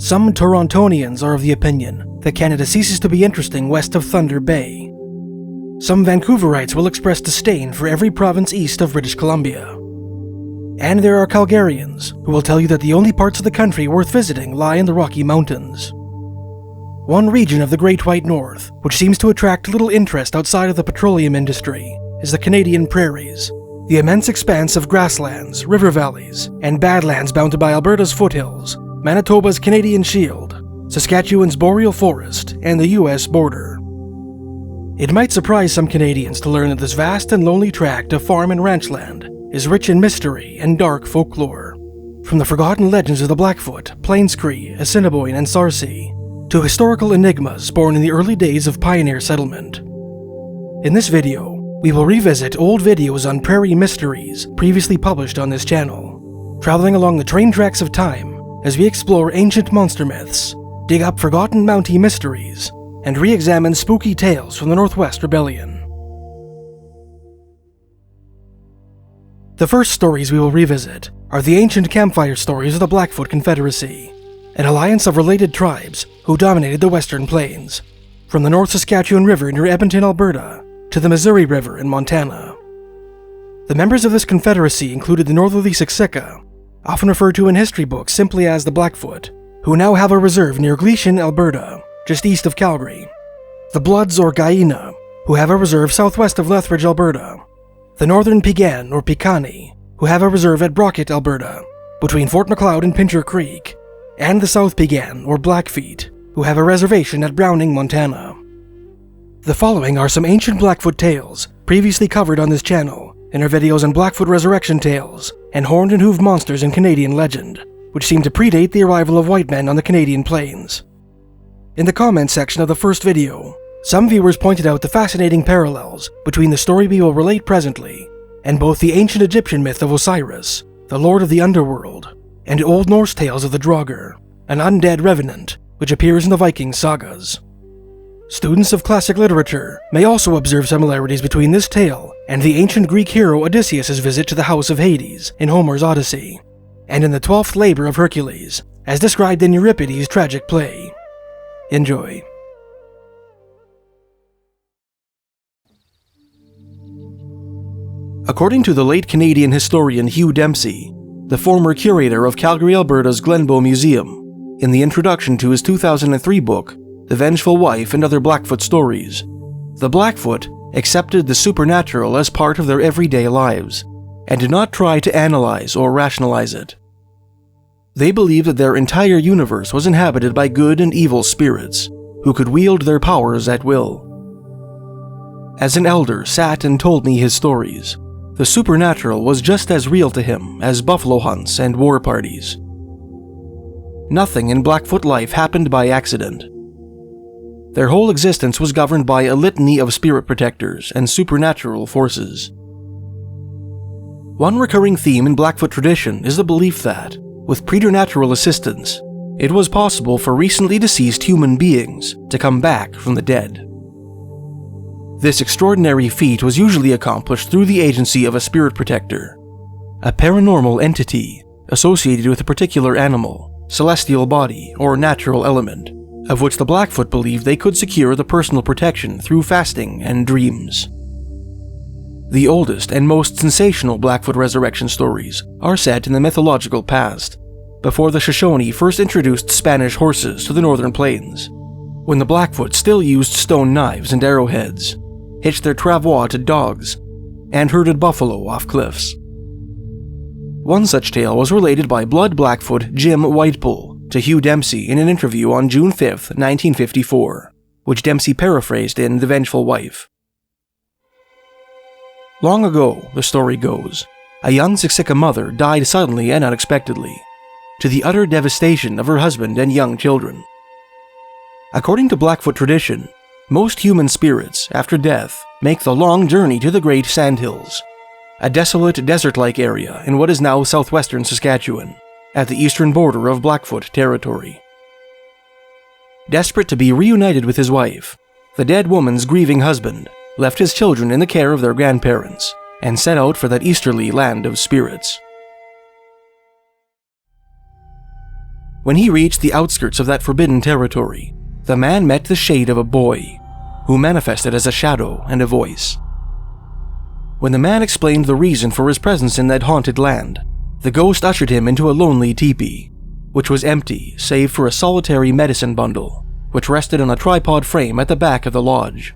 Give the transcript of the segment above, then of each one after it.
Some Torontonians are of the opinion that Canada ceases to be interesting west of Thunder Bay. Some Vancouverites will express disdain for every province east of British Columbia. And there are Calgarians who will tell you that the only parts of the country worth visiting lie in the Rocky Mountains. One region of the Great White North, which seems to attract little interest outside of the petroleum industry, is the Canadian Prairies, the immense expanse of grasslands, river valleys, and badlands bounded by Alberta's foothills, Manitoba's Canadian Shield, Saskatchewan's boreal forest, and the US border. It might surprise some Canadians to learn that this vast and lonely tract of farm and ranch land is rich in mystery and dark folklore. From the forgotten legends of the Blackfoot, Plains-Cree, Assiniboine, and Sarcee, to historical enigmas born in the early days of pioneer settlement. In this video, we will revisit old videos on prairie mysteries previously published on this channel, traveling along the train tracks of time as we explore ancient monster myths, dig up forgotten Mountie mysteries, and re-examine spooky tales from the Northwest Rebellion. The first stories we will revisit are the ancient campfire stories of the Blackfoot Confederacy, an alliance of related tribes who dominated the Western Plains, from the North Saskatchewan River near Edmonton, Alberta, to the Missouri River in Montana. The members of this confederacy included the Northerly Siksika, often referred to in history books simply as the Blackfoot, who now have a reserve near Gleichen, Alberta, just east of Calgary. The Bloods or Guyena, who have a reserve southwest of Lethbridge, Alberta. The Northern Piegan or Piikani, who have a reserve at Brockett, Alberta, between Fort Macleod and Pincher Creek, and the South Piegan or Blackfeet, who have a reservation at Browning, Montana. The following are some ancient Blackfoot tales previously covered on this channel in our videos on Blackfoot resurrection tales and horned and hooved monsters in Canadian legend, which seem to predate the arrival of white men on the Canadian plains. In the comments section of the first video, some viewers pointed out the fascinating parallels between the story we will relate presently and both the ancient Egyptian myth of Osiris, the lord of the underworld, and Old Norse tales of the Draugr, an undead revenant which appears in the Viking sagas. Students of classic literature may also observe similarities between this tale and the ancient Greek hero Odysseus' visit to the House of Hades in Homer's Odyssey, and in the 12th labor of Hercules, as described in Euripides' tragic play. Enjoy. According to the late Canadian historian Hugh Dempsey, the former curator of Calgary, Alberta's Glenbow Museum, in the introduction to his 2003 book, The Vengeful Wife and Other Blackfoot Stories, the Blackfoot accepted the supernatural as part of their everyday lives and did not try to analyze or rationalize it. They believed that their entire universe was inhabited by good and evil spirits who could wield their powers at will. As an elder sat and told me his stories, the supernatural was just as real to him as buffalo hunts and war parties. Nothing in Blackfoot life happened by accident. Their whole existence was governed by a litany of spirit protectors and supernatural forces. One recurring theme in Blackfoot tradition is the belief that, with preternatural assistance, it was possible for recently deceased human beings to come back from the dead. This extraordinary feat was usually accomplished through the agency of a spirit protector, a paranormal entity associated with a particular animal, celestial body, or natural element, of which the Blackfoot believed they could secure the personal protection through fasting and dreams. The oldest and most sensational Blackfoot resurrection stories are set in the mythological past, before the Shoshone first introduced Spanish horses to the northern plains, when the Blackfoot still used stone knives and arrowheads, hitched their travois to dogs, and herded buffalo off cliffs. One such tale was related by Blood Blackfoot Jim Whitebull to Hugh Dempsey in an interview on June 5, 1954, which Dempsey paraphrased in The Vengeful Wife. Long ago, the story goes, a young Siksika mother died suddenly and unexpectedly, to the utter devastation of her husband and young children. According to Blackfoot tradition, most human spirits, after death, make the long journey to the Great Sandhills, a desolate desert-like area in what is now southwestern Saskatchewan, at the eastern border of Blackfoot territory. Desperate to be reunited with his wife, the dead woman's grieving husband left his children in the care of their grandparents and set out for that easterly land of spirits. When he reached the outskirts of that forbidden territory, the man met the shade of a boy, who manifested as a shadow and a voice. When the man explained the reason for his presence in that haunted land, the ghost ushered him into a lonely teepee, which was empty save for a solitary medicine bundle, which rested on a tripod frame at the back of the lodge.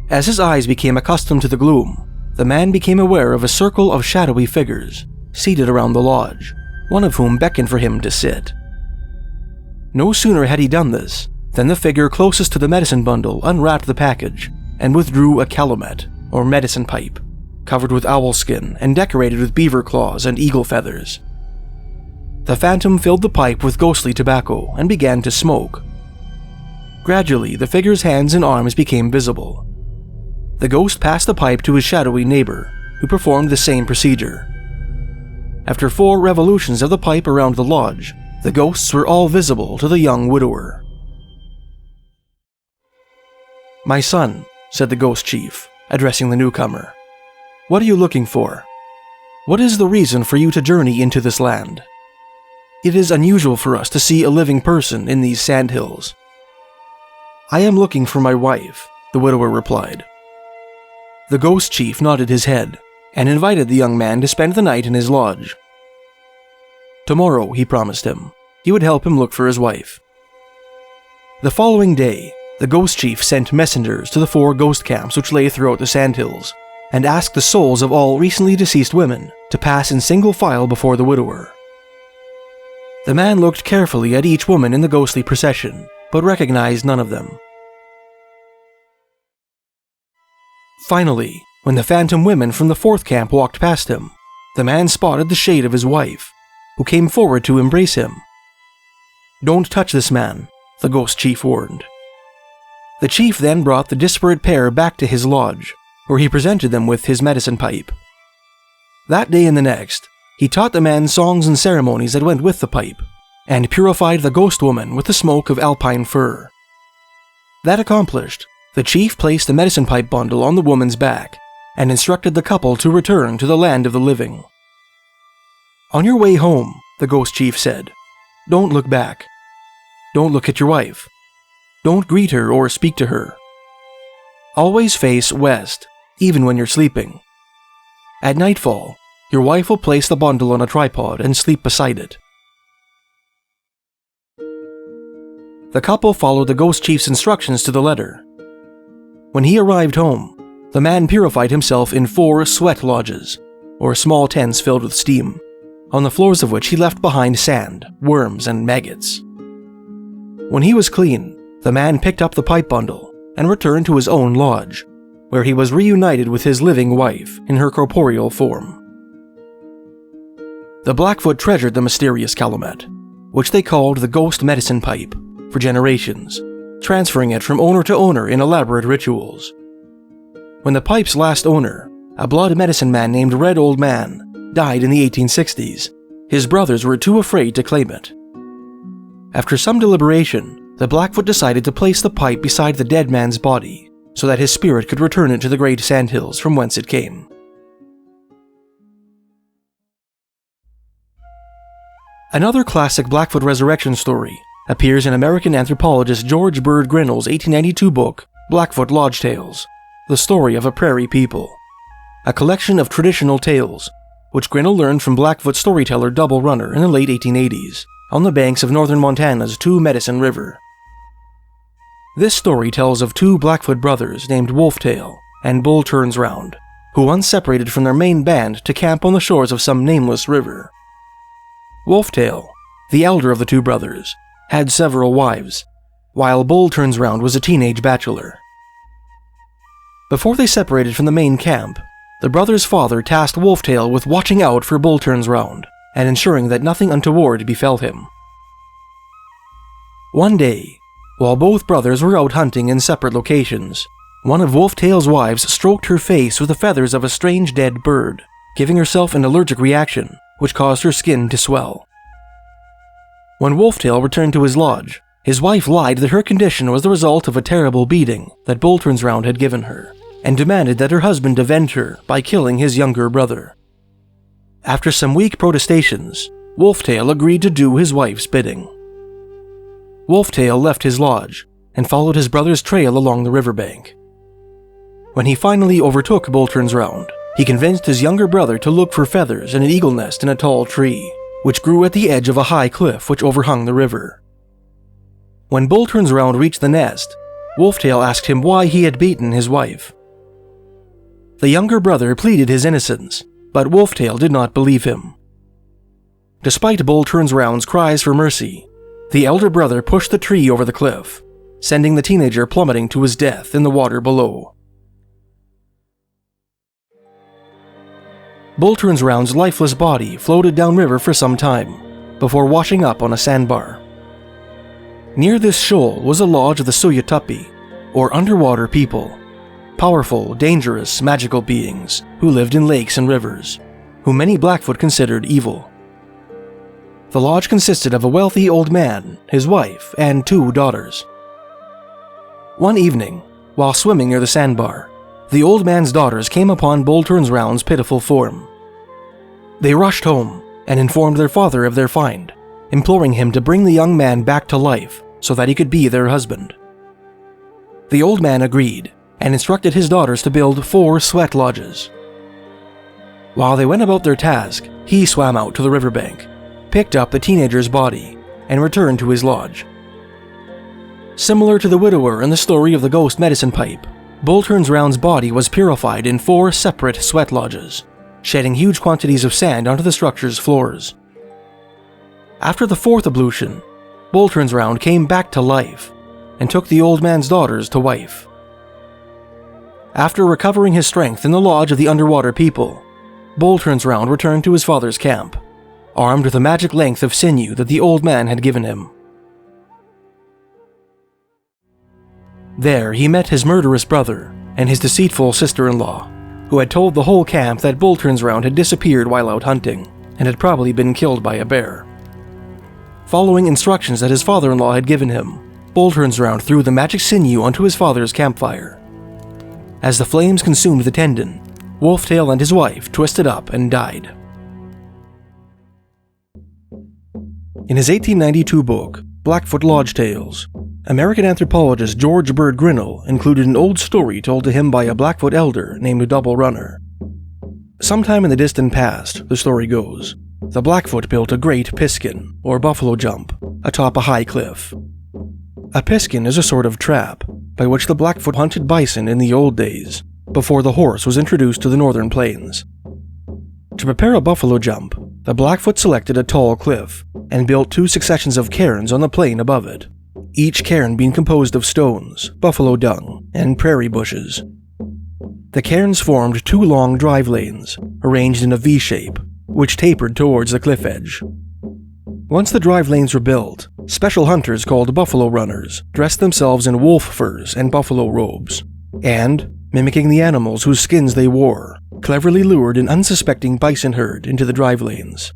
As his eyes became accustomed to the gloom, the man became aware of a circle of shadowy figures seated around the lodge, one of whom beckoned for him to sit. No sooner had he done this than the figure closest to the medicine bundle unwrapped the package and withdrew a calumet, or medicine pipe, covered with owl skin and decorated with beaver claws and eagle feathers. The phantom filled the pipe with ghostly tobacco and began to smoke. Gradually, the figure's hands and arms became visible. The ghost passed the pipe to his shadowy neighbor, who performed the same procedure. After 4 revolutions of the pipe around the lodge, the ghosts were all visible to the young widower. "My son," said the ghost chief, addressing the newcomer, "what are you looking for? What is the reason for you to journey into this land? It is unusual for us to see a living person in these sandhills." "I am looking for my wife," the widower replied. The ghost chief nodded his head and invited the young man to spend the night in his lodge. Tomorrow, he promised him, he would help him look for his wife. The following day, the ghost chief sent messengers to the 4 ghost camps which lay throughout the sandhills, and asked the souls of all recently deceased women to pass in single file before the widower. The man looked carefully at each woman in the ghostly procession, but recognized none of them. Finally, when the phantom women from the 4th camp walked past him, the man spotted the shade of his wife, who came forward to embrace him. "Don't touch this man," the ghost chief warned. The chief then brought the disparate pair back to his lodge, where he presented them with his medicine pipe. That day and the next, he taught the man songs and ceremonies that went with the pipe, and purified the ghost woman with the smoke of alpine fir. That accomplished, the chief placed the medicine pipe bundle on the woman's back, and instructed the couple to return to the land of the living. "On your way home," the ghost chief said, "don't look back. Don't look at your wife. Don't greet her or speak to her. Always face west, even when you're sleeping. At nightfall, your wife will place the bundle on a tripod and sleep beside it." The couple followed the ghost chief's instructions to the letter. When he arrived home, the man purified himself in 4 sweat lodges, or small tents filled with steam, on the floors of which he left behind sand, worms, and maggots. When he was clean, the man picked up the pipe bundle and returned to his own lodge, where he was reunited with his living wife in her corporeal form. The Blackfoot treasured the mysterious calumet, which they called the ghost medicine pipe, for generations, transferring it from owner to owner in elaborate rituals. When the pipe's last owner, a blood medicine man named Red Old Man, died in the 1860s, his brothers were too afraid to claim it. After some deliberation, the Blackfoot decided to place the pipe beside the dead man's body, so that his spirit could return it to the great sandhills from whence it came. Another classic Blackfoot resurrection story appears in American anthropologist George Bird Grinnell's 1892 book, Blackfoot Lodge Tales, The Story of a Prairie People, a collection of traditional tales which Grinnell learned from Blackfoot storyteller Double Runner in the late 1880s, on the banks of northern Montana's Two Medicine River. This story tells of 2 Blackfoot brothers named Wolftail and Bull Turns Round, who once separated from their main band to camp on the shores of some nameless river. Wolftail, the elder of the 2 brothers, had several wives, while Bull Turns Round was a teenage bachelor. Before they separated from the main camp, the brothers' father tasked Wolftail with watching out for Bull Turns Round and ensuring that nothing untoward befell him. One day, while both brothers were out hunting in separate locations, one of Wolftail's wives stroked her face with the feathers of a strange dead bird, giving herself an allergic reaction, which caused her skin to swell. When Wolftail returned to his lodge, his wife lied that her condition was the result of a terrible beating that Bull Turns Round had given her, and demanded that her husband avenge her by killing his younger brother. After some weak protestations, Wolftail agreed to do his wife's bidding. Wolftail left his lodge and followed his brother's trail along the riverbank. When he finally overtook Boltern's Round, he convinced his younger brother to look for feathers in an eagle nest in a tall tree, which grew at the edge of a high cliff which overhung the river. When Boltern's Round reached the nest, Wolftail asked him why he had beaten his wife. The younger brother pleaded his innocence, but Wolftail did not believe him. Despite Boltern's Round's cries for mercy, the elder brother pushed the tree over the cliff, sending the teenager plummeting to his death in the water below. Boltern's Round's lifeless body floated downriver for some time, before washing up on a sandbar. Near this shoal was a lodge of the Suyatupi, or underwater people, powerful, dangerous, magical beings who lived in lakes and rivers, whom many Blackfoot considered evil. The lodge consisted of a wealthy old man, his wife, and 2 daughters. One evening, while swimming near the sandbar, the old man's daughters came upon Boltern's Round's pitiful form. They rushed home and informed their father of their find, imploring him to bring the young man back to life so that he could be their husband. The old man agreed and instructed his daughters to build 4 sweat lodges. While they went about their task, he swam out to the riverbank, picked up the teenager's body, and returned to his lodge. Similar to the widower in the story of the ghost medicine pipe, Boltern's Round's body was purified in 4 separate sweat lodges, shedding huge quantities of sand onto the structure's floors. After the 4th ablution, Boltern's Round came back to life and took the old man's daughters to wife. After recovering his strength in the lodge of the underwater people, Boltern's Round returned to his father's camp, armed with a magic length of sinew that the old man had given him. There he met his murderous brother and his deceitful sister-in-law, who had told the whole camp that Boltern's Round had disappeared while out hunting and had probably been killed by a bear. Following instructions that his father-in-law had given him, Boltern's Round threw the magic sinew onto his father's campfire. As the flames consumed the tendon, Wolftail and his wife twisted up and died. In his 1892 book, Blackfoot Lodge Tales, American anthropologist George Bird Grinnell included an old story told to him by a Blackfoot elder named Double Runner. Sometime in the distant past, the story goes, the Blackfoot built a great piskin, or buffalo jump, atop a high cliff. A piskin is a sort of trap by which the Blackfoot hunted bison in the old days, before the horse was introduced to the northern plains. To prepare a buffalo jump, the Blackfoot selected a tall cliff and built 2 successions of cairns on the plain above it, each cairn being composed of stones, buffalo dung, and prairie bushes. The cairns formed 2 long drive lanes, arranged in a V shape, which tapered towards the cliff edge. Once the drive lanes were built, special hunters called buffalo runners dressed themselves in wolf furs and buffalo robes, and, mimicking the animals whose skins they wore, cleverly lured an unsuspecting bison herd into the drive lanes.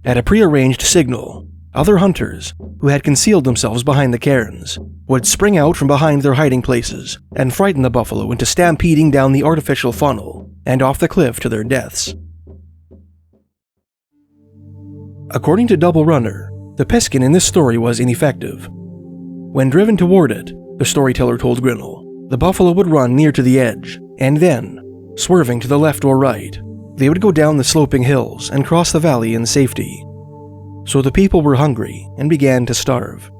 At a prearranged signal, other hunters, who had concealed themselves behind the cairns, would spring out from behind their hiding places and frighten the buffalo into stampeding down the artificial funnel and off the cliff to their deaths. According to Double Runner, the piskin in this story was ineffective. When driven toward it, the storyteller told Grinnell, the buffalo would run near to the edge, and then, swerving to the left or right, they would go down the sloping hills and cross the valley in safety. So the people were hungry and began to starve.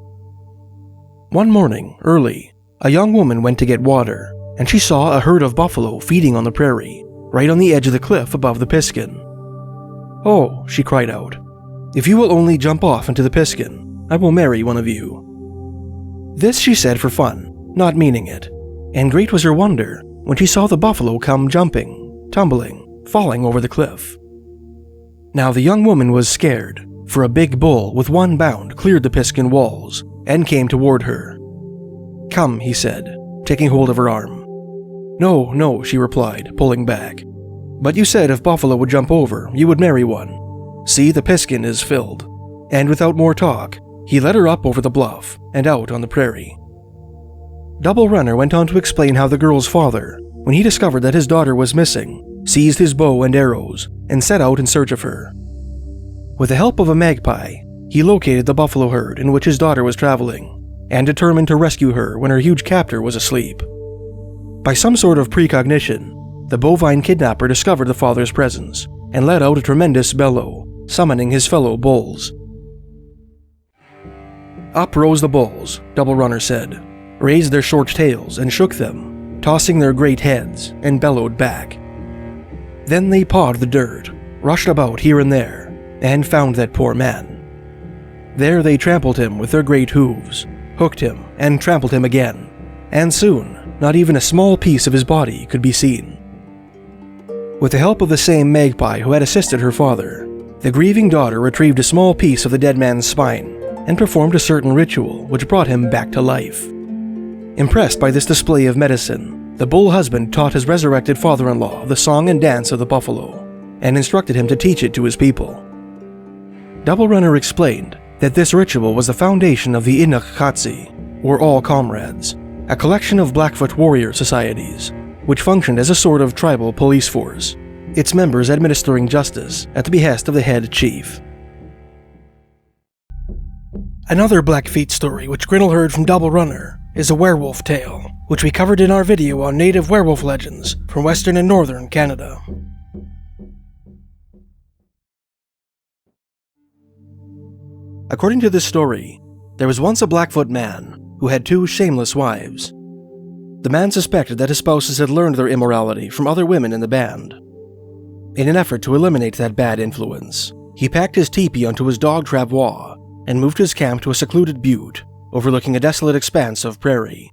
One morning, early, a young woman went to get water, and she saw a herd of buffalo feeding on the prairie, right on the edge of the cliff above the piskin. "Oh," she cried out, "if you will only jump off into the piskin, I will marry one of you." This she said for fun, not meaning it, and great was her wonder when she saw the buffalo come jumping, tumbling, falling over the cliff. Now the young woman was scared, for a big bull with one bound cleared the piskin walls and came toward her. "Come," he said, taking hold of her arm. "No, no," she replied, pulling back. "But you said if buffalo would jump over, you would marry one. See, the piskin is filled." And without more talk, he led her up over the bluff and out on the prairie. Double Runner went on to explain how the girl's father, when he discovered that his daughter was missing, seized his bow and arrows and set out in search of her. With the help of a magpie, he located the buffalo herd in which his daughter was traveling, and determined to rescue her when her huge captor was asleep. By some sort of precognition, the bovine kidnapper discovered the father's presence and let out a tremendous bellow, summoning his fellow bulls. Up rose the bulls, Double Runner said, raised their short tails and shook them, tossing their great heads, and bellowed back. Then they pawed the dirt, rushed about here and there, and found that poor man. There they trampled him with their great hooves, hooked him, and trampled him again, and soon not even a small piece of his body could be seen. With the help of the same magpie who had assisted her father, the grieving daughter retrieved a small piece of the dead man's spine and performed a certain ritual which brought him back to life. Impressed by this display of medicine, the bull husband taught his resurrected father-in-law the song and dance of the buffalo, and instructed him to teach it to his people. Double Runner explained that this ritual was the foundation of the Inuk-Katsi, or All Comrades, a collection of Blackfoot warrior societies, which functioned as a sort of tribal police force, its members administering justice at the behest of the head chief. Another Blackfeet story which Grinnell heard from Double Runner is a werewolf tale, which we covered in our video on native werewolf legends from western and northern Canada. According to this story, there was once a Blackfoot man who had 2 shameless wives. The man suspected that his spouses had learned their immorality from other women in the band. In an effort to eliminate that bad influence, he packed his teepee onto his dog travois and moved his camp to a secluded butte overlooking a desolate expanse of prairie.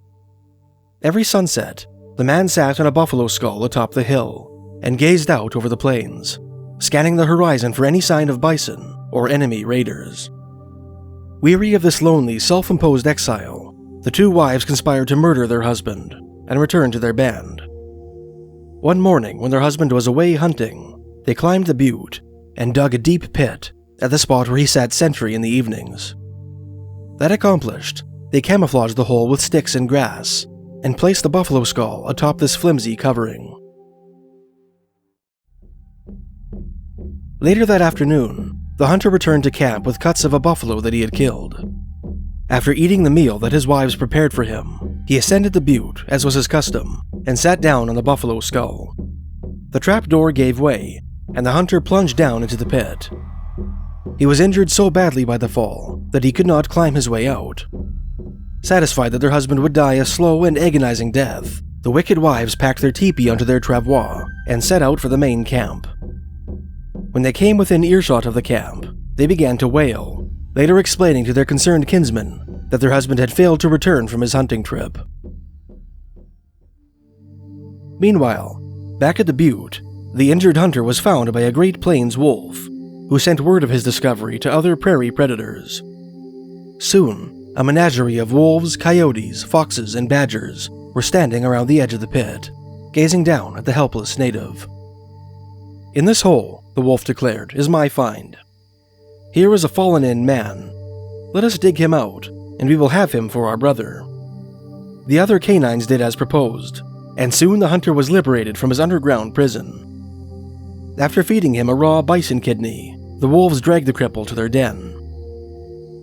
Every sunset, the man sat on a buffalo skull atop the hill and gazed out over the plains, scanning the horizon for any sign of bison or enemy raiders. Weary of this lonely, self-imposed exile, the 2 wives conspired to murder their husband and return to their band. One morning, when their husband was away hunting, they climbed the butte and dug a deep pit at the spot where he sat sentry in the evenings. That accomplished, they camouflaged the hole with sticks and grass and placed the buffalo skull atop this flimsy covering. Later that afternoon, the hunter returned to camp with cuts of a buffalo that he had killed. After eating the meal that his wives prepared for him, he ascended the butte, as was his custom, and sat down on the buffalo skull. The trap door gave way, and the hunter plunged down into the pit. He was injured so badly by the fall that he could not climb his way out. Satisfied that their husband would die a slow and agonizing death, the wicked wives packed their teepee onto their travois and set out for the main camp. When they came within earshot of the camp, they began to wail, later explaining to their concerned kinsmen that their husband had failed to return from his hunting trip. Meanwhile, back at the butte, the injured hunter was found by a Great Plains wolf, who sent word of his discovery to other prairie predators. Soon, a menagerie of wolves, coyotes, foxes, and badgers were standing around the edge of the pit, gazing down at the helpless native. "In this hole," the wolf declared, "is my find. Here is a fallen-in man. Let us dig him out, and we will have him for our brother." The other canines did as proposed, and soon the hunter was liberated from his underground prison. After feeding him a raw bison kidney, the wolves dragged the cripple to their den.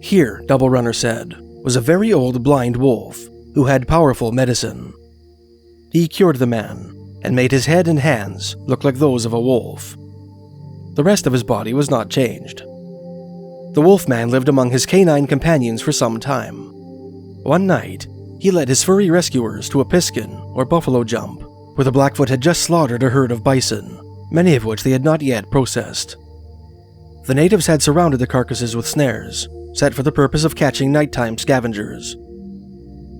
Here, Double Runner said, was a very old blind wolf who had powerful medicine. He cured the man and made his head and hands look like those of a wolf. The rest of his body was not changed. The wolfman lived among his canine companions for some time. One night, he led his furry rescuers to a piskin, or buffalo jump, where the Blackfoot had just slaughtered a herd of bison, many of which they had not yet processed. The natives had surrounded the carcasses with snares, set for the purpose of catching nighttime scavengers.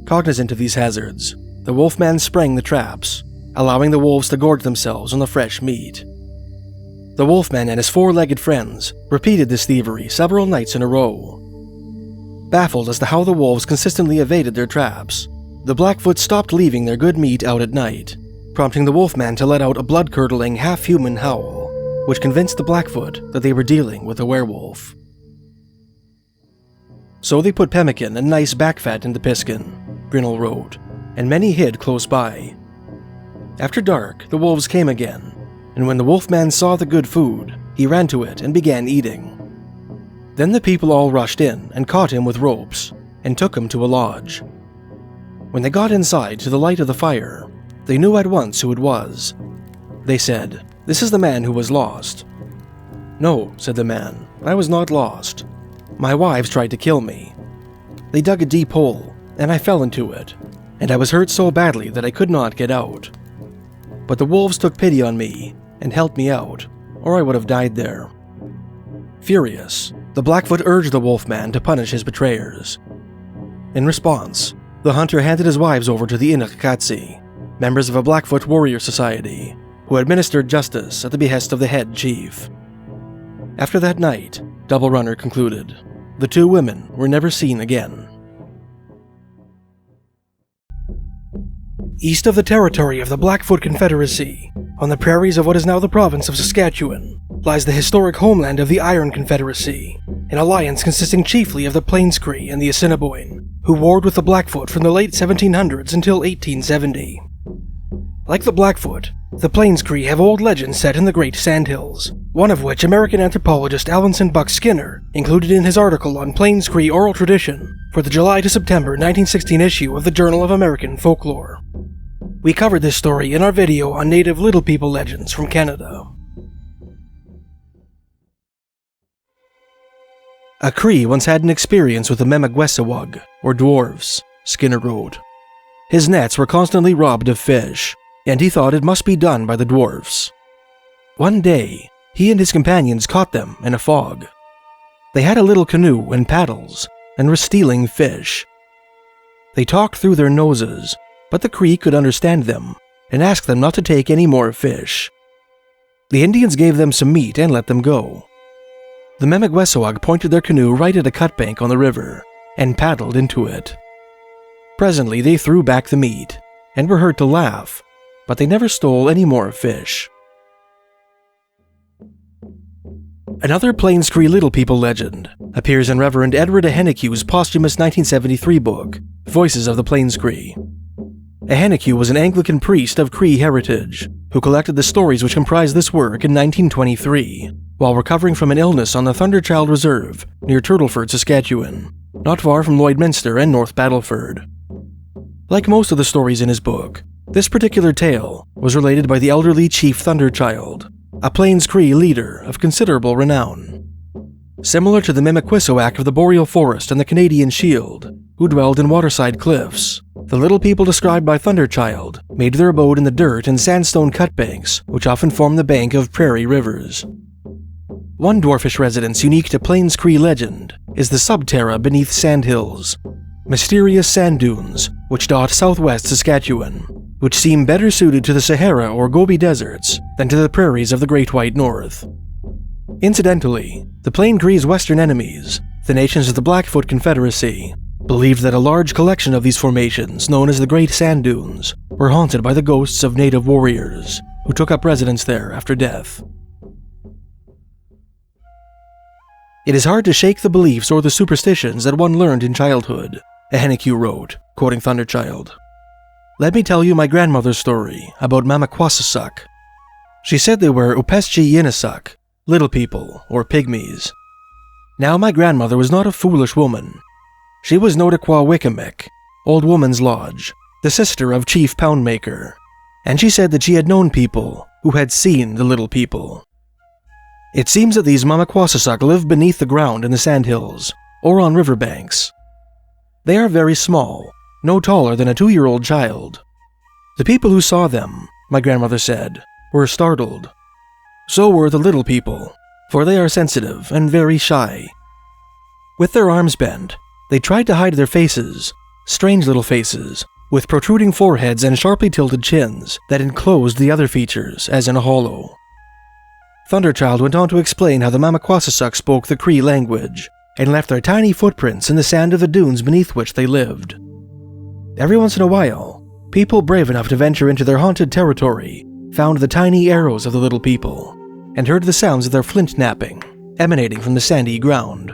Cognizant of these hazards, the wolfman sprang the traps, allowing the wolves to gorge themselves on the fresh meat. The wolfman and his 4-legged friends repeated this thievery several nights in a row. Baffled as to how the wolves consistently evaded their traps, the Blackfoot stopped leaving their good meat out at night, prompting the wolfman to let out a blood-curdling, half-human howl, which convinced the Blackfoot that they were dealing with a werewolf. So they put pemmican and nice backfat in the piskin, Grinnell wrote, and many hid close by. After dark, the wolves came again, and when the wolfman saw the good food, he ran to it and began eating. Then the people all rushed in and caught him with ropes and took him to a lodge. When they got inside to the light of the fire, they knew at once who it was. They said, "This is the man who was lost." "No," said the man, "I was not lost. My wives tried to kill me. They dug a deep hole, and I fell into it, and I was hurt so badly that I could not get out. But the wolves took pity on me and helped me out, or I would have died there." Furious, the Blackfoot urged the wolfman to punish his betrayers. In response, the hunter handed his wives over to the Inakatsi, members of a Blackfoot warrior society, who administered justice at the behest of the head chief. After that night, Double Runner concluded, the two women were never seen again. East of the territory of the Blackfoot Confederacy, on the prairies of what is now the province of Saskatchewan, lies the historic homeland of the Iron Confederacy, an alliance consisting chiefly of the Plains-Cree and the Assiniboine, who warred with the Blackfoot from the late 1700s until 1870. Like the Blackfoot, the Plains-Cree have old legends set in the Great Sandhills, one of which American anthropologist Alanson Buck Skinner included in his article on Plains-Cree oral tradition for the July to September 1916 issue of the Journal of American Folklore. We covered this story in our video on Native Little People legends from Canada. A Cree once had an experience with the Memagwesawag, or Dwarves, Skinner wrote. His nets were constantly robbed of fish, and he thought it must be done by the Dwarves. One day, he and his companions caught them in a fog. They had a little canoe and paddles, and were stealing fish. They talked through their noses, but the Cree could understand them, and asked them not to take any more fish. The Indians gave them some meat and let them go. The Memagwesawag pointed their canoe right at a cutbank on the river, and paddled into it. Presently they threw back the meat, and were heard to laugh, but they never stole any more fish. Another Plains-Cree Little People legend appears in Reverend Edward Ahenaqu's posthumous 1973 book, Voices of the Plains-Cree. Ahenaque was an Anglican priest of Cree heritage, who collected the stories which comprise this work in 1923, while recovering from an illness on the Thunderchild Reserve near Turtleford, Saskatchewan, not far from Lloydminster and North Battleford. Like most of the stories in his book, this particular tale was related by the elderly Chief Thunderchild, a Plains-Cree leader of considerable renown. Similar to the Mimikwisuak of the Boreal Forest and the Canadian Shield, who dwelled in waterside cliffs, the Little People described by Thunderchild made their abode in the dirt and sandstone cutbanks which often form the bank of prairie rivers. One dwarfish residence unique to Plains-Cree legend is the subterra beneath sandhills, mysterious sand dunes which dot southwest Saskatchewan, which seem better suited to the Sahara or Gobi deserts than to the prairies of the Great White North. Incidentally, the Plains-Cree's western enemies, the nations of the Blackfoot Confederacy, believed that a large collection of these formations, known as the Great Sand Dunes, were haunted by the ghosts of native warriors who took up residence there after death. It is hard to shake the beliefs or the superstitions that one learned in childhood, Ahenaque wrote, quoting Thunderchild. Let me tell you my grandmother's story about Mamakwasasuk. She said they were Upeschi Yinasuk, little people, or pygmies. Now my grandmother was not a foolish woman. She was Nodakwa Wikamek, Old Woman's Lodge, the sister of Chief Poundmaker, and she said that she had known people who had seen the little people. It seems that these Mamakwasasuk live beneath the ground in the sandhills, or on riverbanks. They are very small, no taller than a 2-year-old child. The people who saw them, my grandmother said, were startled. So were the little people, for they are sensitive and very shy. With their arms bent, they tried to hide their faces, strange little faces, with protruding foreheads and sharply tilted chins that enclosed the other features as in a hollow. Thunderchild went on to explain how the Mamakwasasuk spoke the Cree language and left their tiny footprints in the sand of the dunes beneath which they lived. Every once in a while, people brave enough to venture into their haunted territory found the tiny arrows of the little people and heard the sounds of their flint napping emanating from the sandy ground.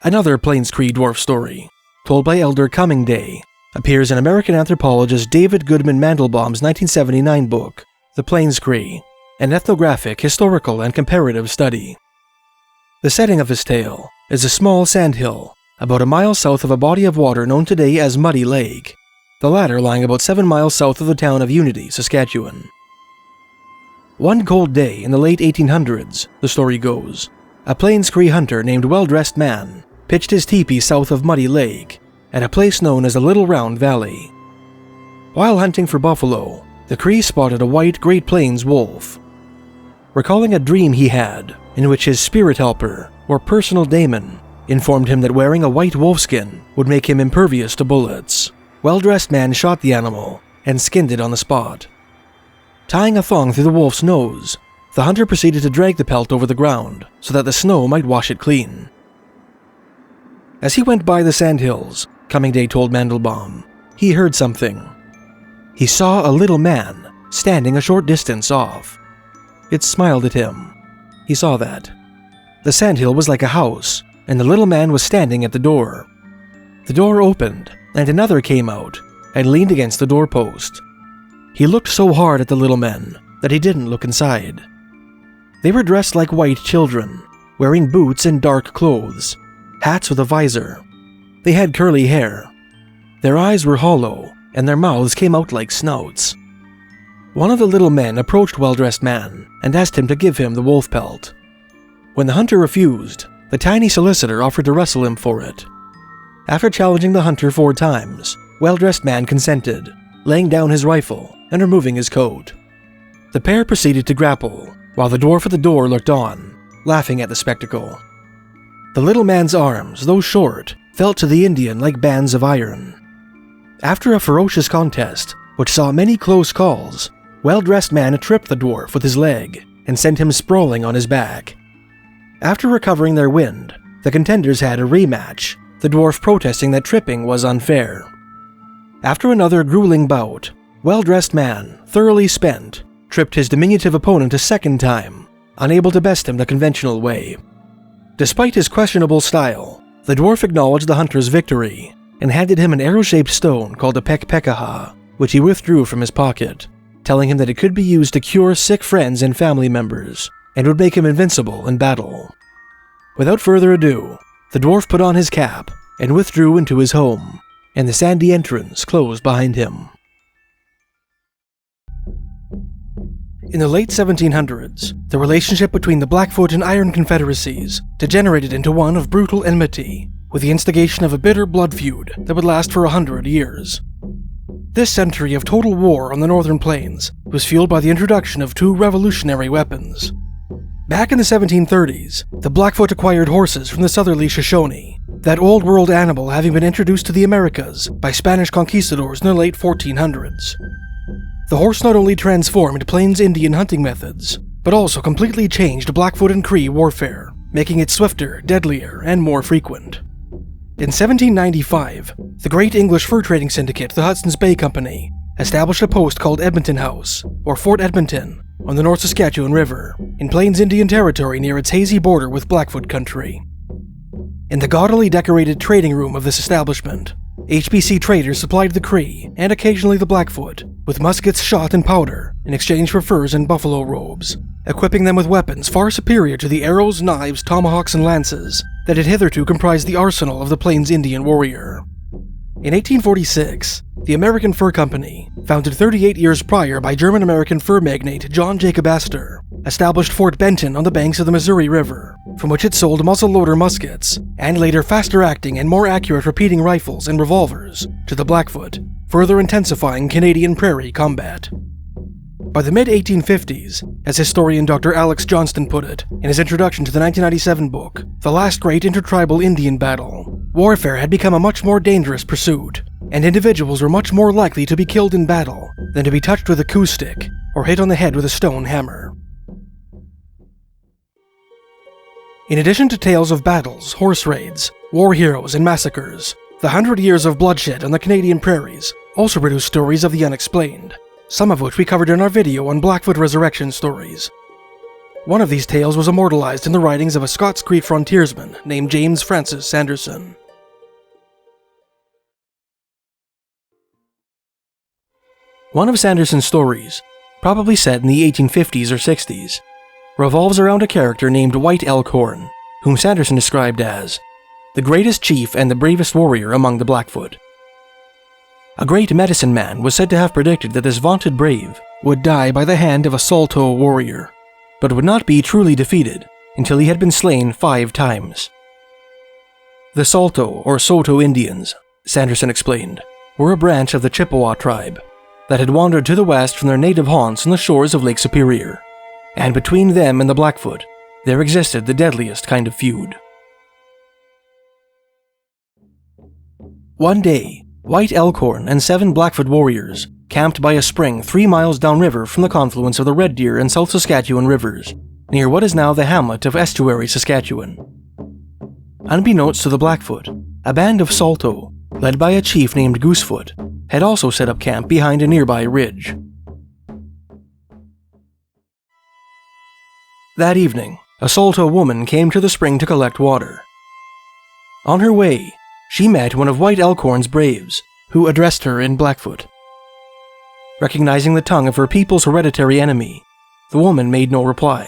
Another Plains-Cree dwarf story, told by Elder Cummingday, appears in American anthropologist David Goodman Mandelbaum's 1979 book, The Plains-Cree, an ethnographic, historical, and comparative study. The setting of his tale is a small sandhill about a mile south of a body of water known today as Muddy Lake, the latter lying about 7 miles south of the town of Unity, Saskatchewan. One cold day in the late 1800s, the story goes, a Plains-Cree hunter named Well-Dressed Man pitched his teepee south of Muddy Lake at a place known as the Little Round Valley. While hunting for buffalo, the Cree spotted a white Great Plains wolf. Recalling a dream he had, in which his spirit helper, or personal daemon, informed him that wearing a white wolfskin would make him impervious to bullets, Well-Dressed Man shot the animal and skinned it on the spot. Tying a thong through the wolf's nose, the hunter proceeded to drag the pelt over the ground so that the snow might wash it clean. As he went by the sandhills, Coming Day told Mandelbaum, he heard something. He saw a little man standing a short distance off. It smiled at him. He saw that. The sandhill was like a house, and the little man was standing at the door. The door opened, and another came out and leaned against the doorpost. He looked so hard at the little men that he didn't look inside. They were dressed like white children, wearing boots and dark clothes, hats with a visor. They had curly hair. Their eyes were hollow, and their mouths came out like snouts. One of the little men approached Well-Dressed Man and asked him to give him the wolf pelt. When the hunter refused, the tiny solicitor offered to wrestle him for it. After challenging the hunter 4 times, Well-Dressed Man consented, laying down his rifle and removing his coat. The pair proceeded to grapple, while the dwarf at the door looked on, laughing at the spectacle. The little man's arms, though short, felt to the Indian like bands of iron. After a ferocious contest, which saw many close calls, Well-Dressed Man tripped the dwarf with his leg and sent him sprawling on his back. After recovering their wind, the contenders had a rematch, the dwarf protesting that tripping was unfair. After another grueling bout, Well-Dressed Man, thoroughly spent, tripped his diminutive opponent a second time, unable to best him the conventional way. Despite his questionable style, the dwarf acknowledged the hunter's victory and handed him an arrow-shaped stone called a pekpekaha, which he withdrew from his pocket, telling him that it could be used to cure sick friends and family members, and would make him invincible in battle. Without further ado, the dwarf put on his cap and withdrew into his home, and the sandy entrance closed behind him. In the late 1700s, the relationship between the Blackfoot and Iron Confederacies degenerated into one of brutal enmity, with the instigation of a bitter blood feud that would last for 100 years. This century of total war on the Northern Plains was fueled by the introduction of 2 revolutionary weapons. Back in the 1730s, the Blackfoot acquired horses from the southerly Shoshone, that old world animal having been introduced to the Americas by Spanish conquistadors in the late 1400s. The horse not only transformed Plains Indian hunting methods, but also completely changed Blackfoot and Cree warfare, making it swifter, deadlier, and more frequent. In 1795, the great English fur trading syndicate, the Hudson's Bay Company, established a post called Edmonton House, or Fort Edmonton, on the North Saskatchewan River, in Plains Indian Territory near its hazy border with Blackfoot country. In the gaudily decorated trading room of this establishment, HBC traders supplied the Cree, and occasionally the Blackfoot, with muskets, shot, and powder in exchange for furs and buffalo robes, equipping them with weapons far superior to the arrows, knives, tomahawks, and lances that had hitherto comprised the arsenal of the Plains Indian warrior. In 1846, the American Fur Company, founded 38 years prior by German-American fur magnate John Jacob Astor, established Fort Benton on the banks of the Missouri River, from which it sold muzzle-loader muskets, and later faster-acting and more accurate repeating rifles and revolvers, to the Blackfoot, further intensifying Canadian prairie combat. By the mid-1850s, as historian Dr. Alex Johnston put it in his introduction to the 1997 book, The Last Great Intertribal Indian Battle, warfare had become a much more dangerous pursuit, and individuals were much more likely to be killed in battle than to be touched with a coup stick or hit on the head with a stone hammer. In addition to tales of battles, horse raids, war heroes, and massacres, the 100 years of bloodshed on the Canadian prairies also produced stories of the unexplained, some of which we covered in our video on Blackfoot resurrection stories. One of these tales was immortalized in the writings of a Scots Creek frontiersman named James Francis Sanderson. One of Sanderson's stories probably set in the 1850s or 60s, revolves around a character named White Elkhorn, whom Sanderson described as the greatest chief and the bravest warrior among the Blackfoot. A great medicine man was said to have predicted that this vaunted brave would die by the hand of a Saulteaux warrior, but would not be truly defeated until he had been slain 5 times. The Saulteaux or Saulteaux Indians, Sanderson explained, were a branch of the Chippewa tribe that had wandered to the west from their native haunts on the shores of Lake Superior, and between them and the Blackfoot there existed the deadliest kind of feud. One day, White Elkhorn and 7 Blackfoot warriors camped by a spring 3 miles downriver from the confluence of the Red Deer and South Saskatchewan rivers, near what is now the hamlet of Estuary, Saskatchewan. Unbeknownst to the Blackfoot, a band of Saulteaux, led by a chief named Goosefoot, had also set up camp behind a nearby ridge. That evening, a Saulteaux woman came to the spring to collect water. On her way, she met one of White Elkhorn's braves, who addressed her in Blackfoot. Recognizing the tongue of her people's hereditary enemy, the woman made no reply,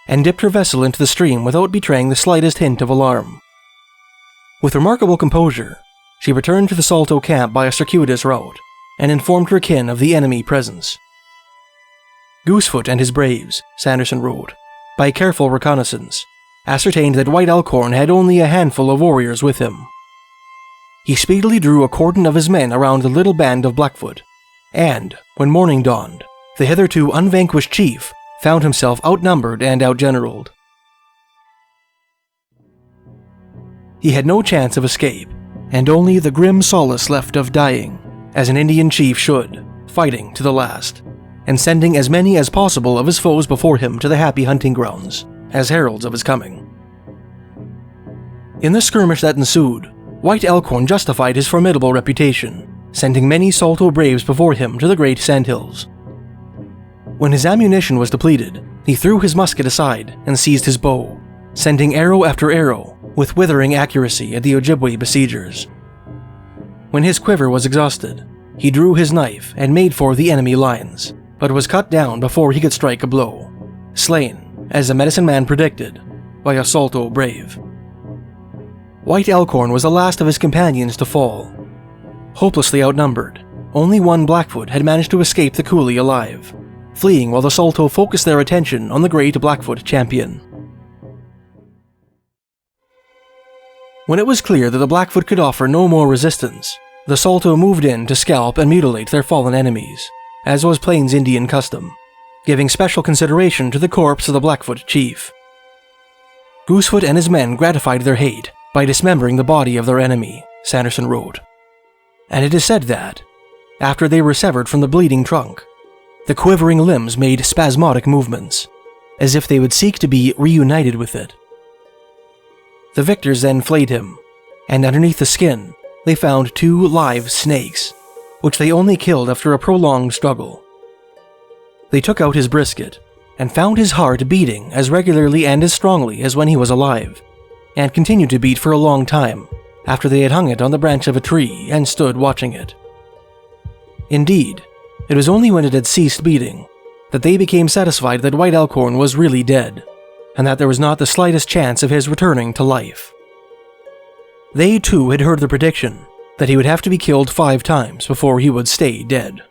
and dipped her vessel into the stream without betraying the slightest hint of alarm. With remarkable composure, she returned to the Saulteaux camp by a circuitous route, and informed her kin of the enemy presence. Goosefoot and his braves, Sanderson wrote, by careful reconnaissance, ascertained that White Elkhorn had only a handful of warriors with him. He speedily drew a cordon of his men around the little band of Blackfoot, and, when morning dawned, the hitherto unvanquished chief found himself outnumbered and outgeneraled. He had no chance of escape, and only the grim solace left of dying, as an Indian chief should, fighting to the last, and sending as many as possible of his foes before him to the happy hunting grounds, as heralds of his coming. In the skirmish that ensued, White Elkhorn justified his formidable reputation, sending many Saulteaux braves before him to the great sandhills. When his ammunition was depleted, he threw his musket aside and seized his bow, sending arrow after arrow with withering accuracy at the Ojibwe besiegers. When his quiver was exhausted, he drew his knife and made for the enemy lines, but was cut down before he could strike a blow, slain, as the medicine man predicted, by a Saulteaux brave. White Elkhorn was the last of his companions to fall. Hopelessly outnumbered, only one Blackfoot had managed to escape the coulee alive, fleeing while the Saulteaux focused their attention on the great Blackfoot champion. When it was clear that the Blackfoot could offer no more resistance, the Saulteaux moved in to scalp and mutilate their fallen enemies, as was Plains Indian custom, giving special consideration to the corpse of the Blackfoot chief. Goosefoot and his men gratified their hate by dismembering the body of their enemy, Sanderson wrote. And it is said that, after they were severed from the bleeding trunk, the quivering limbs made spasmodic movements, as if they would seek to be reunited with it. The victors then flayed him, and underneath the skin, they found 2 live snakes, which they only killed after a prolonged struggle. They took out his brisket, and found his heart beating as regularly and as strongly as when he was alive, and continued to beat for a long time after they had hung it on the branch of a tree and stood watching it. Indeed, it was only when it had ceased beating that they became satisfied that White Elkhorn was really dead, and that there was not the slightest chance of his returning to life. They too had heard the prediction that he would have to be killed 5 times before he would stay dead.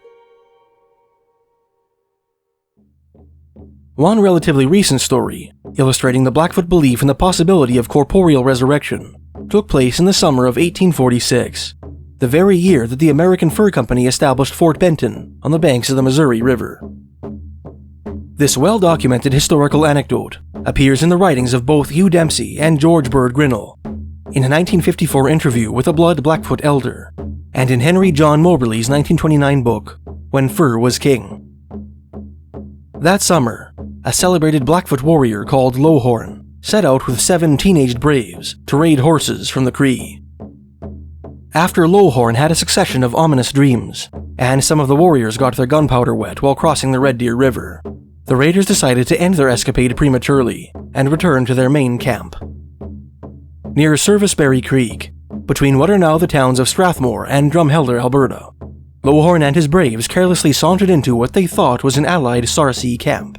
One relatively recent story, illustrating the Blackfoot belief in the possibility of corporeal resurrection, took place in the summer of 1846, the very year that the American Fur Company established Fort Benton on the banks of the Missouri River. This well-documented historical anecdote appears in the writings of both Hugh Dempsey and George Bird Grinnell, in a 1954 interview with a Blood Blackfoot elder, and in Henry John Moberly's 1929 book, When Fur Was King. That summer, a celebrated Blackfoot warrior called Lowhorn set out with 7 teenaged braves to raid horses from the Cree. After Lowhorn had a succession of ominous dreams, and some of the warriors got their gunpowder wet while crossing the Red Deer River, the raiders decided to end their escapade prematurely and return to their main camp. Near Serviceberry Creek, between what are now the towns of Strathmore and Drumheller, Alberta, Lohorn and his braves carelessly sauntered into what they thought was an allied Sarsi camp.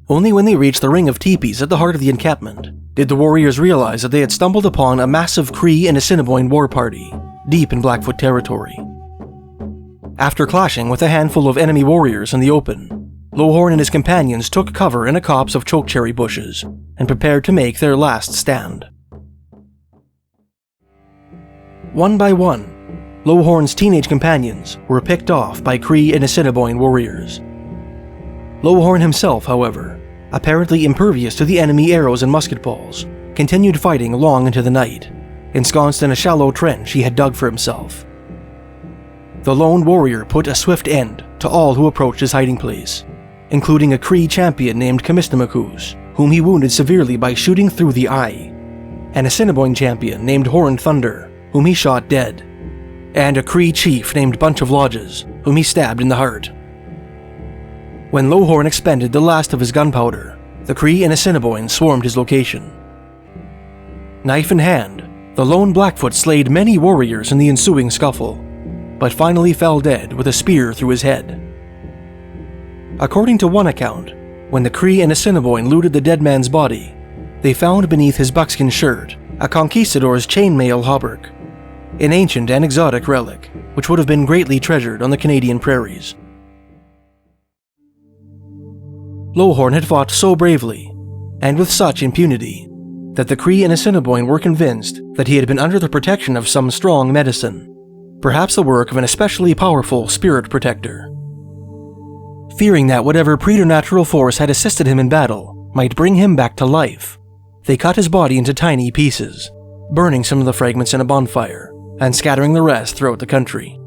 Only when they reached the ring of teepees at the heart of the encampment did the warriors realize that they had stumbled upon a massive Cree and Assiniboine war party, deep in Blackfoot territory. After clashing with a handful of enemy warriors in the open, Lohorn and his companions took cover in a copse of chokecherry bushes and prepared to make their last stand. One by one, Lohorn's teenage companions were picked off by Cree and Assiniboine warriors. Lohorn himself, however, apparently impervious to the enemy arrows and musket balls, continued fighting long into the night, ensconced in a shallow trench he had dug for himself. The lone warrior put a swift end to all who approached his hiding place, including a Cree champion named Kamistamakus, whom he wounded severely by shooting through the eye, an Assiniboine champion named Horned Thunder, whom he shot dead, and a Cree chief named Bunch of Lodges, whom he stabbed in the heart. When Lohorn expended the last of his gunpowder, the Cree and Assiniboine swarmed his location. Knife in hand, the lone Blackfoot slayed many warriors in the ensuing scuffle, but finally fell dead with a spear through his head. According to one account, when the Cree and Assiniboine looted the dead man's body, they found beneath his buckskin shirt a conquistador's chainmail hauberk, an ancient and exotic relic which would have been greatly treasured on the Canadian prairies. Lohorn had fought so bravely, and with such impunity, that the Cree and Assiniboine were convinced that he had been under the protection of some strong medicine, perhaps the work of an especially powerful spirit protector. Fearing that whatever preternatural force had assisted him in battle might bring him back to life, they cut his body into tiny pieces, burning some of the fragments in a bonfire, and scattering the rest throughout the country.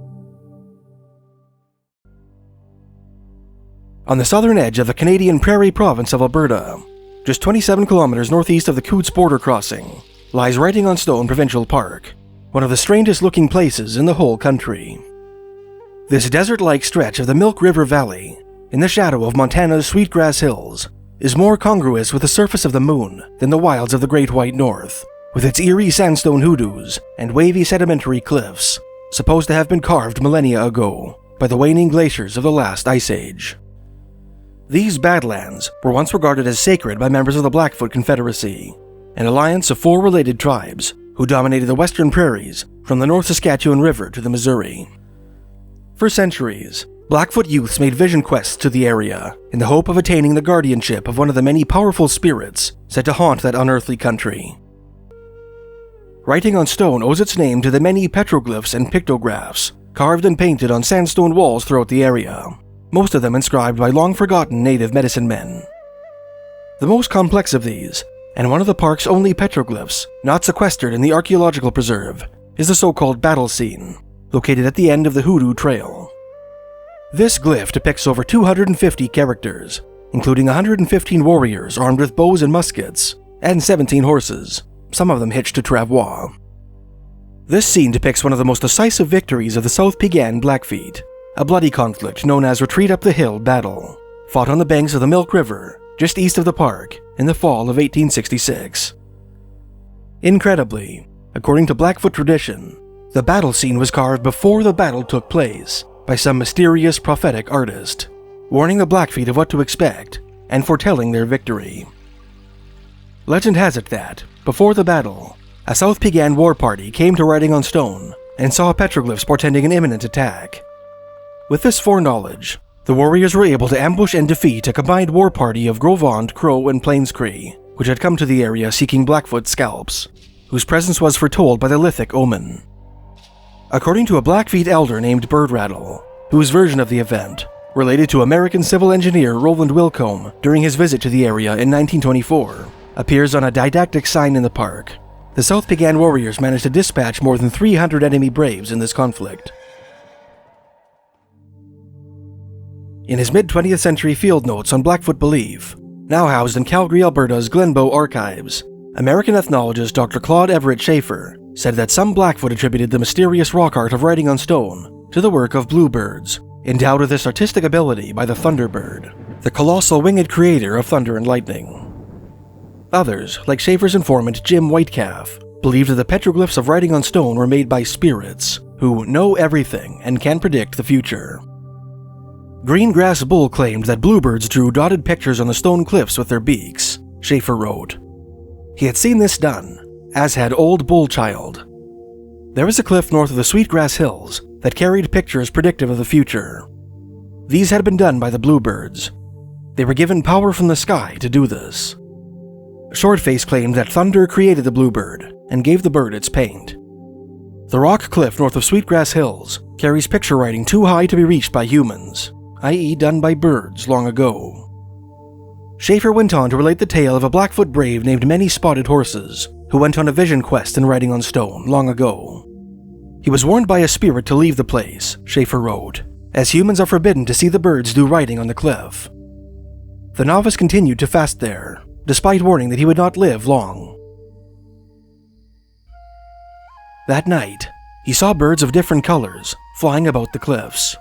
On the southern edge of the Canadian Prairie province of Alberta, just 27 kilometers northeast of the Coots border crossing, lies Writing on Stone Provincial Park, one of the strangest looking places in the whole country. This desert-like stretch of the Milk River Valley, in the shadow of Montana's Sweetgrass Hills, is more congruous with the surface of the moon than the wilds of the Great White North, with its eerie sandstone hoodoos and wavy sedimentary cliffs, supposed to have been carved millennia ago by the waning glaciers of the last ice age. These Badlands were once regarded as sacred by members of the Blackfoot Confederacy, an alliance of 4 related tribes who dominated the western prairies from the North Saskatchewan River to the Missouri. For centuries, Blackfoot youths made vision quests to the area in the hope of attaining the guardianship of one of the many powerful spirits said to haunt that unearthly country. Writing on Stone owes its name to the many petroglyphs and pictographs carved and painted on sandstone walls throughout the area, most of them inscribed by long-forgotten native medicine men. The most complex of these, and one of the park's only petroglyphs not sequestered in the archaeological preserve, is the so-called battle scene, located at the end of the Hoodoo Trail. This glyph depicts over 250 characters, including 115 warriors armed with bows and muskets, and 17 horses, some of them hitched to travois. This scene depicts one of the most decisive victories of the South Piegan Blackfeet, a bloody conflict known as Retreat Up the Hill Battle, fought on the banks of the Milk River, just east of the park, in the fall of 1866. Incredibly, according to Blackfoot tradition, the battle scene was carved before the battle took place by some mysterious prophetic artist, warning the Blackfeet of what to expect and foretelling their victory. Legend has it that, before the battle, a South Piegan war party came to Writing on Stone and saw petroglyphs portending an imminent attack. With this foreknowledge, the warriors were able to ambush and defeat a combined war party of Gros Ventre, Crow, and Plains Cree, which had come to the area seeking Blackfoot scalps, whose presence was foretold by the lithic omen. According to a Blackfeet elder named Bird Rattle, whose version of the event related to American civil engineer Roland Wilcombe during his visit to the area in 1924, appears on a didactic sign in the park, the South Piegan warriors managed to dispatch more than 300 enemy braves in this conflict. In his mid-20th century field notes on Blackfoot belief, now housed in Calgary, Alberta's Glenbow Archives, American ethnologist Dr. Claude Everett Schaefer said that some Blackfoot attributed the mysterious rock art of Writing on Stone to the work of bluebirds, endowed with this artistic ability by the Thunderbird, the colossal winged creator of thunder and lightning. Others, like Schaefer's informant Jim Whitecalf, believed that the petroglyphs of Writing on Stone were made by spirits, who know everything and can predict the future. Greengrass Bull claimed that bluebirds drew dotted pictures on the stone cliffs with their beaks, Schaefer wrote. He had seen this done, as had Old Bullchild. There was a cliff north of the Sweetgrass Hills that carried pictures predictive of the future. These had been done by the bluebirds. They were given power from the sky to do this. Shortface claimed that thunder created the bluebird and gave the bird its paint. The rock cliff north of Sweetgrass Hills carries picture writing too high to be reached by humans, i.e. done by birds long ago. Schaefer went on to relate the tale of a Blackfoot brave named Many Spotted Horses, who went on a vision quest in writing on stone long ago. He was warned by a spirit to leave the place, Schaefer wrote, as humans are forbidden to see the birds do writing on the cliff. The novice continued to fast there, despite warning that he would not live long. That night, he saw birds of different colors flying about the cliffs.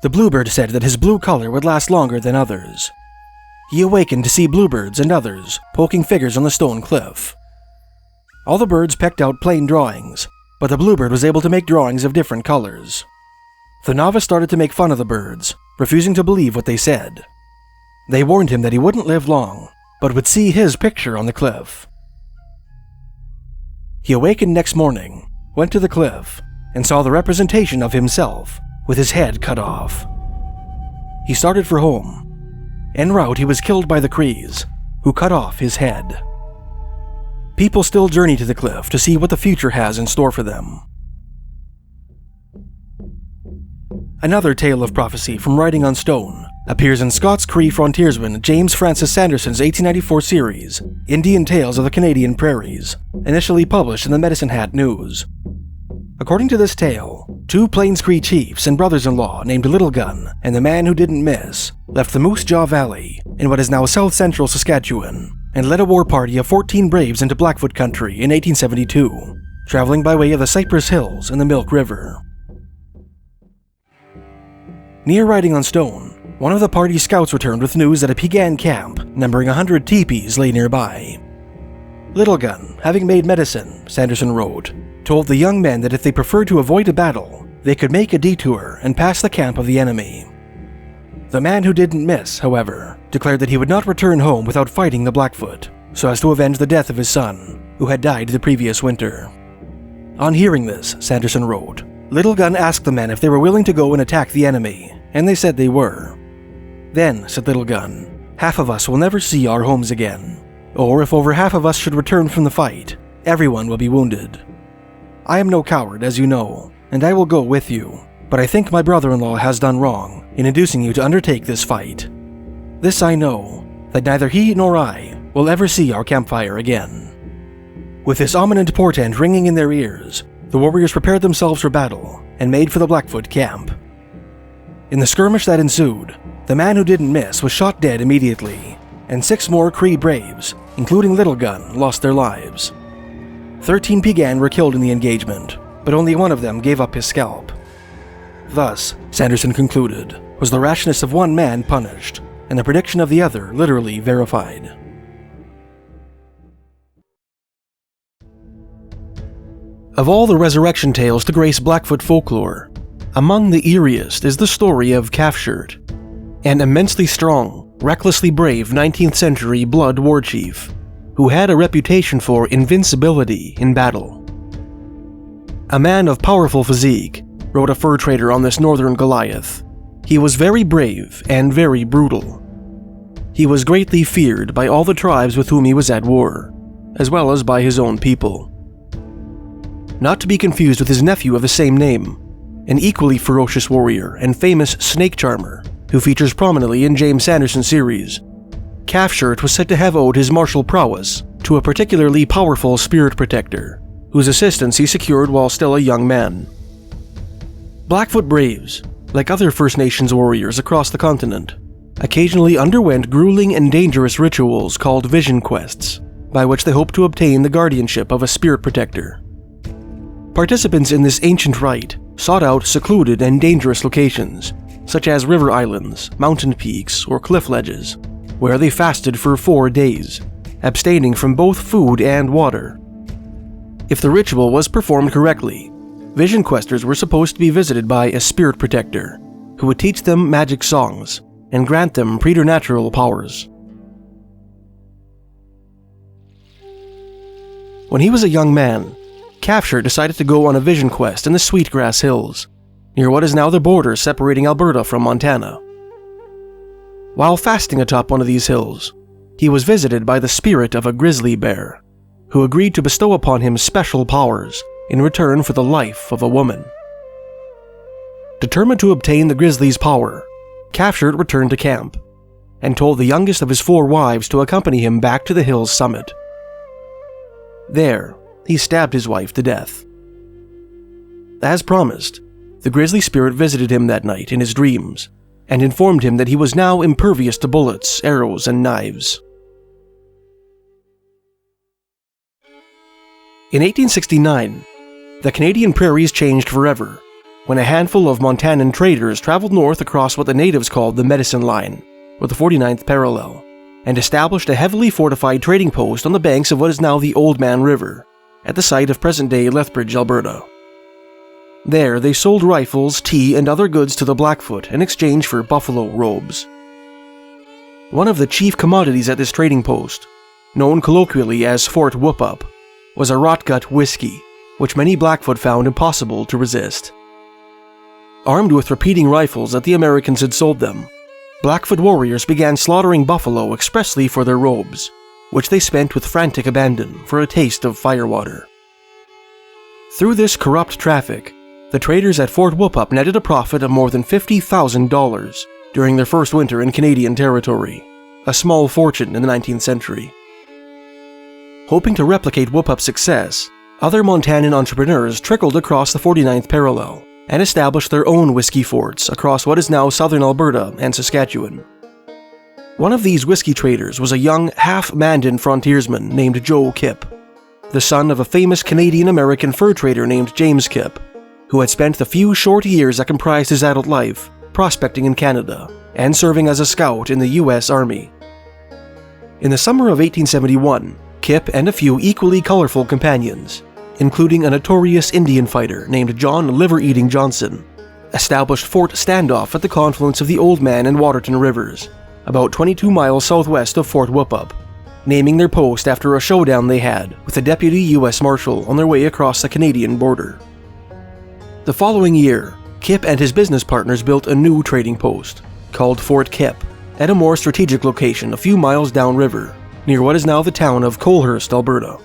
The bluebird said that his blue color would last longer than others. He awakened to see bluebirds and others poking figures on the stone cliff. All the birds pecked out plain drawings, but the bluebird was able to make drawings of different colors. The novice started to make fun of the birds, refusing to believe what they said. They warned him that he wouldn't live long, but would see his picture on the cliff. He awakened next morning, went to the cliff, and saw the representation of himself with his head cut off. He started for home. En route, he was killed by the Crees, who cut off his head. People still journey to the cliff to see what the future has in store for them. Another tale of prophecy from writing on stone appears in Scots Cree frontiersman James Francis Sanderson's 1894 series, Indian Tales of the Canadian Prairies, initially published in the Medicine Hat News. According to this tale, 2 Plains Cree chiefs and brothers-in-law named Little Gun and the Man Who Didn't Miss left the Moose Jaw Valley in what is now south-central Saskatchewan and led a war party of 14 braves into Blackfoot country in 1872, traveling by way of the Cypress Hills and the Milk River. Near writing on stone, one of the party's scouts returned with news that a Piegan camp numbering 100 teepees lay nearby. Little Gun, having made medicine, Sanderson wrote, told the young men that if they preferred to avoid a battle, they could make a detour and pass the camp of the enemy. The Man Who Didn't Miss, however, declared that he would not return home without fighting the Blackfoot, so as to avenge the death of his son, who had died the previous winter. On hearing this, Sanderson wrote, Little Gun asked the men if they were willing to go and attack the enemy, and they said they were. Then, said Little Gun, half of us will never see our homes again, or if over half of us should return from the fight, everyone will be wounded. I am no coward, as you know, and I will go with you, but I think my brother-in-law has done wrong in inducing you to undertake this fight. This I know, that neither he nor I will ever see our campfire again. With this ominous portent ringing in their ears, the warriors prepared themselves for battle and made for the Blackfoot camp. In the skirmish that ensued, the Man Who Didn't Miss was shot dead immediately, and 6 more Cree braves, including Little Gun, lost their lives. 13 Piegan were killed in the engagement, but only one of them gave up his scalp. Thus, Sanderson concluded, was the rashness of one man punished, and the prediction of the other literally verified. Of all the resurrection tales to grace Blackfoot folklore, among the eeriest is the story of Calfshirt, an immensely strong, recklessly brave 19th century blood war chief, who had a reputation for invincibility in battle. A man of powerful physique, wrote a fur trader on this northern Goliath, he was very brave and very brutal. He was greatly feared by all the tribes with whom he was at war, as well as by his own people. Not to be confused with his nephew of the same name, an equally ferocious warrior and famous snake charmer, who features prominently in James Sanderson's series. Calfshirt was said to have owed his martial prowess to a particularly powerful spirit protector, whose assistance he secured while still a young man. Blackfoot braves, like other First Nations warriors across the continent, occasionally underwent grueling and dangerous rituals called vision quests, by which they hoped to obtain the guardianship of a spirit protector. Participants in this ancient rite sought out secluded and dangerous locations, such as river islands, mountain peaks, or cliff ledges, where they fasted for 4 days, abstaining from both food and water. If the ritual was performed correctly, Vision questers were supposed to be visited by a spirit protector, who would teach them magic songs and grant them preternatural powers. When he was a young man, Cafshir decided to go on a vision quest in the Sweetgrass Hills, near what is now the border separating Alberta from Montana. While fasting atop one of these hills, he was visited by the spirit of a grizzly bear, who agreed to bestow upon him special powers in return for the life of a woman. Determined to obtain the grizzly's power, Cafshir returned to camp and told the youngest of his 4 wives to accompany him back to the hill's summit. There, he stabbed his wife to death. As promised, the grizzly spirit visited him that night in his dreams and informed him that he was now impervious to bullets, arrows, and knives. In 1869, the Canadian prairies changed forever when a handful of Montanan traders traveled north across what the natives called the Medicine Line, or the 49th parallel, and established a heavily fortified trading post on the banks of what is now the Old Man River, at the site of present-day Lethbridge, Alberta. There, they sold rifles, tea, and other goods to the Blackfoot in exchange for buffalo robes. One of the chief commodities at this trading post, known colloquially as Fort Whoop-Up, was a rotgut whiskey, which many Blackfoot found impossible to resist. Armed with repeating rifles that the Americans had sold them, Blackfoot warriors began slaughtering buffalo expressly for their robes, which they spent with frantic abandon for a taste of firewater. Through this corrupt traffic, the traders at Fort Whoop-Up netted a profit of more than $50,000 during their first winter in Canadian territory, a small fortune in the 19th century. Hoping to replicate Whoop-Up's success, other Montanan entrepreneurs trickled across the 49th parallel and established their own whiskey forts across what is now southern Alberta and Saskatchewan. One of these whiskey traders was a young, half-Mandan frontiersman named Joe Kipp, the son of a famous Canadian-American fur trader named James Kipp, who had spent the few short years that comprised his adult life prospecting in Canada and serving as a scout in the U.S. Army. In the summer of 1871, Kipp and a few equally colorful companions, including a notorious Indian fighter named John Liver-Eating Johnson, established Fort Standoff at the confluence of the Old Man and Waterton rivers, about 22 miles southwest of Fort Whoop-Up, naming their post after a showdown they had with a deputy U.S. Marshal on their way across the Canadian border. The following year, Kipp and his business partners built a new trading post, called Fort Kipp, at a more strategic location a few miles downriver, near what is now the town of Colehurst, Alberta.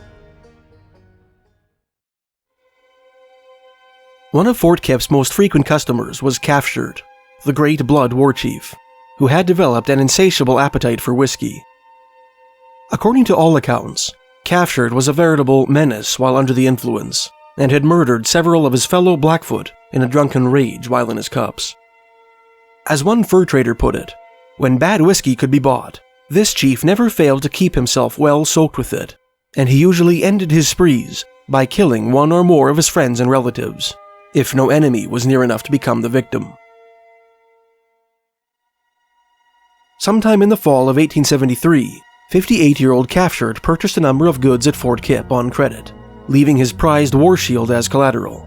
One of Fort Kipp's most frequent customers was Cafshir, the Great Blood War Chief, who had developed an insatiable appetite for whiskey. According to all accounts, Cafshir was a veritable menace while under the influence, and had murdered several of his fellow Blackfoot in a drunken rage while in his cups. As one fur trader put it, when bad whiskey could be bought, this chief never failed to keep himself well soaked with it, and he usually ended his sprees by killing one or more of his friends and relatives, if no enemy was near enough to become the victim. Sometime in the fall of 1873, 58-year-old Cafshir purchased a number of goods at Fort Kipp on credit, leaving his prized war shield as collateral.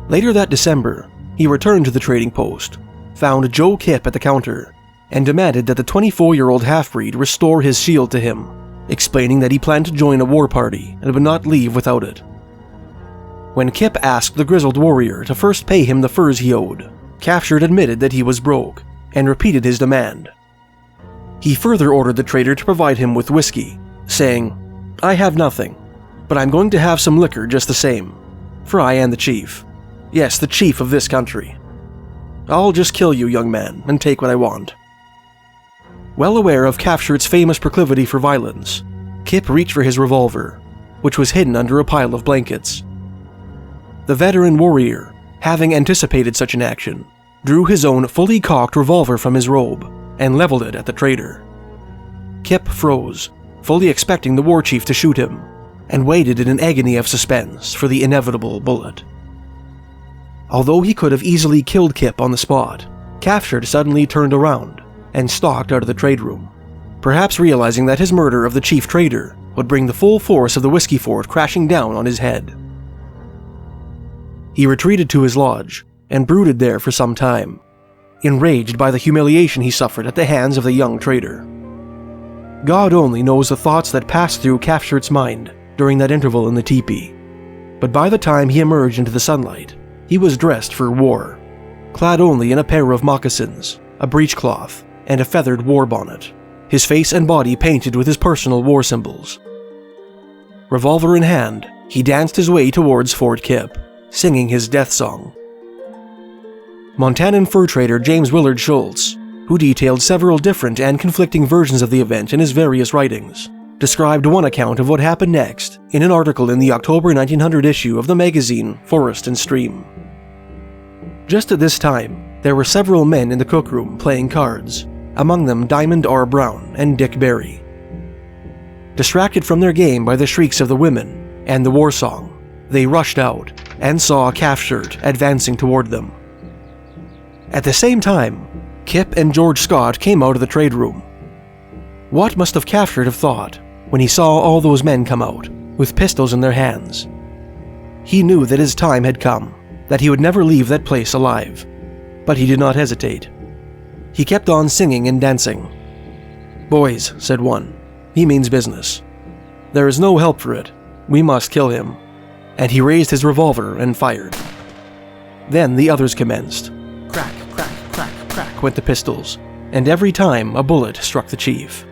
Later that December, he returned to the trading post, found Joe Kipp at the counter, and demanded that the 24-year-old half-breed restore his shield to him, explaining that he planned to join a war party and would not leave without it. When Kipp asked the grizzled warrior to first pay him the furs he owed, Cafshir admitted that he was broke and repeated his demand. He further ordered the trader to provide him with whiskey, saying, "I have nothing, but I'm going to have some liquor just the same, for I am the chief. Yes, the chief of this country. I'll just kill you, young man, and take what I want." Well aware of Cafshir's famous proclivity for violence, Kipp reached for his revolver, which was hidden under a pile of blankets. The veteran warrior, having anticipated such an action, drew his own fully cocked revolver from his robe and leveled it at the trader. Kipp froze, fully expecting the war chief to shoot him, and waited in an agony of suspense for the inevitable bullet. Although he could have easily killed Kipp on the spot, Cafshir suddenly turned around and stalked out of the trade room, perhaps realizing that his murder of the chief trader would bring the full force of the whiskey fort crashing down on his head. He retreated to his lodge and brooded there for some time, enraged by the humiliation he suffered at the hands of the young trader. God only knows the thoughts that passed through Calfshirt's mind during that interval in the teepee, but by the time he emerged into the sunlight, he was dressed for war, clad only in a pair of moccasins, a breechcloth, and a feathered war bonnet, his face and body painted with his personal war symbols. Revolver in hand, he danced his way towards Fort Kipp, singing his death song. Montanan fur trader James Willard Schultz, who detailed several different and conflicting versions of the event in his various writings, described one account of what happened next in an article in the October 1900 issue of the magazine Forest and Stream. Just at this time, there were several men in the cookroom playing cards, among them Diamond R. Brown and Dick Berry. Distracted from their game by the shrieks of the women and the war song, they rushed out and saw Calfshirt advancing toward them. At the same time, Kip and George Scott came out of the trade room. What must have Calfshirt have thought when he saw all those men come out, with pistols in their hands? He knew that his time had come, that he would never leave that place alive, but he did not hesitate. He kept on singing and dancing. "Boys," said one, "he means business. There is no help for it. We must kill him." And he raised his revolver and fired. Then the others commenced. Crack, crack, crack, crack went the pistols, and every time a bullet struck the chief.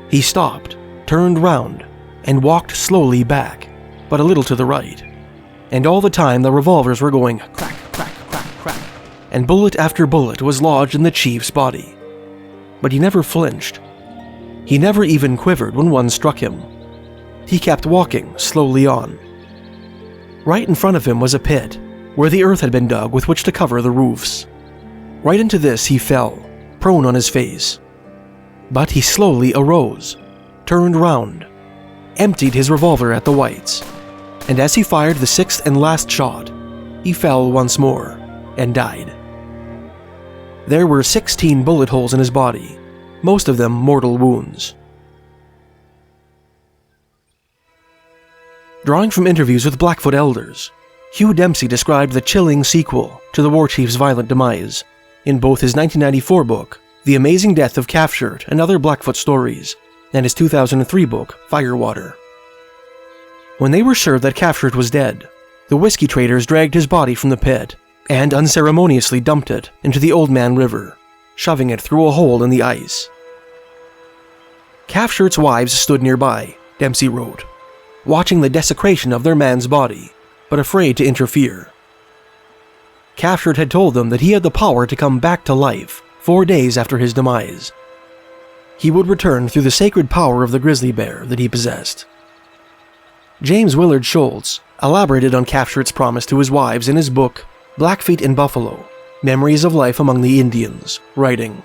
He stopped, turned round, and walked slowly back, but a little to the right. And all the time the revolvers were going crack, crack, crack, crack, and bullet after bullet was lodged in the chief's body. But he never flinched. He never even quivered when one struck him. He kept walking slowly on. Right in front of him was a pit, where the earth had been dug with which to cover the roofs. Right into this he fell, prone on his face. But he slowly arose, turned round, emptied his revolver at the whites, and as he fired the sixth and last shot, he fell once more and died. There were 16 bullet holes in his body, most of them mortal wounds. Drawing from interviews with Blackfoot elders, Hugh Dempsey described the chilling sequel to the war chief's violent demise in both his 1994 book, The Amazing Death of Calfshirt and Other Blackfoot Stories, and his 2003 book, Firewater. When they were sure that Calfshirt was dead, the whiskey traders dragged his body from the pit and unceremoniously dumped it into the Old Man River, shoving it through a hole in the ice. Calfshirt's wives stood nearby, Dempsey wrote, watching the desecration of their man's body, but afraid to interfere. Calfshirt had told them that he had the power to come back to life 4 days after his demise. He would return through the sacred power of the grizzly bear that he possessed. James Willard Schultz elaborated on Calfshirt's promise to his wives in his book, Blackfeet in Buffalo, Memories of Life Among the Indians, writing,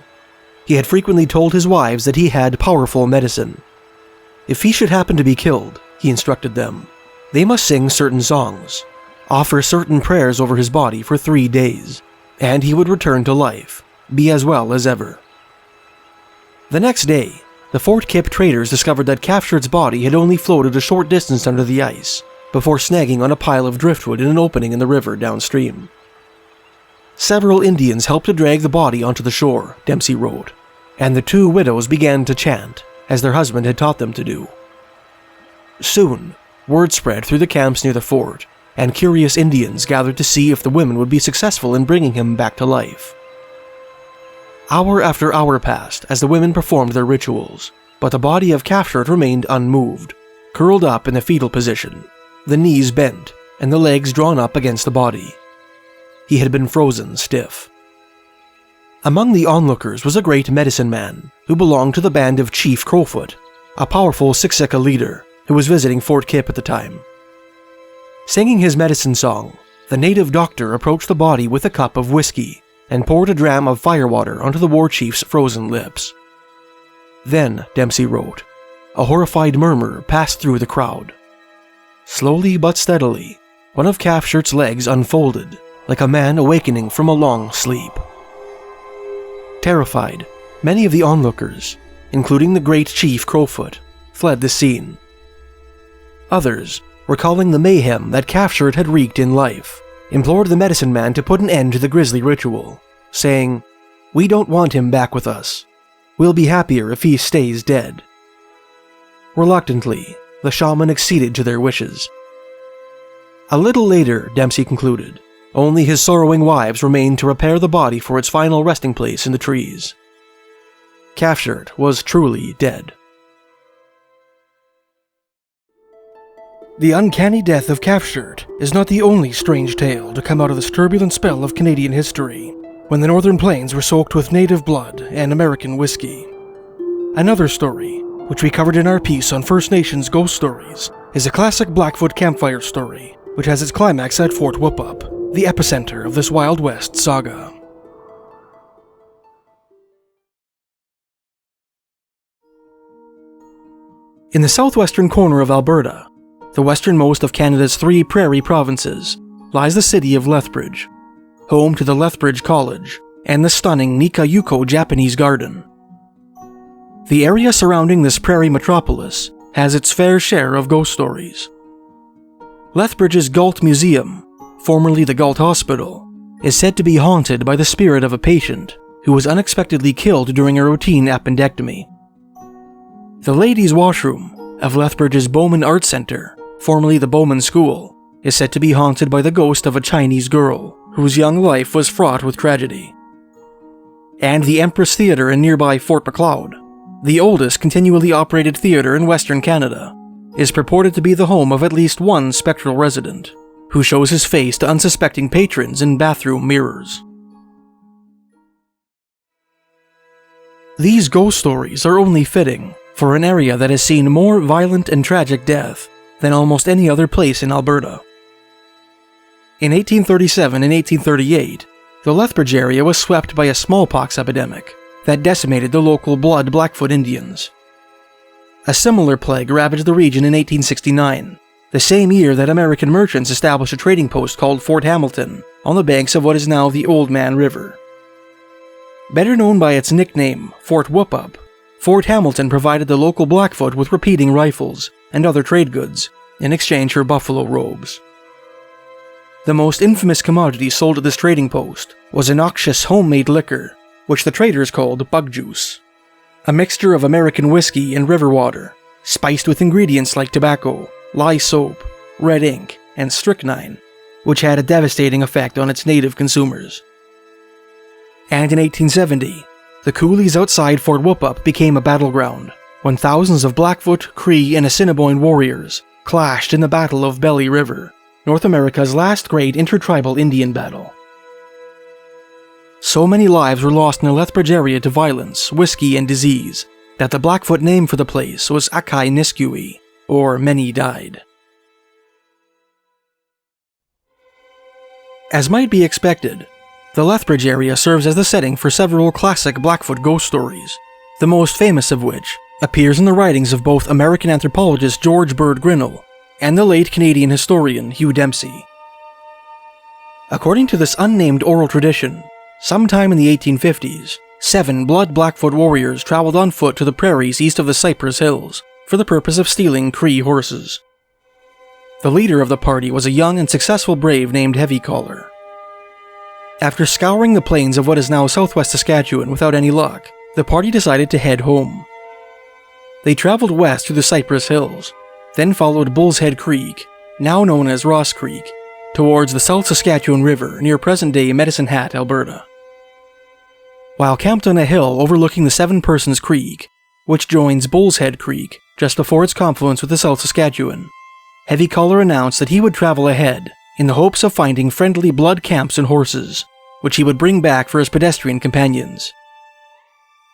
he had frequently told his wives that he had powerful medicine. If he should happen to be killed, he instructed them, they must sing certain songs, offer certain prayers over his body for 3 days, and he would return to life, be as well as ever. The next day, the Fort Kipp traders discovered that Calfshirt's body had only floated a short distance under the ice, before snagging on a pile of driftwood in an opening in the river downstream. Several Indians helped to drag the body onto the shore, Dempsey wrote, and the 2 widows began to chant, as their husband had taught them to do. Soon, word spread through the camps near the fort, and curious Indians gathered to see if the women would be successful in bringing him back to life. Hour after hour passed as the women performed their rituals, but the body of Calfshirt remained unmoved, curled up in the fetal position, the knees bent and the legs drawn up against the body. He had been frozen stiff. Among the onlookers was a great medicine man who belonged to the band of Chief Crowfoot, a powerful Siksika leader who was visiting Fort Kipp at the time. Singing his medicine song, the native doctor approached the body with a cup of whiskey and poured a dram of firewater onto the war chief's frozen lips. Then, Dempsey wrote, a horrified murmur passed through the crowd. Slowly but steadily, one of Calfshirt's legs unfolded, like a man awakening from a long sleep. Terrified, many of the onlookers, including the great Chief Crowfoot, fled the scene. Others, recalling the mayhem that Cafshirt had wreaked in life, implored the medicine man to put an end to the grisly ritual, saying, "We don't want him back with us. We'll be happier if he stays dead." Reluctantly, the shaman acceded to their wishes. A little later, Dempsey concluded, only his sorrowing wives remained to prepare the body for its final resting place in the trees. Cafshirt was truly dead. The uncanny death of Cafshirt is not the only strange tale to come out of this turbulent spell of Canadian history, when the northern plains were soaked with native blood and American whiskey. Another story, which we covered in our piece on First Nations ghost stories, is a classic Blackfoot campfire story, which has its climax at Fort Whoop-Up, the epicenter of this Wild West saga. In the southwestern corner of Alberta, the westernmost of Canada's 3 prairie provinces, lies the city of Lethbridge, home to the Lethbridge College and the stunning Nikayuko Japanese Garden. The area surrounding this prairie metropolis has its fair share of ghost stories. Lethbridge's Galt Museum, formerly the Galt Hospital, is said to be haunted by the spirit of a patient who was unexpectedly killed during a routine appendectomy. The ladies' washroom of Lethbridge's Bowman Art Center, formerly the Bowman School, is said to be haunted by the ghost of a Chinese girl whose young life was fraught with tragedy. And the Empress Theatre in nearby Fort Macleod, the oldest continually operated theatre in Western Canada, is purported to be the home of at least one spectral resident, who shows his face to unsuspecting patrons in bathroom mirrors. These ghost stories are only fitting for an area that has seen more violent and tragic death than almost any other place in Alberta. In 1837 and 1838, the Lethbridge area was swept by a smallpox epidemic that decimated the local blood Blackfoot Indians. A similar plague ravaged the region in 1869, the same year that American merchants established a trading post called Fort Hamilton on the banks of what is now the Old Man River. Better known by its nickname, Fort Whoop-Up, Fort Hamilton provided the local Blackfoot with repeating rifles and other trade goods in exchange for buffalo robes. The most infamous commodity sold at this trading post was a noxious homemade liquor, which the traders called bug juice, a mixture of American whiskey and river water, spiced with ingredients like tobacco, lye soap, red ink, and strychnine, which had a devastating effect on its native consumers. And in 1870, the coulees outside Fort Whoop-Up became a battleground, when thousands of Blackfoot, Cree, and Assiniboine warriors clashed in the Battle of Belly River, North America's last great intertribal Indian battle. So many lives were lost in the Lethbridge area to violence, whiskey, and disease that the Blackfoot name for the place was Akai Niskui, or Many Died. As might be expected, the Lethbridge area serves as the setting for several classic Blackfoot ghost stories, the most famous of which appears in the writings of both American anthropologist George Bird Grinnell and the late Canadian historian Hugh Dempsey. According to this unnamed oral tradition, sometime in the 1850s, 7 blood Blackfoot warriors traveled on foot to the prairies east of the Cypress Hills for the purpose of stealing Cree horses. The leader of the party was a young and successful brave named Heavy Collar. After scouring the plains of what is now southwest Saskatchewan without any luck, the party decided to head home. They traveled west through the Cypress Hills, then followed Bull's Head Creek, now known as Ross Creek, towards the South Saskatchewan River near present-day Medicine Hat, Alberta. While camped on a hill overlooking the Seven Persons Creek, which joins Bull's Head Creek just before its confluence with the South Saskatchewan, Heavy Collar announced that he would travel ahead in the hopes of finding friendly blood camps and horses, which he would bring back for his pedestrian companions.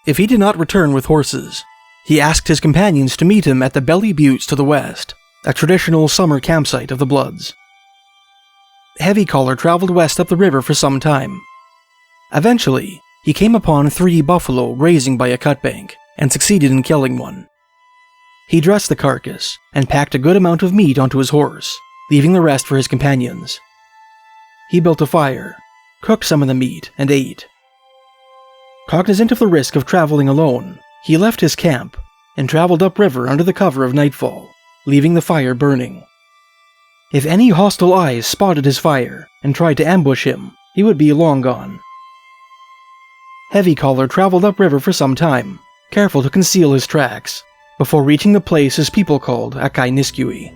If he did not return with horses, he asked his companions to meet him at the Belly Buttes to the west, a traditional summer campsite of the Bloods. Heavy Collar traveled west up the river for some time. Eventually, he came upon 3 buffalo grazing by a cutbank and succeeded in killing one. He dressed the carcass and packed a good amount of meat onto his horse, leaving the rest for his companions. He built a fire, cooked some of the meat, and ate. Cognizant of the risk of traveling alone, he left his camp and traveled upriver under the cover of nightfall, leaving the fire burning. If any hostile eyes spotted his fire and tried to ambush him, he would be long gone. Heavy Collar traveled upriver for some time, careful to conceal his tracks, before reaching the place his people called Akainisqui.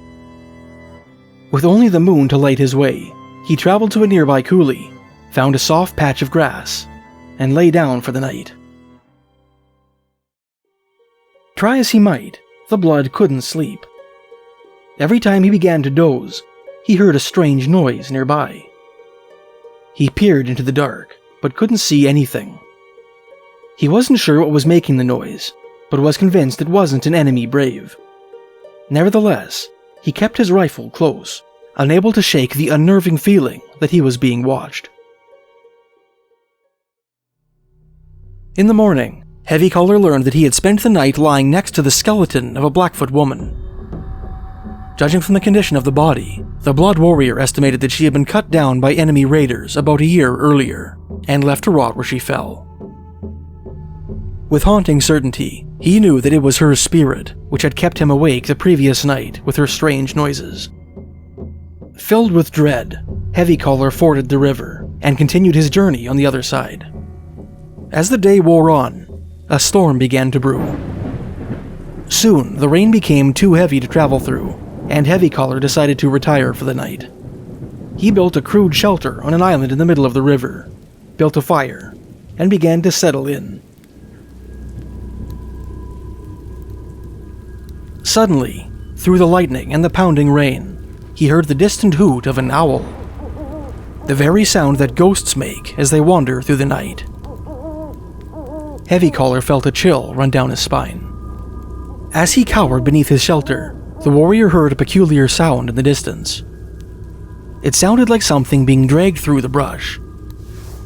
With only the moon to light his way, he traveled to a nearby coulee, found a soft patch of grass, and lay down for the night. Try as he might, the blood couldn't sleep. Every time he began to doze, he heard a strange noise nearby. He peered into the dark, but couldn't see anything. He wasn't sure what was making the noise, but was convinced it wasn't an enemy brave. Nevertheless, he kept his rifle close, unable to shake the unnerving feeling that he was being watched. In the morning, Heavy Collar learned that he had spent the night lying next to the skeleton of a Blackfoot woman. Judging from the condition of the body, the Blood Warrior estimated that she had been cut down by enemy raiders about a year earlier, and left to rot where she fell. With haunting certainty, he knew that it was her spirit which had kept him awake the previous night with her strange noises. Filled with dread, Heavy Collar forded the river and continued his journey on the other side. As the day wore on, a storm began to brew. Soon, the rain became too heavy to travel through, and Heavy Collar decided to retire for the night. He built a crude shelter on an island in the middle of the river, built a fire, and began to settle in. Suddenly, through the lightning and the pounding rain, he heard the distant hoot of an owl, the very sound that ghosts make as they wander through the night. Heavy Collar felt a chill run down his spine. As he cowered beneath his shelter, the warrior heard a peculiar sound in the distance. It sounded like something being dragged through the brush.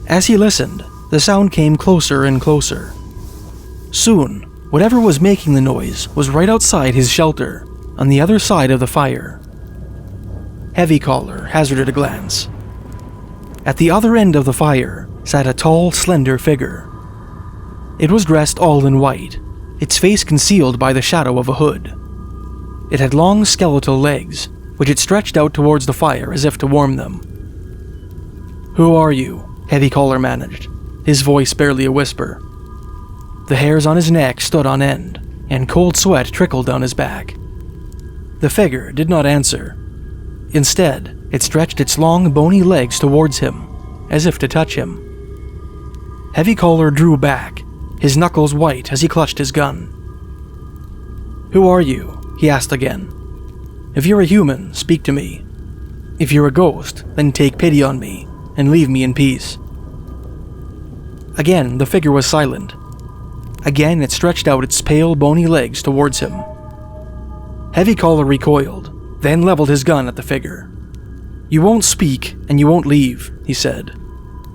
As he listened, the sound came closer and closer. Soon, whatever was making the noise was right outside his shelter, on the other side of the fire. Heavy Collar hazarded a glance. At the other end of the fire sat a tall, slender figure. It was dressed all in white, its face concealed by the shadow of a hood. It had long skeletal legs, which it stretched out towards the fire as if to warm them. "Who are you?" Heavy Collar managed, his voice barely a whisper. The hairs on his neck stood on end, and cold sweat trickled down his back. The figure did not answer. Instead, it stretched its long, bony legs towards him, as if to touch him. Heavy Collar drew back, his knuckles white as he clutched his gun. "Who are you?" he asked again. "If you're a human, speak to me. If you're a ghost, then take pity on me, and leave me in peace." Again, the figure was silent. Again, it stretched out its pale, bony legs towards him. Heavy Collar recoiled, then leveled his gun at the figure. "You won't speak, and you won't leave," he said.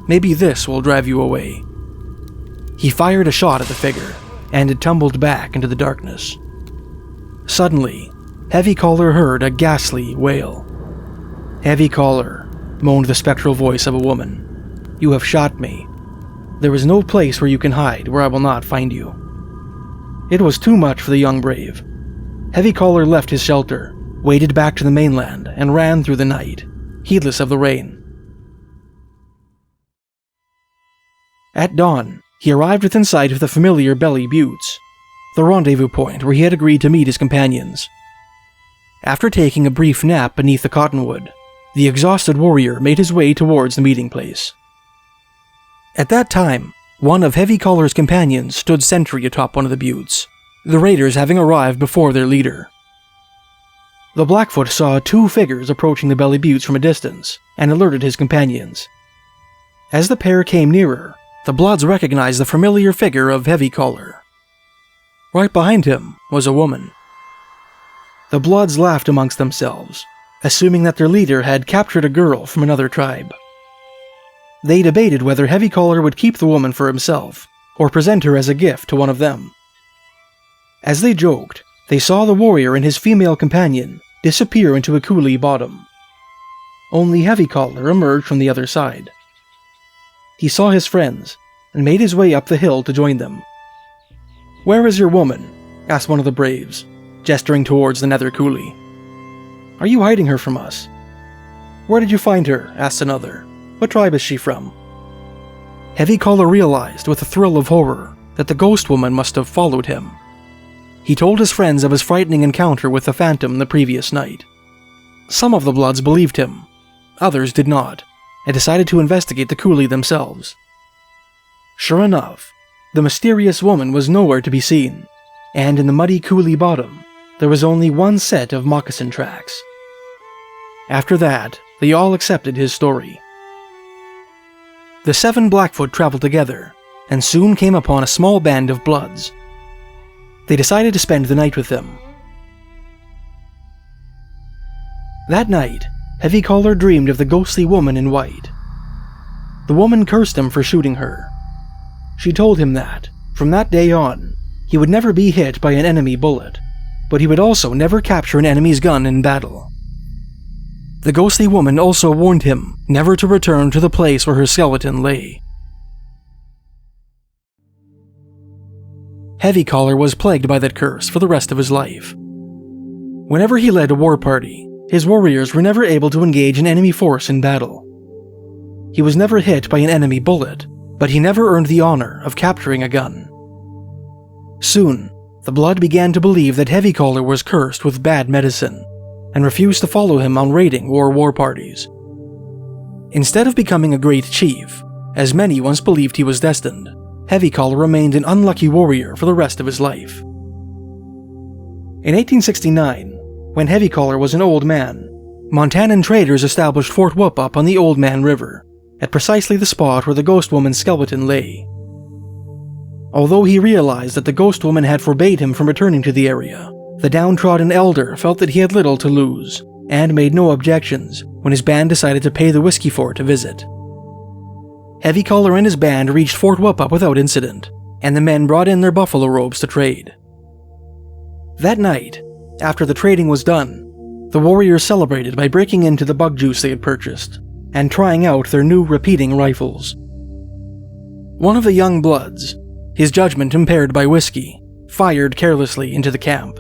"Maybe this will drive you away." He fired a shot at the figure, and it tumbled back into the darkness. Suddenly, Heavy Collar heard a ghastly wail. "Heavy Collar," moaned the spectral voice of a woman. "You have shot me. There is no place where you can hide where I will not find you." It was too much for the young brave. Heavy Collar left his shelter, waded back to the mainland, and ran through the night, heedless of the rain. At dawn, he arrived within sight of the familiar Belly Buttes, the rendezvous point where he had agreed to meet his companions. After taking a brief nap beneath the cottonwood, the exhausted warrior made his way towards the meeting place. At that time, one of Heavy Collar's companions stood sentry atop one of the buttes, the raiders having arrived before their leader. The Blackfoot saw two figures approaching the Belly Buttes from a distance and alerted his companions. As the pair came nearer, the Bloods recognized the familiar figure of Heavy Collar. Right behind him was a woman. The Bloods laughed amongst themselves, assuming that their leader had captured a girl from another tribe. They debated whether Heavy Collar would keep the woman for himself, or present her as a gift to one of them. As they joked, they saw the warrior and his female companion disappear into a coulee bottom. Only Heavy Collar emerged from the other side. He saw his friends, and made his way up the hill to join them. "Where is your woman?" asked one of the braves, gesturing towards the nether coulee. "Are you hiding her from us?" "Where did you find her?" asked another. "What tribe is she from?" Heavy Collar realized with a thrill of horror that the ghost woman must have followed him. He told his friends of his frightening encounter with the phantom the previous night. Some of the Bloods believed him, others did not, and decided to investigate the coulee themselves. Sure enough, the mysterious woman was nowhere to be seen, and in the muddy coulee bottom, there was only one set of moccasin tracks. After that, they all accepted his story. The 7 Blackfoot traveled together, and soon came upon a small band of Bloods. They decided to spend the night with them. That night, Heavy Collar dreamed of the ghostly woman in white. The woman cursed him for shooting her. She told him that, from that day on, he would never be hit by an enemy bullet, but he would also never capture an enemy's gun in battle. The ghostly woman also warned him never to return to the place where her skeleton lay. Heavy Collar was plagued by that curse for the rest of his life. Whenever he led a war party, his warriors were never able to engage an enemy force in battle. He was never hit by an enemy bullet, but he never earned the honor of capturing a gun. Soon, the Blood began to believe that Heavy Collar was cursed with bad medicine, and refused to follow him on raiding or war parties. Instead of becoming a great chief, as many once believed he was destined, Heavy Collar remained an unlucky warrior for the rest of his life. In 1869, when Heavy Collar was an old man, Montanan traders established Fort Whoop-Up on the Old Man River, at precisely the spot where the ghost woman's skeleton lay. Although he realized that the ghost woman had forbade him from returning to the area, the downtrodden elder felt that he had little to lose, and made no objections when his band decided to pay the Whiskey Fort a visit. Heavy Collar and his band reached Fort Whoop-Up without incident, and the men brought in their buffalo robes to trade. That night, after the trading was done, the warriors celebrated by breaking into the bug juice they had purchased, and trying out their new repeating rifles. One of the young Bloods, his judgment impaired by whiskey, fired carelessly into the camp.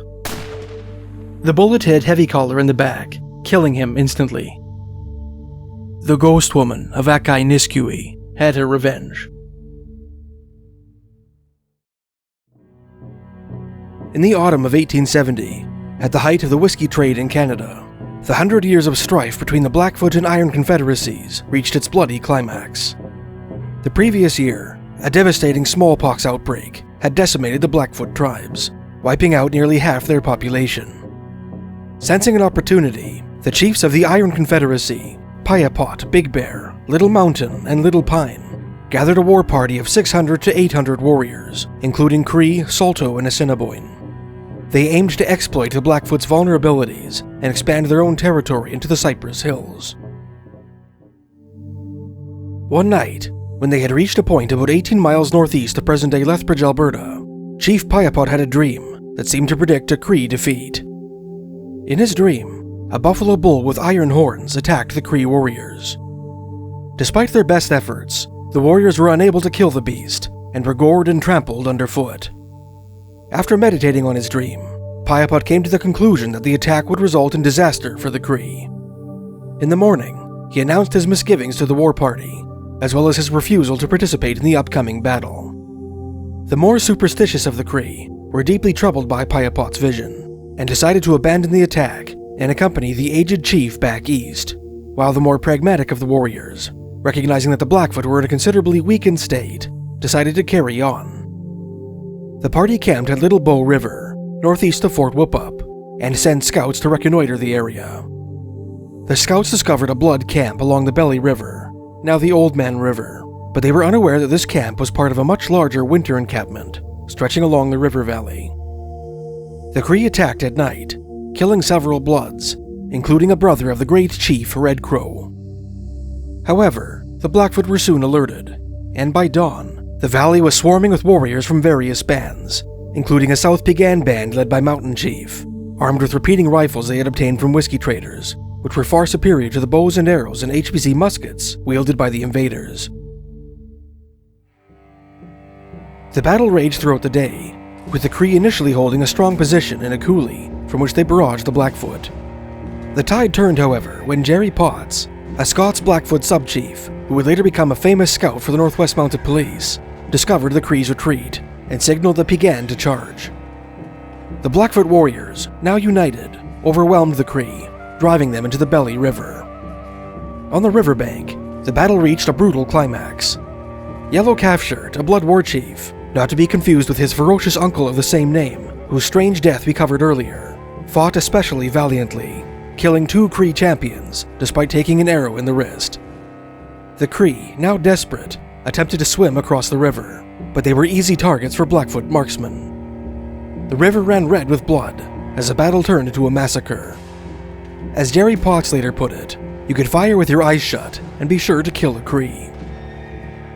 The bullet hit Heavy Collar in the back, killing him instantly. The ghost woman of Akai-Niskui had her revenge. In the autumn of 1870, at the height of the whiskey trade in Canada, the 100 years of strife between the Blackfoot and Iron Confederacies reached its bloody climax. The previous year, a devastating smallpox outbreak had decimated the Blackfoot tribes, wiping out nearly half their population. Sensing an opportunity, the chiefs of the Iron Confederacy, Piapot, Big Bear, Little Mountain, and Little Pine, gathered a war party of 600 to 800 warriors, including Cree, Saulteaux, and Assiniboine. They aimed to exploit the Blackfoot's vulnerabilities and expand their own territory into the Cypress Hills. One night, when they had reached a point about 18 miles northeast of present-day Lethbridge, Alberta, Chief Piapot had a dream that seemed to predict a Cree defeat. In his dream, a buffalo bull with iron horns attacked the Cree warriors. Despite their best efforts, the warriors were unable to kill the beast and were gored and trampled underfoot. After meditating on his dream, Piapot came to the conclusion that the attack would result in disaster for the Cree. In the morning, he announced his misgivings to the war party, as well as his refusal to participate in the upcoming battle. The more superstitious of the Cree were deeply troubled by Piapot's vision, and decided to abandon the attack and accompany the aged chief back east, while the more pragmatic of the warriors, recognizing that the Blackfoot were in a considerably weakened state, decided to carry on. The party camped at Little Bow River, northeast of Fort Whoop-Up, and sent scouts to reconnoiter the area. The scouts discovered a Blood camp along the Belly River, now the Old Man River, but they were unaware that this camp was part of a much larger winter encampment stretching along the river valley. The Cree attacked at night, killing several Bloods, including a brother of the great chief Red Crow. However, the Blackfoot were soon alerted, and by dawn, the valley was swarming with warriors from various bands, including a South Piegan band led by Mountain Chief, armed with repeating rifles they had obtained from whiskey traders, which were far superior to the bows and arrows and HPC muskets wielded by the invaders. The battle raged throughout the day, with the Cree initially holding a strong position in a coulee from which they barraged the Blackfoot. The tide turned, however, when Jerry Potts, A Scots Blackfoot sub-chief, who would later become a famous scout for the Northwest Mounted Police, discovered the Cree's retreat and signaled the Piegan to charge. The Blackfoot warriors, now united, overwhelmed the Cree, driving them into the Belly River. On the riverbank, the battle reached a brutal climax. Yellow Calfshirt, a blood war chief, not to be confused with his ferocious uncle of the same name, whose strange death we covered earlier, fought especially valiantly, killing 2 Cree champions despite taking an arrow in the wrist. The Cree, now desperate, attempted to swim across the river, but they were easy targets for Blackfoot marksmen. The river ran red with blood as the battle turned into a massacre. As Jerry Potts later put it, you could fire with your eyes shut and be sure to kill a Cree.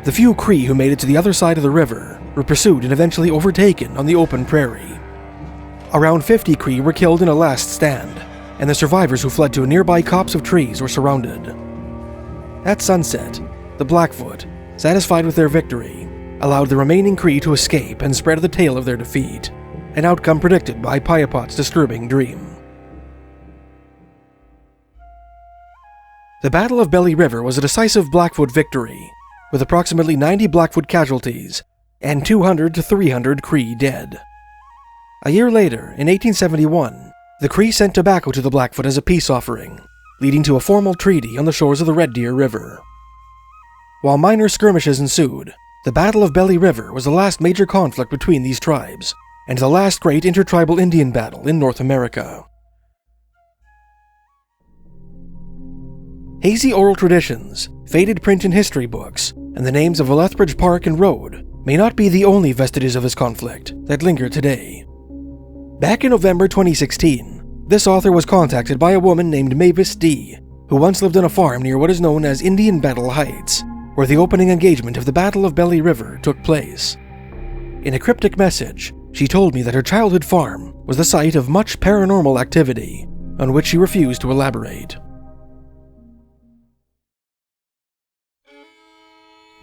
The few Cree who made it to the other side of the river were pursued and eventually overtaken on the open prairie. Around 50 Cree were killed in a last stand, and the survivors who fled to a nearby copse of trees were surrounded. At sunset, the Blackfoot, satisfied with their victory, allowed the remaining Cree to escape and spread the tale of their defeat, an outcome predicted by Piapot's disturbing dream. The Battle of Belly River was a decisive Blackfoot victory, with approximately 90 Blackfoot casualties and 200 to 300 Cree dead. A year later, in 1871, the Cree sent tobacco to the Blackfoot as a peace offering, leading to a formal treaty on the shores of the Red Deer River. While minor skirmishes ensued, the Battle of Belly River was the last major conflict between these tribes, and the last great intertribal Indian battle in North America. Hazy oral traditions, faded print in history books, and the names of a Lethbridge park and road may not be the only vestiges of this conflict that linger today. Back in November 2016, this author was contacted by a woman named Mavis D., who once lived on a farm near what is known as Indian Battle Heights, where the opening engagement of the Battle of Belly River took place. In a cryptic message, she told me that her childhood farm was the site of much paranormal activity, on which she refused to elaborate.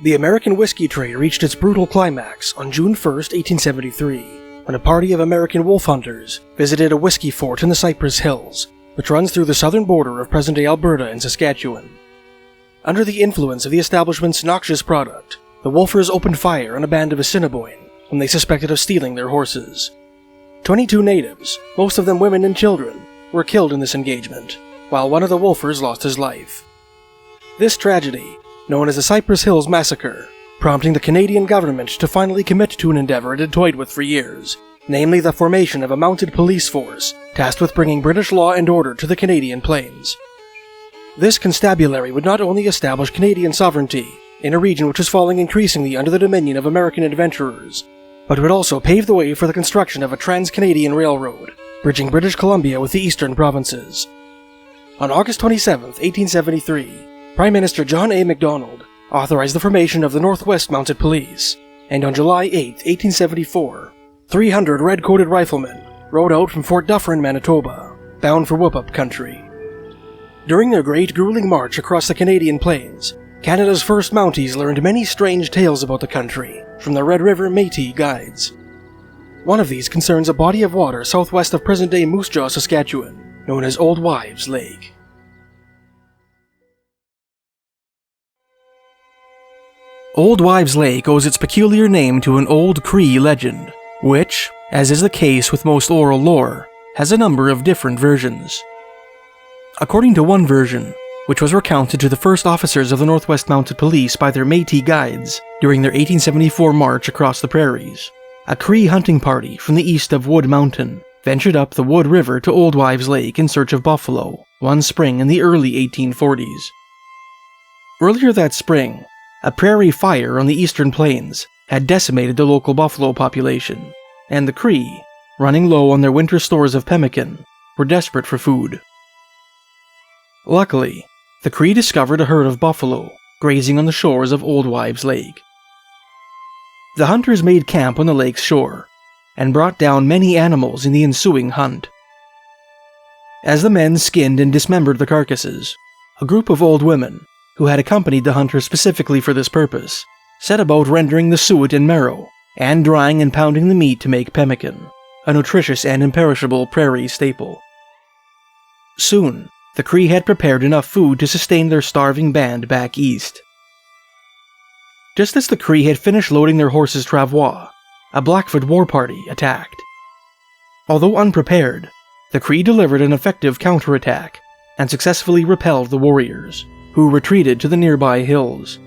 The American whiskey trade reached its brutal climax on June 1, 1873, when a party of American wolf hunters visited a whiskey fort in the Cypress Hills, which runs through the southern border of present-day Alberta and Saskatchewan. Under the influence of the establishment's noxious product, the wolfers opened fire on a band of Assiniboine whom they suspected of stealing their horses. 22 natives, most of them women and children, were killed in this engagement, while one of the wolfers lost his life. This tragedy, known as the Cypress Hills Massacre, prompting the Canadian government to finally commit to an endeavor it had toyed with for years, namely the formation of a mounted police force tasked with bringing British law and order to the Canadian plains. This constabulary would not only establish Canadian sovereignty in a region which was falling increasingly under the dominion of American adventurers, but would also pave the way for the construction of a trans-Canadian railroad, bridging British Columbia with the eastern provinces. On August 27, 1873, Prime Minister John A. Macdonald authorized the formation of the Northwest Mounted Police, and on July 8, 1874, 300 red-coated riflemen rode out from Fort Dufferin, Manitoba, bound for Whoop-Up country. During their great grueling march across the Canadian plains, Canada's first Mounties learned many strange tales about the country from the Red River Métis guides. One of these concerns a body of water southwest of present-day Moose Jaw, Saskatchewan, known as Old Wives Lake. Old Wives Lake owes its peculiar name to an old Cree legend, which, as is the case with most oral lore, has a number of different versions. According to one version, which was recounted to the first officers of the Northwest Mounted Police by their Métis guides during their 1874 march across the prairies, a Cree hunting party from the east of Wood Mountain ventured up the Wood River to Old Wives Lake in search of buffalo one spring in the early 1840s. Earlier that spring, a prairie fire on the eastern plains had decimated the local buffalo population, and the Cree, running low on their winter stores of pemmican, were desperate for food. Luckily, the Cree discovered a herd of buffalo grazing on the shores of Old Wives Lake. The hunters made camp on the lake's shore and brought down many animals in the ensuing hunt. As the men skinned and dismembered the carcasses, a group of old women, who had accompanied the hunters specifically for this purpose, set about rendering the suet and marrow, and drying and pounding the meat to make pemmican, a nutritious and imperishable prairie staple. Soon, the Cree had prepared enough food to sustain their starving band back east. Just as the Cree had finished loading their horses' travois, a Blackfoot war party attacked. Although unprepared, the Cree delivered an effective counterattack and successfully repelled the warriors, who retreated to the nearby hills.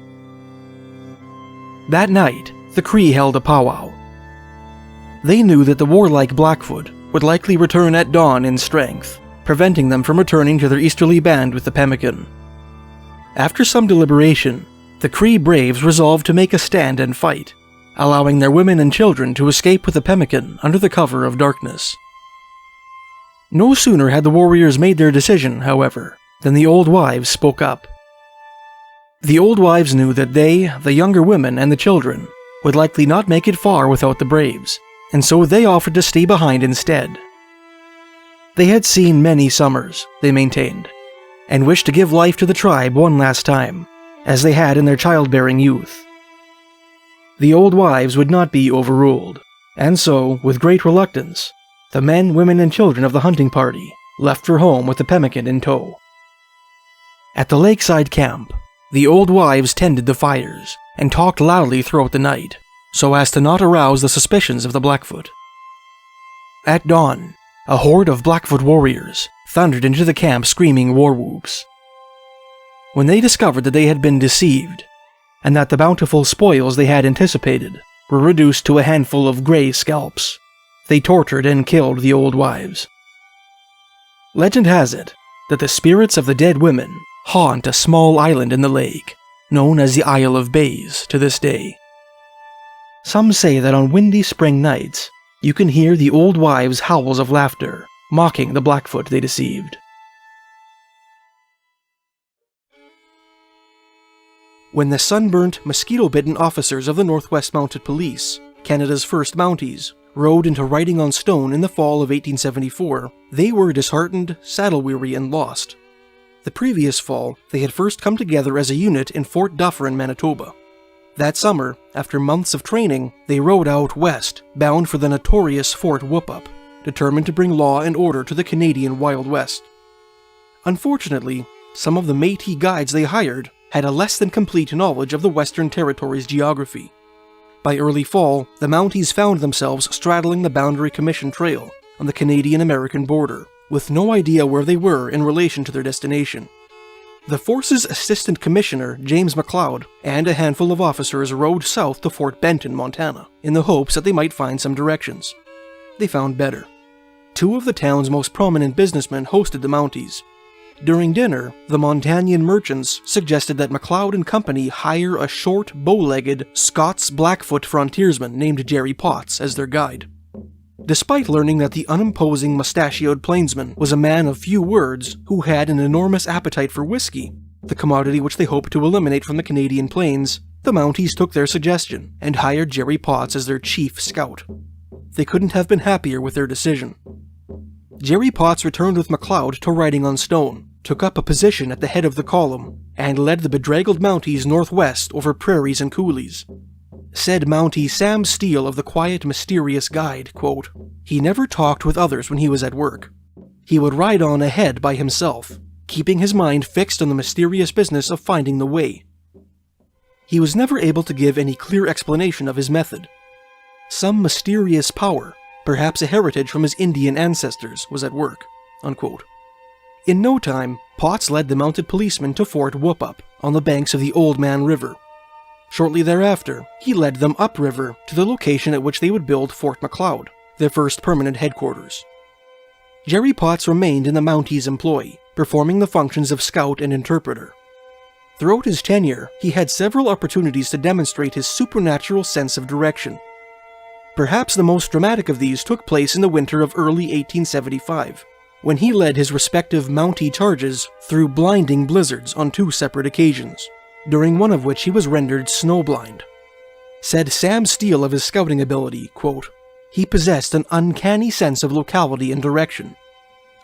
That night, the Cree held a powwow. They knew that the warlike Blackfoot would likely return at dawn in strength, preventing them from returning to their easterly band with the pemmican. After some deliberation, the Cree braves resolved to make a stand and fight, allowing their women and children to escape with the pemmican under the cover of darkness. No sooner had the warriors made their decision, however, than the old wives spoke up. The old wives knew that they, the younger women and the children, would likely not make it far without the braves, and so they offered to stay behind instead. They had seen many summers, they maintained, and wished to give life to the tribe one last time, as they had in their childbearing youth. The old wives would not be overruled, and so, with great reluctance, the men, women, and children of the hunting party left for home with the pemmican in tow. At the lakeside camp, the old wives tended the fires and talked loudly throughout the night, so as to not arouse the suspicions of the Blackfoot. At dawn, a horde of Blackfoot warriors thundered into the camp screaming war whoops. When they discovered that they had been deceived, and that the bountiful spoils they had anticipated were reduced to a handful of grey scalps, they tortured and killed the old wives. Legend has it that the spirits of the dead women haunt a small island in the lake, known as the Isle of Bays to this day. Some say that on windy spring nights, you can hear the old wives' howls of laughter, mocking the Blackfoot they deceived. When the sunburnt, mosquito-bitten officers of the Northwest Mounted Police, Canada's first Mounties, rode into writing on stone in the fall of 1874, they were disheartened, saddle-weary, and lost. The previous fall, they had first come together as a unit in Fort Dufferin, Manitoba. That summer, after months of training, they rode out west, bound for the notorious Fort Whoop-Up, determined to bring law and order to the Canadian Wild West. Unfortunately, some of the Métis guides they hired had a less than complete knowledge of the Western Territory's geography. By early fall, the Mounties found themselves straddling the Boundary Commission Trail on the Canadian-American border, with no idea where they were in relation to their destination. The force's assistant commissioner, James Macleod, and a handful of officers rode south to Fort Benton, Montana, in the hopes that they might find some directions. They found better. Two of the town's most prominent businessmen hosted the Mounties. During dinner, the Montanian merchants suggested that Macleod and company hire a short, bow-legged Scots Blackfoot frontiersman named Jerry Potts as their guide. Despite learning that the unimposing mustachioed plainsman was a man of few words who had an enormous appetite for whiskey, the commodity which they hoped to eliminate from the Canadian plains, the Mounties took their suggestion and hired Jerry Potts as their chief scout. They couldn't have been happier with their decision. Jerry Potts returned with Macleod to writing on stone, took up a position at the head of the column, and led the bedraggled Mounties northwest over prairies and coulees. Said Mountie Sam Steele of the quiet, mysterious guide, quote, "He never talked with others when he was at work. He would ride on ahead by himself, keeping his mind fixed on the mysterious business of finding the way. He was never able to give any clear explanation of his method. Some mysterious power, perhaps a heritage from his Indian ancestors, was at work," unquote. In no time, Potts led the mounted policemen to Fort Whoop-Up on the banks of the Old Man River. Shortly thereafter, he led them upriver to the location at which they would build Fort Macleod, their first permanent headquarters. Jerry Potts remained in the Mounties' employ, performing the functions of scout and interpreter. Throughout his tenure, he had several opportunities to demonstrate his supernatural sense of direction. Perhaps the most dramatic of these took place in the winter of early 1875, when he led his respective Mountie charges through blinding blizzards on two separate occasions, during one of which he was rendered snowblind. Said Sam Steele of his scouting ability, quote, "He possessed an uncanny sense of locality and direction.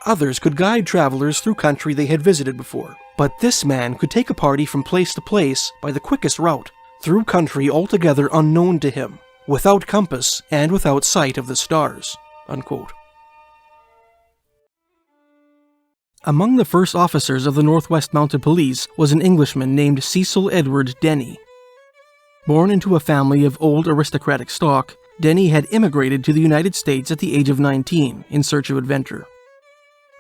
Others could guide travelers through country they had visited before, but this man could take a party from place to place by the quickest route, through country altogether unknown to him, without compass and without sight of the stars," unquote. Among the first officers of the Northwest Mounted Police was an Englishman named Cecil Edward Denny. Born into a family of old aristocratic stock, Denny had immigrated to the United States at the age of 19 in search of adventure.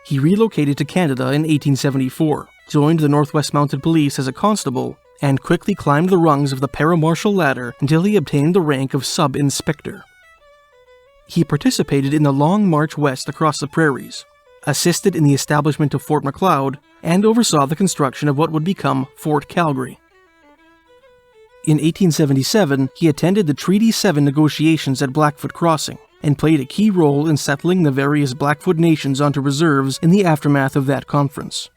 He relocated to Canada in 1874, joined the Northwest Mounted Police as a constable, and quickly climbed the rungs of the paramarshal ladder until he obtained the rank of sub-inspector. He participated in the long march west across the prairies, assisted in the establishment of Fort Macleod, and oversaw the construction of what would become Fort Calgary. In 1877, he attended the Treaty 7 negotiations at Blackfoot Crossing, and played a key role in settling the various Blackfoot nations onto reserves in the aftermath of that conference.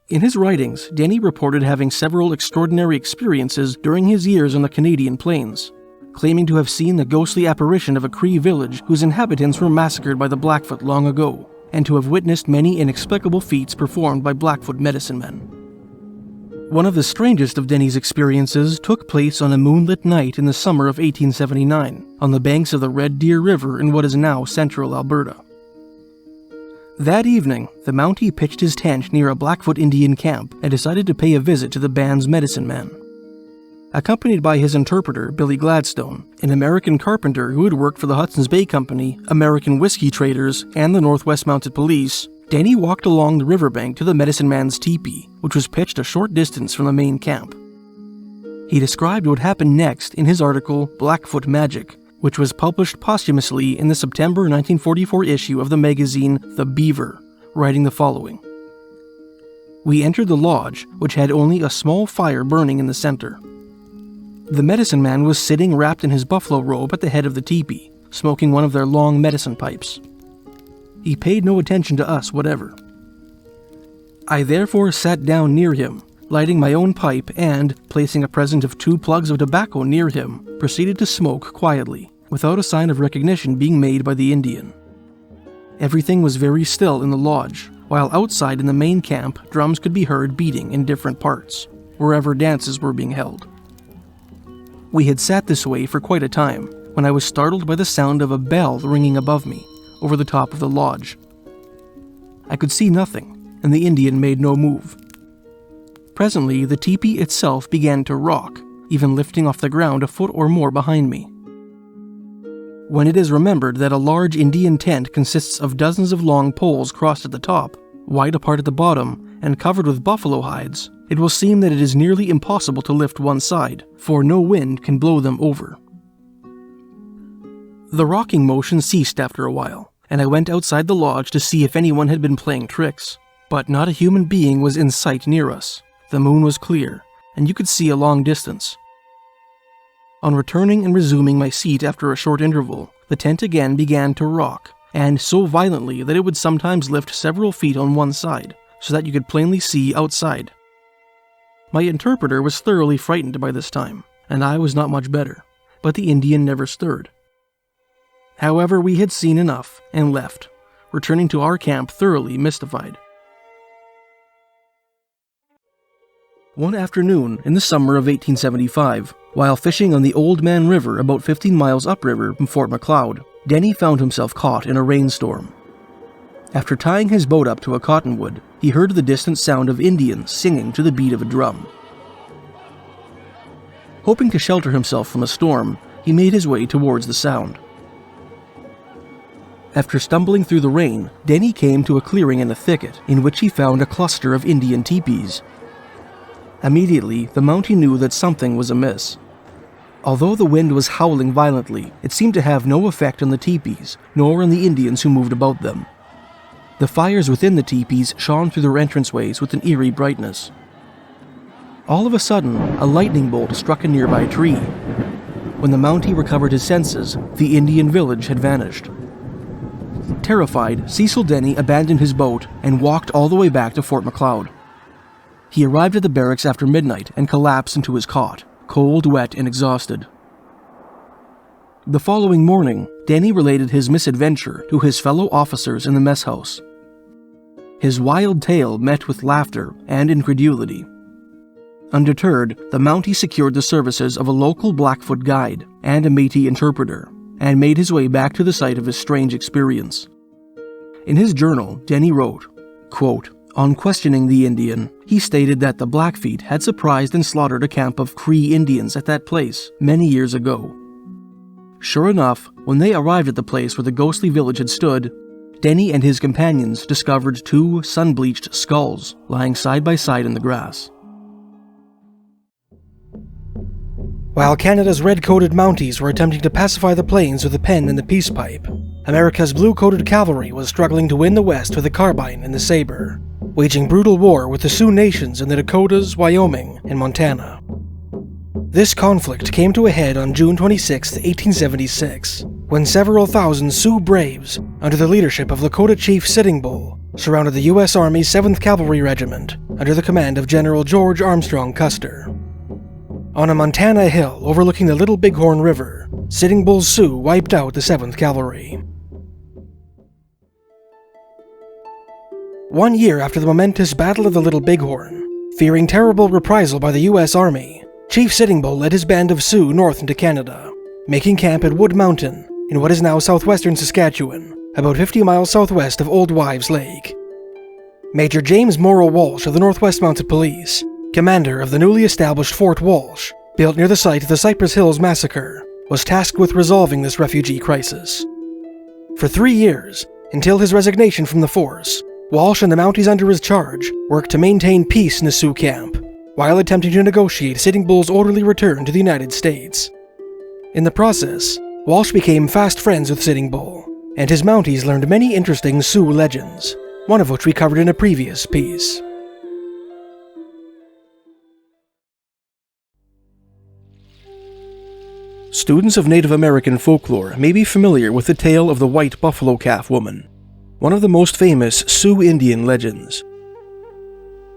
In his writings, Denny reported having several extraordinary experiences during his years on the Canadian plains, claiming to have seen the ghostly apparition of a Cree village whose inhabitants were massacred by the Blackfoot long ago, and to have witnessed many inexplicable feats performed by Blackfoot medicine men. One of the strangest of Denny's experiences took place on a moonlit night in the summer of 1879, on the banks of the Red Deer River in what is now central Alberta. That evening, the Mountie pitched his tent near a Blackfoot Indian camp and decided to pay a visit to the band's medicine man. Accompanied by his interpreter, Billy Gladstone, an American carpenter who had worked for the Hudson's Bay Company, American whiskey traders, and the Northwest Mounted Police, Denny walked along the riverbank to the medicine man's teepee, which was pitched a short distance from the main camp. He described what happened next in his article, Blackfoot Magic, which was published posthumously in the September 1944 issue of the magazine The Beaver, writing the following. We entered the lodge, which had only a small fire burning in the center. The medicine man was sitting wrapped in his buffalo robe at the head of the teepee, smoking one of their long medicine pipes. He paid no attention to us whatever. I therefore sat down near him, lighting my own pipe and, placing a present of 2 plugs of tobacco near him, proceeded to smoke quietly, without a sign of recognition being made by the Indian. Everything was very still in the lodge, while outside in the main camp drums could be heard beating in different parts, wherever dances were being held. We had sat this way for quite a time, when I was startled by the sound of a bell ringing above me, over the top of the lodge. I could see nothing, and the Indian made no move. Presently, the teepee itself began to rock, even lifting off the ground a foot or more behind me. When it is remembered that a large Indian tent consists of dozens of long poles crossed at the top, wide apart at the bottom, and covered with buffalo hides, it will seem that it is nearly impossible to lift one side, for no wind can blow them over. The rocking motion ceased after a while, and I went outside the lodge to see if anyone had been playing tricks, but not a human being was in sight near us. The moon was clear, and you could see a long distance. On returning and resuming my seat after a short interval, the tent again began to rock, and so violently that it would sometimes lift several feet on one side, so that you could plainly see outside. My interpreter was thoroughly frightened by this time, and I was not much better, but the Indian never stirred. However, we had seen enough, and left, returning to our camp thoroughly mystified. One afternoon in the summer of 1875, while fishing on the Old Man River about 15 miles upriver from Fort Macleod, Denny found himself caught in a rainstorm. After tying his boat up to a cottonwood, he heard the distant sound of Indians singing to the beat of a drum. Hoping to shelter himself from a storm, he made his way towards the sound. After stumbling through the rain, Denny came to a clearing in a thicket, in which he found a cluster of Indian teepees. Immediately, the Mountie knew that something was amiss. Although the wind was howling violently, it seemed to have no effect on the teepees, nor on the Indians who moved about them. The fires within the teepees shone through their entranceways with an eerie brightness. All of a sudden, a lightning bolt struck a nearby tree. When the Mountie recovered his senses, the Indian village had vanished. Terrified, Cecil Denny abandoned his boat and walked all the way back to Fort Macleod. He arrived at the barracks after midnight and collapsed into his cot, cold, wet, and exhausted. The following morning, Denny related his misadventure to his fellow officers in the mess house. His wild tale met with laughter and incredulity. Undeterred, the Mountie secured the services of a local Blackfoot guide and a Métis interpreter, and made his way back to the site of his strange experience. In his journal, Denny wrote, Quote, on questioning the Indian, he stated that the Blackfeet had surprised and slaughtered a camp of Cree Indians at that place many years ago. Sure enough, when they arrived at the place where the ghostly village had stood, Denny and his companions discovered two sun-bleached skulls lying side by side in the grass. While Canada's red-coated Mounties were attempting to pacify the plains with the pen and the peace pipe, America's blue-coated cavalry was struggling to win the West with the carbine and the saber, waging brutal war with the Sioux nations in the Dakotas, Wyoming, and Montana. This conflict came to a head on June 26, 1876, when several thousand Sioux braves, under the leadership of Lakota Chief Sitting Bull, surrounded the U.S. Army's 7th Cavalry Regiment under the command of General George Armstrong Custer. On a Montana hill overlooking the Little Bighorn River, Sitting Bull's Sioux wiped out the 7th Cavalry. 1 year after the momentous Battle of the Little Bighorn, fearing terrible reprisal by the U.S. Army, Chief Sitting Bull led his band of Sioux north into Canada, making camp at Wood Mountain in what is now southwestern Saskatchewan, about 50 miles southwest of Old Wives Lake. Major James Morrow Walsh of the Northwest Mounted Police, commander of the newly established Fort Walsh, built near the site of the Cypress Hills Massacre, was tasked with resolving this refugee crisis. For 3 years, until his resignation from the force, Walsh and the Mounties under his charge worked to maintain peace in the Sioux camp, while attempting to negotiate Sitting Bull's orderly return to the United States. In the process, Walsh became fast friends with Sitting Bull, and his Mounties learned many interesting Sioux legends, one of which we covered in a previous piece. Students of Native American folklore may be familiar with the tale of the White Buffalo Calf Woman, one of the most famous Sioux Indian legends.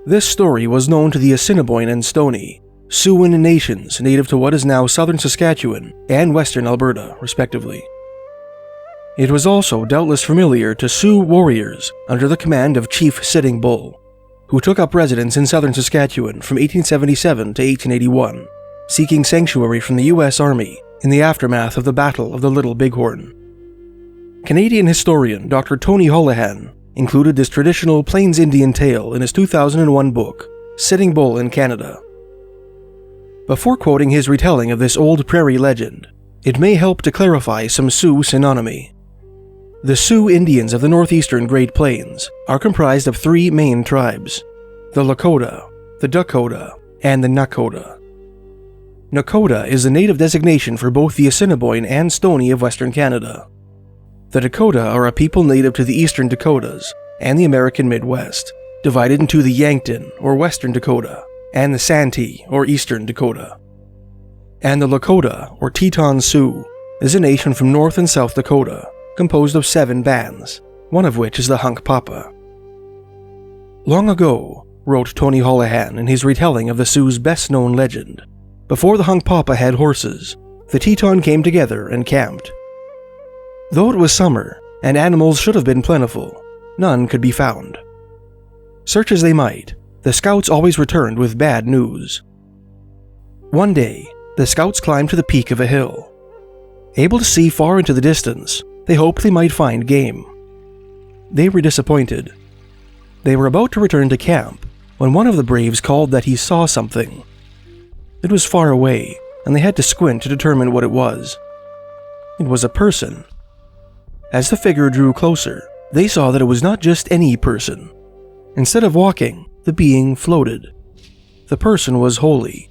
This story was known to the Assiniboine and Stoney, Siouan nations native to what is now southern Saskatchewan and western Alberta, respectively. It was also doubtless familiar to Sioux warriors under the command of Chief Sitting Bull, who took up residence in southern Saskatchewan from 1877 to 1881, seeking sanctuary from the U.S. Army in the aftermath of the Battle of the Little Bighorn. Canadian historian Dr. Tony Holohan included this traditional Plains Indian tale in his 2001 book, Sitting Bull in Canada. Before quoting his retelling of this old prairie legend, it may help to clarify some Sioux synonymy. The Sioux Indians of the northeastern Great Plains are comprised of 3 main tribes: the Lakota, the Dakota, and the Nakota. Nakota is the native designation for both the Assiniboine and Stoney of Western Canada. The Dakota are a people native to the eastern Dakotas and the American Midwest, divided into the Yankton, or Western Dakota, and the Santee, or Eastern Dakota. And the Lakota, or Teton Sioux, is a nation from North and South Dakota, composed of 7 bands, one of which is the Hunkpapa. Long ago, wrote Tony Holohan in his retelling of the Sioux's best-known legend, before the Hunkpapa had horses, the Teton came together and camped. Though it was summer, and animals should have been plentiful, none could be found. Search as they might, the scouts always returned with bad news. One day, the scouts climbed to the peak of a hill. Able to see far into the distance, they hoped they might find game. They were disappointed. They were about to return to camp when one of the braves called that he saw something. It was far away, and they had to squint to determine what it was. It was a person. As the figure drew closer, they saw that it was not just any person. Instead of walking, the being floated. The person was holy.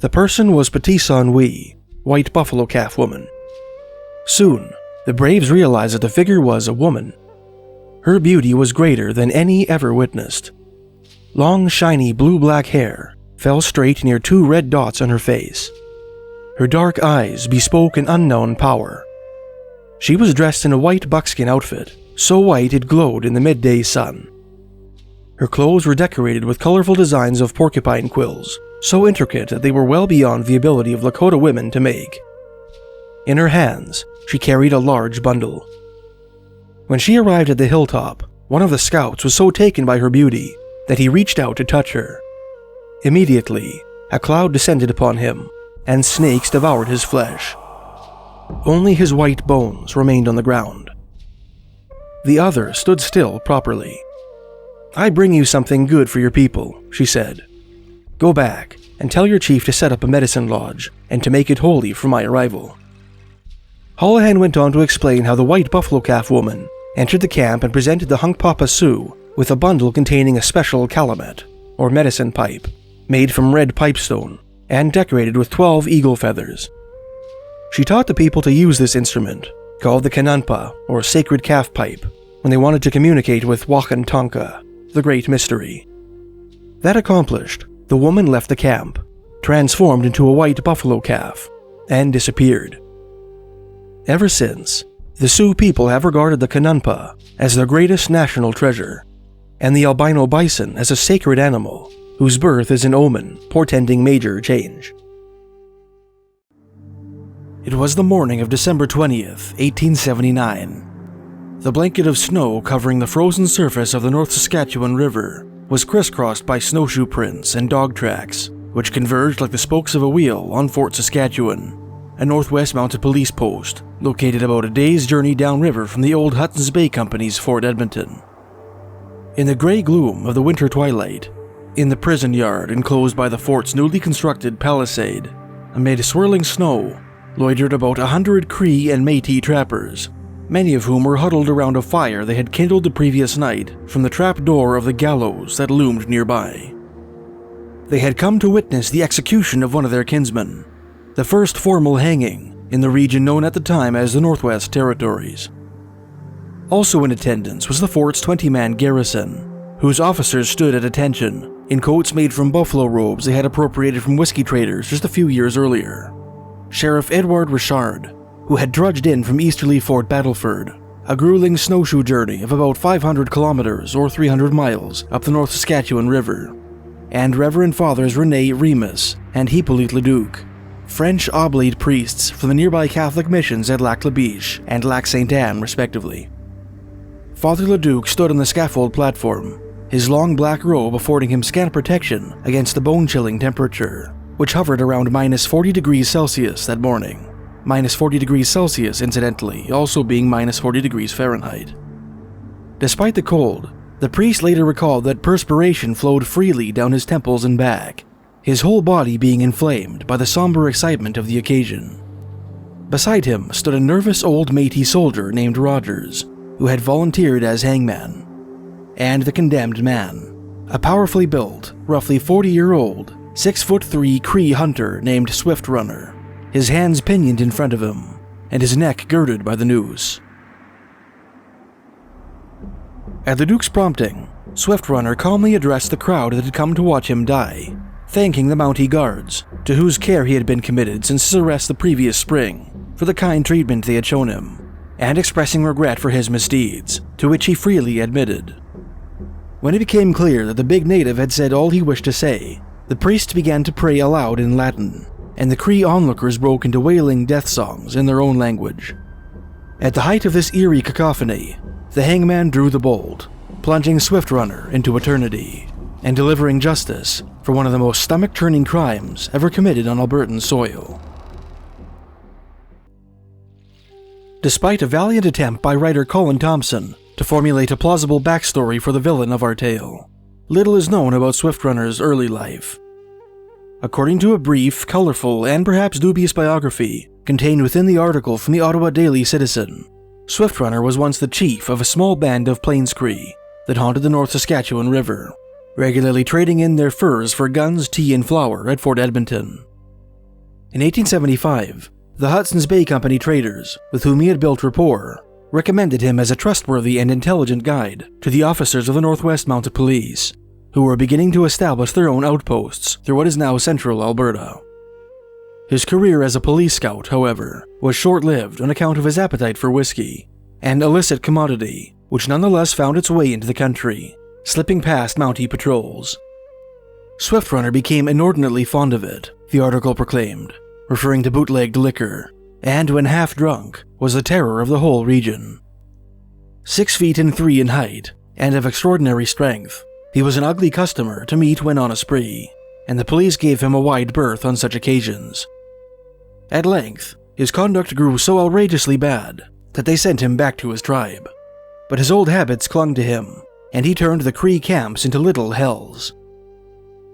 The person was Petit-San-Wee, White Buffalo Calf Woman. Soon, the braves realized that the figure was a woman. Her beauty was greater than any ever witnessed. Long, shiny blue-black hair fell straight near 2 red dots on her face. Her dark eyes bespoke an unknown power. She was dressed in a white buckskin outfit, so white it glowed in the midday sun. Her clothes were decorated with colorful designs of porcupine quills, so intricate that they were well beyond the ability of Lakota women to make. In her hands, she carried a large bundle. When she arrived at the hilltop, one of the scouts was so taken by her beauty that he reached out to touch her. Immediately, a cloud descended upon him, and snakes devoured his flesh. Only his white bones remained on the ground. The other stood still properly. "I bring you something good for your people," she said. "Go back and tell your chief to set up a medicine lodge and to make it holy for my arrival." Holohan went on to explain how the white buffalo calf woman entered the camp and presented the Hunkpapa Sioux with a bundle containing a special calumet, or medicine pipe, made from red pipestone and decorated with 12 eagle feathers. She taught the people to use this instrument, called the Kananpa, or sacred calf pipe, when they wanted to communicate with Wakan Tonka, the Great Mystery. That accomplished, the woman left the camp, transformed into a white buffalo calf, and disappeared. Ever since, the Sioux people have regarded the Kananpa as their greatest national treasure, and the albino bison as a sacred animal whose birth is an omen portending major change. It was the morning of December 20th, 1879. The blanket of snow covering the frozen surface of the North Saskatchewan River was crisscrossed by snowshoe prints and dog tracks, which converged like the spokes of a wheel on Fort Saskatchewan, a Northwest Mounted Police post located about a day's journey downriver from the old Hudson's Bay Company's Fort Edmonton. In the gray gloom of the winter twilight, in the prison yard enclosed by the fort's newly constructed palisade, amid swirling snow, loitered about 100 Cree and Métis trappers, many of whom were huddled around a fire they had kindled the previous night from the trap door of the gallows that loomed nearby. They had come to witness the execution of one of their kinsmen, the first formal hanging in the region known at the time as the Northwest Territories. Also in attendance was the fort's 20-man garrison, whose officers stood at attention in coats made from buffalo robes they had appropriated from whiskey traders just a few years earlier. Sheriff Edward Richard, who had drudged in from easterly Fort Battleford, a grueling snowshoe journey of about 500 kilometers or 300 miles up the North Saskatchewan River, and Reverend Fathers René Remus and Hippolyte Leduc, French Oblate priests from the nearby Catholic missions at Lac La Biche and Lac Sainte-Anne, respectively. Father Leduc stood on the scaffold platform, his long black robe affording him scant protection against the bone-chilling temperature, which hovered around minus 40 degrees Celsius that morning. Minus 40 degrees Celsius, incidentally, also being minus 40 degrees Fahrenheit. Despite the cold, the priest later recalled that perspiration flowed freely down his temples and back, his whole body being inflamed by the somber excitement of the occasion. Beside him stood a nervous old Métis soldier named Rogers, who had volunteered as hangman, and the condemned man, a powerfully built, roughly 40-year-old, 6'3" Cree hunter named Swift Runner, his hands pinioned in front of him, and his neck girded by the noose. At the Duke's prompting, Swift Runner calmly addressed the crowd that had come to watch him die, thanking the Mountie guards, to whose care he had been committed since his arrest the previous spring, for the kind treatment they had shown him, and expressing regret for his misdeeds, to which he freely admitted. When it became clear that the big native had said all he wished to say, the priest began to pray aloud in Latin, and the Cree onlookers broke into wailing death songs in their own language. At the height of this eerie cacophony, the hangman drew the bolt, plunging Swift Runner into eternity, and delivering justice for one of the most stomach-churning crimes ever committed on Albertan soil. Despite a valiant attempt by writer Colin Thompson to formulate a plausible backstory for the villain of our tale, little is known about Swift Runner's early life. According to a brief, colorful, and perhaps dubious biography contained within the article from the Ottawa Daily Citizen, Swift Runner was once the chief of a small band of Plains Cree that haunted the North Saskatchewan River, regularly trading in their furs for guns, tea, and flour at Fort Edmonton. In 1875, the Hudson's Bay Company traders, with whom he had built rapport, recommended him as a trustworthy and intelligent guide to the officers of the Northwest Mounted Police, who were beginning to establish their own outposts through what is now central Alberta. His career as a police scout, however, was short-lived on account of his appetite for whiskey, an illicit commodity which nonetheless found its way into the country, slipping past Mountie patrols. Swift Runner became inordinately fond of it, the article proclaimed, referring to bootlegged liquor, and when half drunk, was the terror of the whole region. 6'3" in height, and of extraordinary strength, he was an ugly customer to meet when on a spree, and the police gave him a wide berth on such occasions. At length, his conduct grew so outrageously bad that they sent him back to his tribe, but his old habits clung to him, and he turned the Cree camps into little hells.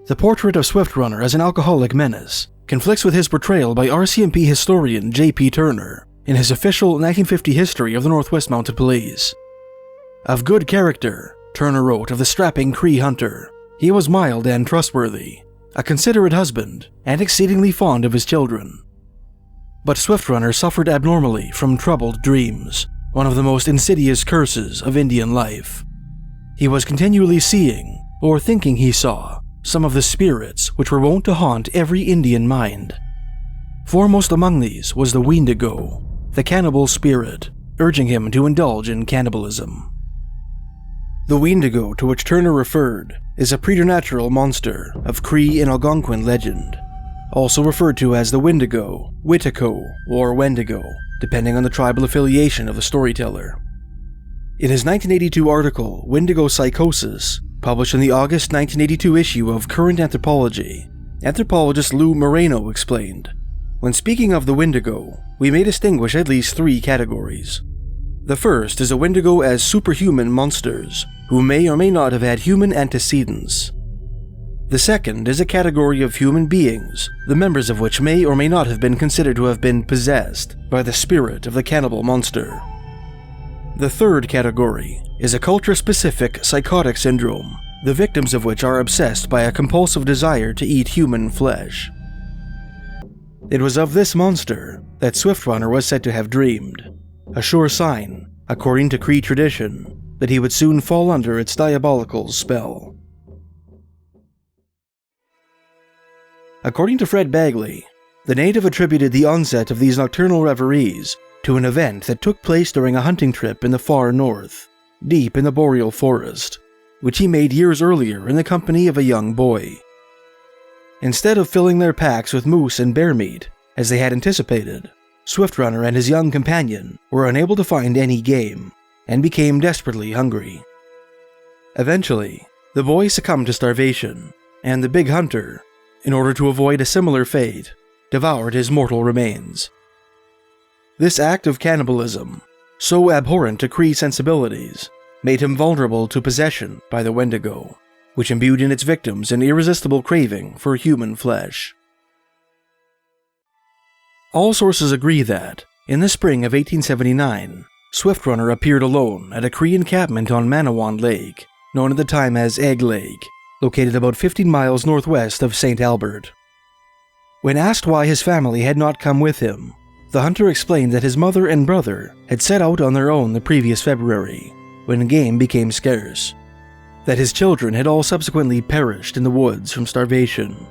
The portrait of Swiftrunner as an alcoholic menace conflicts with his portrayal by RCMP historian J.P. Turner in his official 1950 history of the Northwest Mounted Police. Of good character, Turner wrote of the strapping Cree hunter, he was mild and trustworthy, a considerate husband, and exceedingly fond of his children. But Swiftrunner suffered abnormally from troubled dreams, one of the most insidious curses of Indian life. He was continually seeing, or thinking he saw, some of the spirits which were wont to haunt every Indian mind. Foremost among these was the Wendigo, the cannibal spirit, urging him to indulge in cannibalism. The Wendigo to which Turner referred is a preternatural monster of Cree and Algonquin legend, also referred to as the Wendigo, Witico, or Wendigo, depending on the tribal affiliation of the storyteller. In his 1982 article, Wendigo Psychosis, published in the August 1982 issue of Current Anthropology, anthropologist Lou Moreno explained, "When speaking of the Wendigo, we may distinguish at least 3 categories. The first is a Wendigo as superhuman monsters, who may or may not have had human antecedents. The second is a category of human beings, the members of which may or may not have been considered to have been possessed by the spirit of the cannibal monster. The third category is a culture-specific psychotic syndrome, the victims of which are obsessed by a compulsive desire to eat human flesh." It was of this monster that Swiftrunner was said to have dreamed, a sure sign, according to Cree tradition, that he would soon fall under its diabolical spell. According to Fred Bagley, the native attributed the onset of these nocturnal reveries to an event that took place during a hunting trip in the far north, deep in the boreal forest, which he made years earlier in the company of a young boy. Instead of filling their packs with moose and bear meat, as they had anticipated, Swiftrunner and his young companion were unable to find any game, and became desperately hungry. Eventually, the boy succumbed to starvation, and the big hunter, in order to avoid a similar fate, devoured his mortal remains. This act of cannibalism, so abhorrent to Cree sensibilities, made him vulnerable to possession by the Wendigo, which imbued in its victims an irresistible craving for human flesh. All sources agree that, in the spring of 1879, Swiftrunner appeared alone at a Cree encampment on Manawan Lake, known at the time as Egg Lake, located about 15 miles northwest of St. Albert. When asked why his family had not come with him, the hunter explained that his mother and brother had set out on their own the previous February, when game became scarce, that his children had all subsequently perished in the woods from starvation,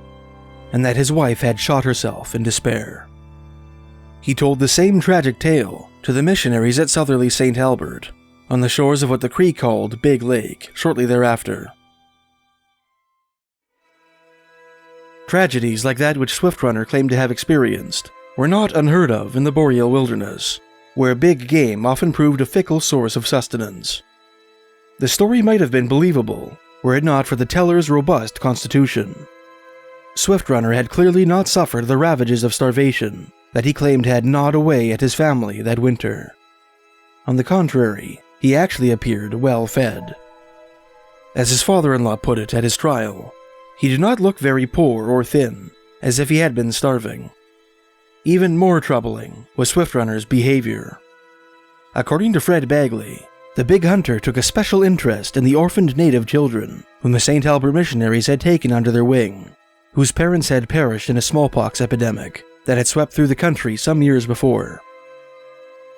and that his wife had shot herself in despair. He told the same tragic tale to the missionaries at southerly St. Albert, on the shores of what the Cree called Big Lake, shortly thereafter. Tragedies like that which Swiftrunner claimed to have experienced were not unheard of in the boreal wilderness, where big game often proved a fickle source of sustenance. The story might have been believable were it not for the teller's robust constitution. Swiftrunner had clearly not suffered the ravages of starvation that he claimed had gnawed away at his family that winter. On the contrary, he actually appeared well fed. As his father-in-law put it at his trial, he did not look very poor or thin, as if he had been starving. Even more troubling was Swiftrunner's behavior. According to Fred Bagley, the big hunter took a special interest in the orphaned native children whom the St. Albert missionaries had taken under their wing, whose parents had perished in a smallpox epidemic that had swept through the country some years before.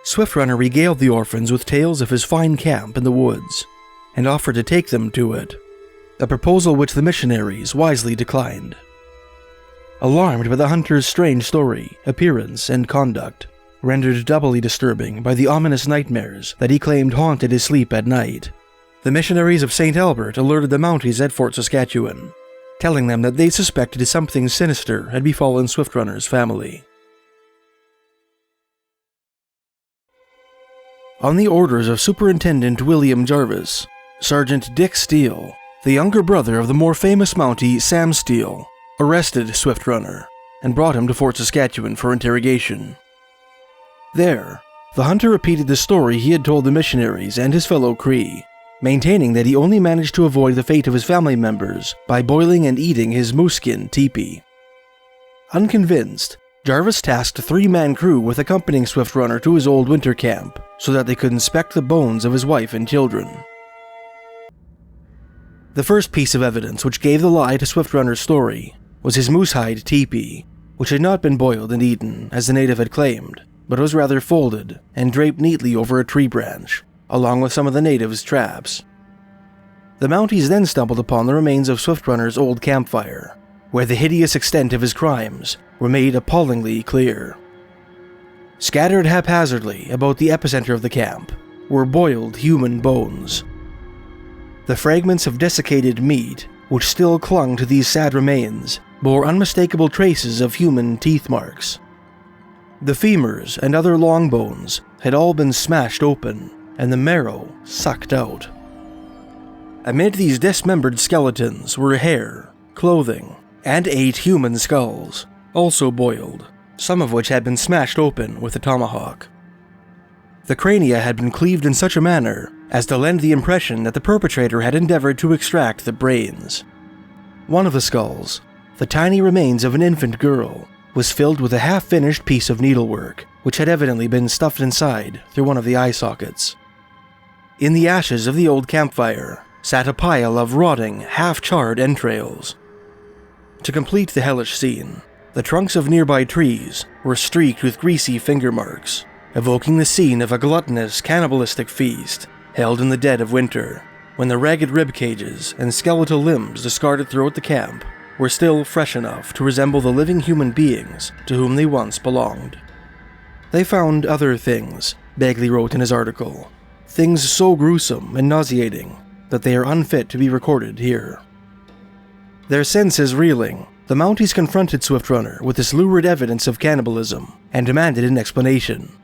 Swiftrunner regaled the orphans with tales of his fine camp in the woods, and offered to take them to it, a proposal which the missionaries wisely declined. Alarmed by the hunter's strange story, appearance, and conduct, rendered doubly disturbing by the ominous nightmares that he claimed haunted his sleep at night, the missionaries of St. Albert alerted the Mounties at Fort Saskatchewan, telling them that they suspected something sinister had befallen Swiftrunner's family. On the orders of Superintendent William Jarvis, Sergeant Dick Steele, the younger brother of the more famous Mountie Sam Steele, arrested Swiftrunner and brought him to Fort Saskatchewan for interrogation. There, the hunter repeated the story he had told the missionaries and his fellow Cree, maintaining that he only managed to avoid the fate of his family members by boiling and eating his moose skin teepee. Unconvinced, Jarvis tasked a 3-man crew with accompanying Swift Runner to his old winter camp so that they could inspect the bones of his wife and children. The first piece of evidence which gave the lie to Swift Runner's story was his moosehide teepee, which had not been boiled and eaten as the native had claimed, but was rather folded and draped neatly over a tree branch, along with some of the natives' traps. The Mounties then stumbled upon the remains of Swift Runner's old campfire, where the hideous extent of his crimes were made appallingly clear. Scattered haphazardly about the epicenter of the camp were boiled human bones. The fragments of desiccated meat, which still clung to these sad remains, bore unmistakable traces of human teeth marks. The femurs and other long bones had all been smashed open, and the marrow sucked out. Amid these dismembered skeletons were hair, clothing, and 8 human skulls, also boiled, some of which had been smashed open with a tomahawk. The crania had been cleaved in such a manner as to lend the impression that the perpetrator had endeavored to extract the brains. One of the skulls, the tiny remains of an infant girl, was filled with a half-finished piece of needlework, which had evidently been stuffed inside through one of the eye sockets. In the ashes of the old campfire sat a pile of rotting, half-charred entrails. To complete the hellish scene, the trunks of nearby trees were streaked with greasy finger marks, evoking the scene of a gluttonous, cannibalistic feast held in the dead of winter, when the ragged rib cages and skeletal limbs discarded throughout the camp were still fresh enough to resemble the living human beings to whom they once belonged. They found other things, Bagley wrote in his article, things so gruesome and nauseating that they are unfit to be recorded here. Their senses reeling, the Mounties confronted Swift Runner with this lurid evidence of cannibalism and demanded an explanation.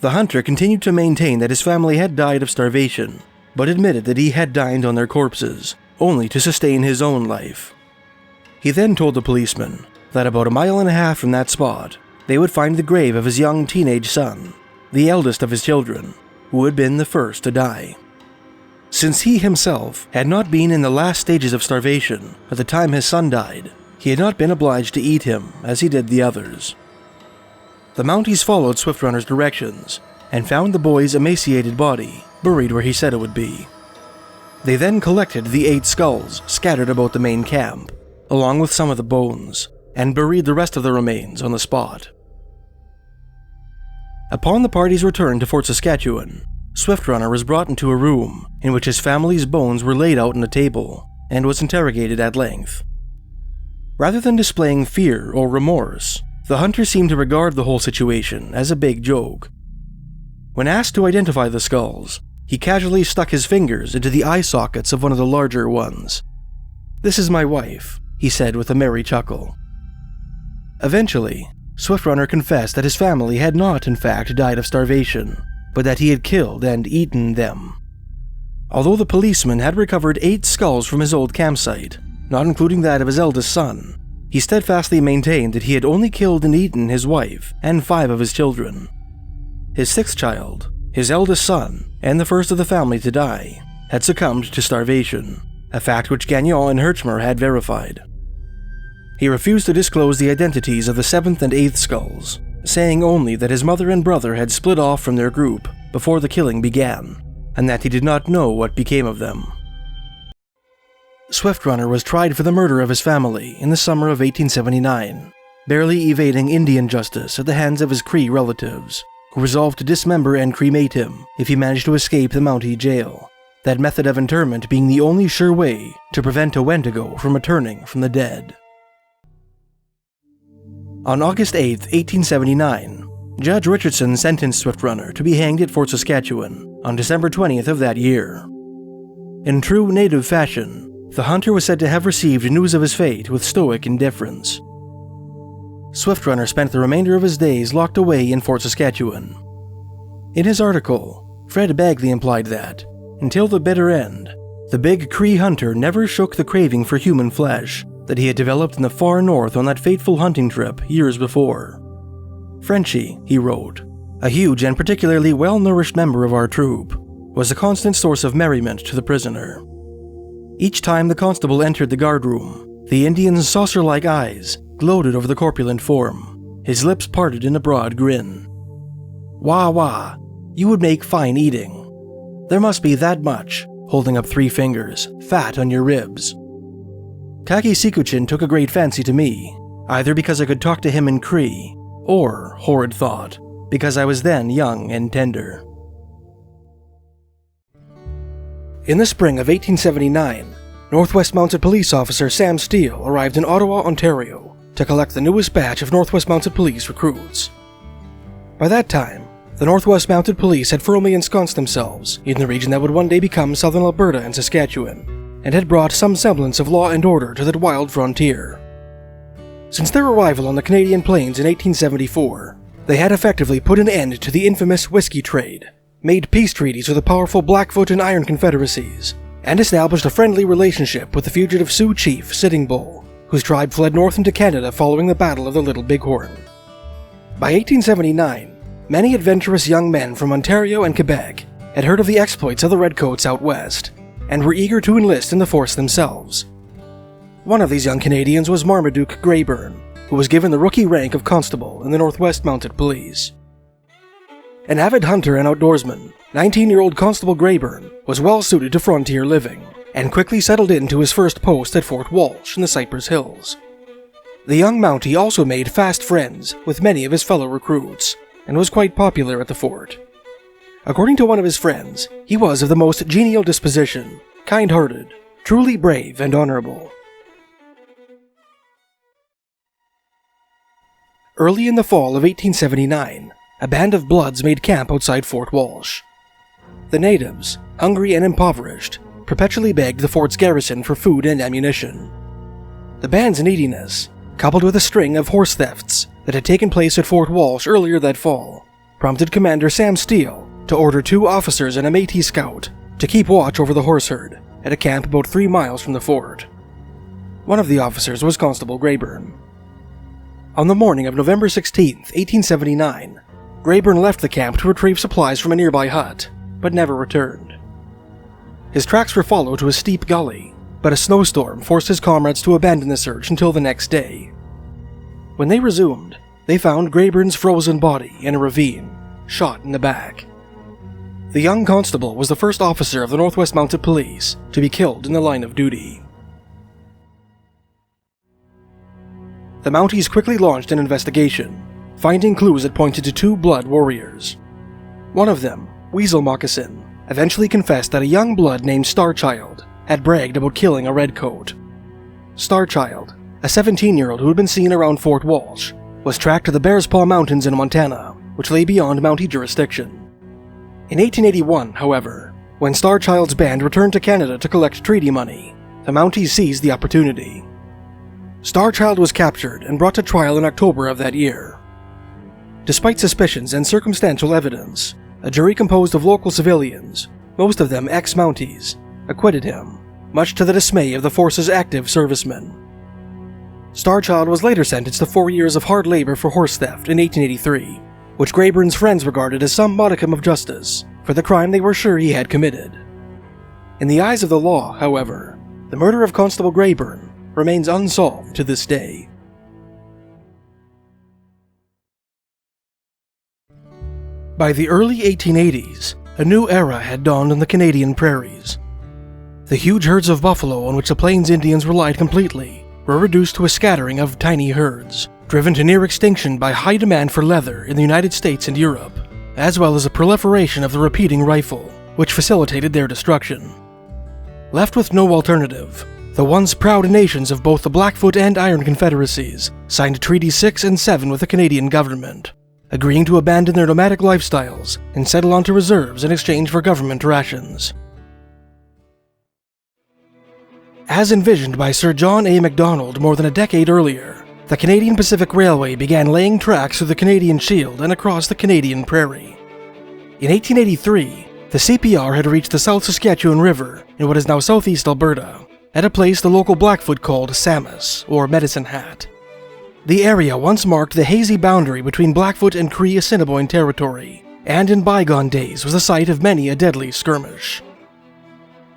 The hunter continued to maintain that his family had died of starvation, but admitted that he had dined on their corpses, only to sustain his own life. He then told the policeman that about 1.5 miles from that spot, they would find the grave of his young teenage son, the eldest of his children, who had been the first to die. Since he himself had not been in the last stages of starvation at the time his son died, he had not been obliged to eat him as he did the others. The Mounties followed Swift Runner's directions and found the boy's emaciated body buried where he said it would be. They then collected the 8 skulls scattered about the main camp, along with some of the bones, and buried the rest of the remains on the spot. Upon the party's return to Fort Saskatchewan, Swift Runner was brought into a room in which his family's bones were laid out on a table and was interrogated at length. Rather than displaying fear or remorse, the hunter seemed to regard the whole situation as a big joke. When asked to identify the skulls, he casually stuck his fingers into the eye sockets of one of the larger ones. "This is my wife," he said with a merry chuckle. Eventually, Swift Runner confessed that his family had not in fact died of starvation, but that he had killed and eaten them. Although the policeman had recovered 8 skulls from his old campsite, not including that of his eldest son, he steadfastly maintained that he had only killed and eaten his wife and 5 of his children. His 6th child, his eldest son, and the first of the family to die, had succumbed to starvation, a fact which Gagnon and Herchmer had verified. He refused to disclose the identities of the 7th and 8th skulls, saying only that his mother and brother had split off from their group before the killing began, and that he did not know what became of them. Swift Runner was tried for the murder of his family in the summer of 1879, barely evading Indian justice at the hands of his Cree relatives, who resolved to dismember and cremate him if he managed to escape the Mountie jail, that method of interment being the only sure way to prevent a Wendigo from returning from the dead. On August 8, 1879, Judge Richardson sentenced Swift Runner to be hanged at Fort Saskatchewan on December 20th of that year. In true native fashion, the hunter was said to have received news of his fate with stoic indifference. Swift Runner spent the remainder of his days locked away in Fort Saskatchewan. In his article, Fred Bagley implied that, until the bitter end, the big Cree hunter never shook the craving for human flesh that he had developed in the far north on that fateful hunting trip years before. "Frenchie," he wrote, "a huge and particularly well-nourished member of our troop, was a constant source of merriment to the prisoner. Each time the constable entered the guardroom, the Indian's saucer-like eyes gloated over the corpulent form, his lips parted in a broad grin. "Wah wah, you would make fine eating. There must be that much," holding up 3 fingers, "fat on your ribs." Kaki Sikuchin took a great fancy to me, either because I could talk to him in Cree, or, horrid thought, because I was then young and tender. In the spring of 1879, Northwest Mounted Police Officer Sam Steele arrived in Ottawa, Ontario, to collect the newest batch of Northwest Mounted Police recruits. By that time, the Northwest Mounted Police had firmly ensconced themselves in the region that would one day become southern Alberta and Saskatchewan, and had brought some semblance of law and order to that wild frontier. Since their arrival on the Canadian plains in 1874, they had effectively put an end to the infamous whiskey trade, made peace treaties with the powerful Blackfoot and Iron Confederacies, and established a friendly relationship with the fugitive Sioux chief Sitting Bull, whose tribe fled north into Canada following the Battle of the Little Bighorn. By 1879, many adventurous young men from Ontario and Quebec had heard of the exploits of the Redcoats out west, and were eager to enlist in the force themselves. One of these young Canadians was Marmaduke Graburn, who was given the rookie rank of Constable in the Northwest Mounted Police. An avid hunter and outdoorsman, 19-year-old Constable Graburn was well suited to frontier living, and quickly settled into his first post at Fort Walsh in the Cypress Hills. The young Mountie also made fast friends with many of his fellow recruits, and was quite popular at the fort. According to one of his friends, he was of the most genial disposition, kind-hearted, truly brave and honorable. Early in the fall of 1879, a band of Bloods made camp outside Fort Walsh. The natives, hungry and impoverished, perpetually begged the fort's garrison for food and ammunition. The band's neediness, coupled with a string of horse thefts that had taken place at Fort Walsh earlier that fall, prompted Commander Sam Steele to order 2 officers and a Métis scout to keep watch over the horse herd at a camp about 3 miles from the fort. One of the officers was Constable Graburn. On the morning of November 16, 1879, Graburn left the camp to retrieve supplies from a nearby hut, but never returned. His tracks were followed to a steep gully, but a snowstorm forced his comrades to abandon the search until the next day. When they resumed, they found Graburn's frozen body in a ravine, shot in the back. The young constable was the first officer of the Northwest Mounted Police to be killed in the line of duty. The Mounties quickly launched an investigation, finding clues that pointed to 2 blood warriors. One of them, Weasel Moccasin, eventually confessed that a young blood named Starchild had bragged about killing a redcoat. Starchild, a 17-year-old who had been seen around Fort Walsh, was tracked to the Bears Paw Mountains in Montana, which lay beyond Mountie jurisdiction. In 1881, however, when Starchild's band returned to Canada to collect treaty money, the Mounties seized the opportunity. Starchild was captured and brought to trial in October of that year. Despite suspicions and circumstantial evidence, a jury composed of local civilians, most of them ex-Mounties, acquitted him, much to the dismay of the force's active servicemen. Starchild was later sentenced to 4 years of hard labor for horse theft in 1883, which Graburn's friends regarded as some modicum of justice for the crime they were sure he had committed. In the eyes of the law, however, the murder of Constable Graburn remains unsolved to this day. By the early 1880s, a new era had dawned on the Canadian prairies. The huge herds of buffalo on which the Plains Indians relied completely were reduced to a scattering of tiny herds, driven to near extinction by high demand for leather in the United States and Europe, as well as a proliferation of the repeating rifle, which facilitated their destruction. Left with no alternative, the once proud nations of both the Blackfoot and Iron Confederacies signed Treaties 6 and 7 with the Canadian government, agreeing to abandon their nomadic lifestyles and settle onto reserves in exchange for government rations. As envisioned by Sir John A. Macdonald more than a decade earlier, the Canadian Pacific Railway began laying tracks through the Canadian Shield and across the Canadian Prairie. In 1883, the CPR had reached the South Saskatchewan River in what is now southeast Alberta, at a place the local Blackfoot called Samus, or Medicine Hat. The area once marked the hazy boundary between Blackfoot and Cree Assiniboine territory, and in bygone days was the site of many a deadly skirmish.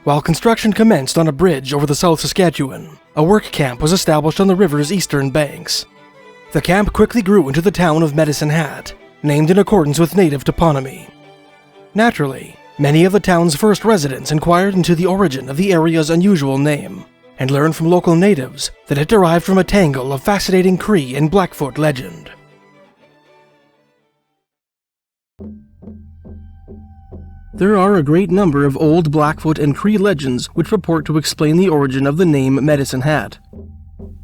While construction commenced on a bridge over the South Saskatchewan, a work camp was established on the river's eastern banks. The camp quickly grew into the town of Medicine Hat, named in accordance with native toponymy. Naturally, many of the town's first residents inquired into the origin of the area's unusual name, and learned from local natives that it derived from a tangle of fascinating Cree and Blackfoot legend. There are a great number of old Blackfoot and Cree legends which purport to explain the origin of the name Medicine Hat.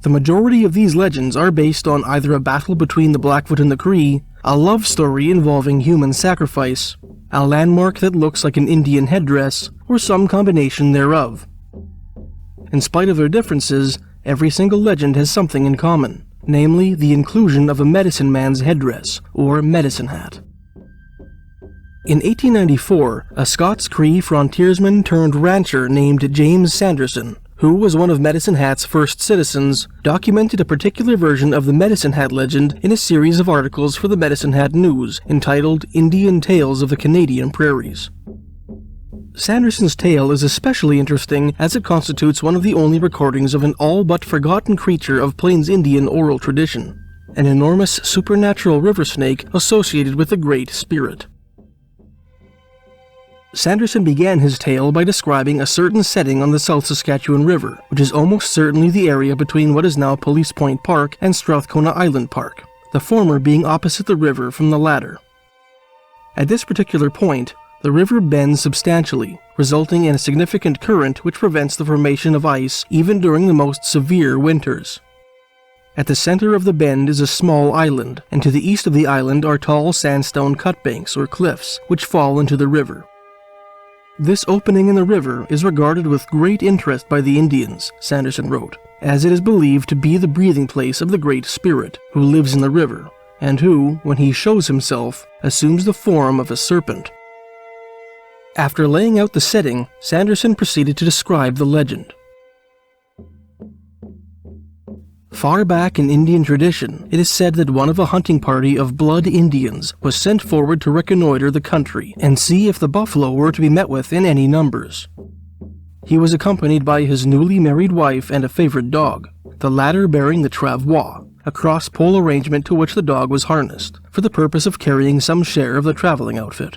The majority of these legends are based on either a battle between the Blackfoot and the Cree, a love story involving human sacrifice, a landmark that looks like an Indian headdress, or some combination thereof. In spite of their differences, every single legend has something in common, namely the inclusion of a medicine man's headdress, or medicine hat. In 1894, a Scots Cree frontiersman turned rancher named James Sanderson, who was one of Medicine Hat's first citizens, documented a particular version of the Medicine Hat legend in a series of articles for the Medicine Hat News entitled Indian Tales of the Canadian Prairies. Sanderson's tale is especially interesting as it constitutes one of the only recordings of an all-but-forgotten creature of Plains Indian oral tradition, an enormous supernatural river snake associated with the Great Spirit. Sanderson began his tale by describing a certain setting on the South Saskatchewan River, which is almost certainly the area between what is now Police Point Park and Strathcona Island Park, the former being opposite the river from the latter. At this particular point, the river bends substantially, resulting in a significant current which prevents the formation of ice even during the most severe winters. At the center of the bend is a small island, and to the east of the island are tall sandstone cutbanks or cliffs, which fall into the river. This opening in the river is regarded with great interest by the Indians, Sanderson wrote, as it is believed to be the breathing place of the Great Spirit, who lives in the river, and who, when he shows himself, assumes the form of a serpent. After laying out the setting, Sanderson proceeded to describe the legend. Far back in Indian tradition, it is said that one of a hunting party of blood Indians was sent forward to reconnoiter the country and see if the buffalo were to be met with in any numbers. He was accompanied by his newly married wife and a favorite dog, the latter bearing the travois, a cross-pole arrangement to which the dog was harnessed, for the purpose of carrying some share of the traveling outfit.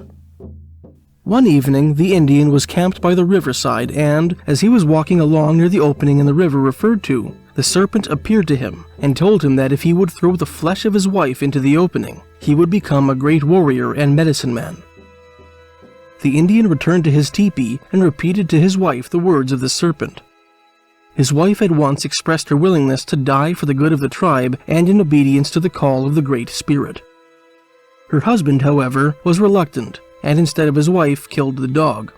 One evening, the Indian was camped by the riverside and, as he was walking along near the opening in the river referred to, the serpent appeared to him and told him that if he would throw the flesh of his wife into the opening, he would become a great warrior and medicine man. The Indian returned to his teepee and repeated to his wife the words of the serpent. His wife at once expressed her willingness to die for the good of the tribe and in obedience to the call of the Great Spirit. Her husband, however, was reluctant, and instead of his wife, killed the dog.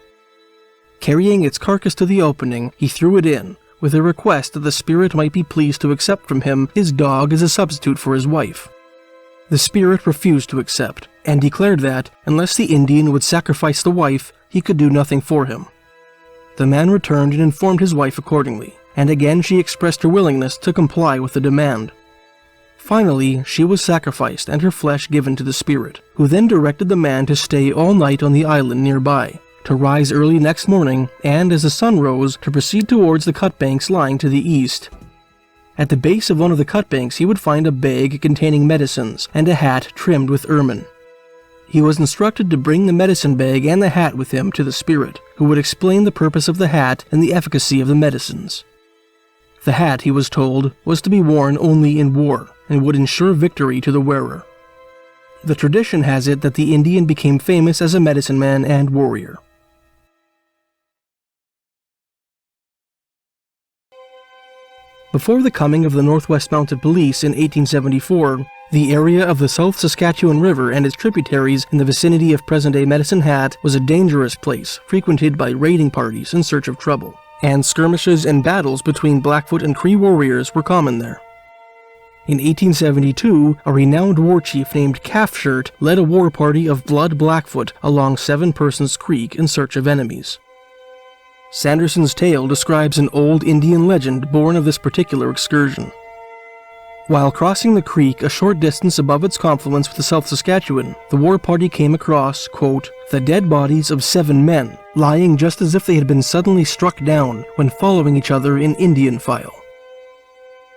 Carrying its carcass to the opening, he threw it in, with a request that the spirit might be pleased to accept from him his dog as a substitute for his wife. The spirit refused to accept, and declared that, unless the Indian would sacrifice the wife, he could do nothing for him. The man returned and informed his wife accordingly, and again she expressed her willingness to comply with the demand. Finally, she was sacrificed and her flesh given to the spirit, who then directed the man to stay all night on the island nearby, to rise early next morning, and as the sun rose, to proceed towards the cutbanks lying to the east. At the base of one of the cutbanks he would find a bag containing medicines and a hat trimmed with ermine. He was instructed to bring the medicine bag and the hat with him to the spirit, who would explain the purpose of the hat and the efficacy of the medicines. The hat, he was told, was to be worn only in war, and would ensure victory to the wearer. The tradition has it that the Indian became famous as a medicine man and warrior. Before the coming of the Northwest Mounted Police in 1874, the area of the South Saskatchewan River and its tributaries in the vicinity of present-day Medicine Hat was a dangerous place, frequented by raiding parties in search of trouble, and skirmishes and battles between Blackfoot and Cree warriors were common there. In 1872, a renowned war chief named Calfshirt led a war party of blood Blackfoot along Seven Persons Creek in search of enemies. Sanderson's tale describes an old Indian legend born of this particular excursion. While crossing the creek a short distance above its confluence with the South Saskatchewan, the war party came across, quote, the dead bodies of 7 men, lying just as if they had been suddenly struck down when following each other in Indian file.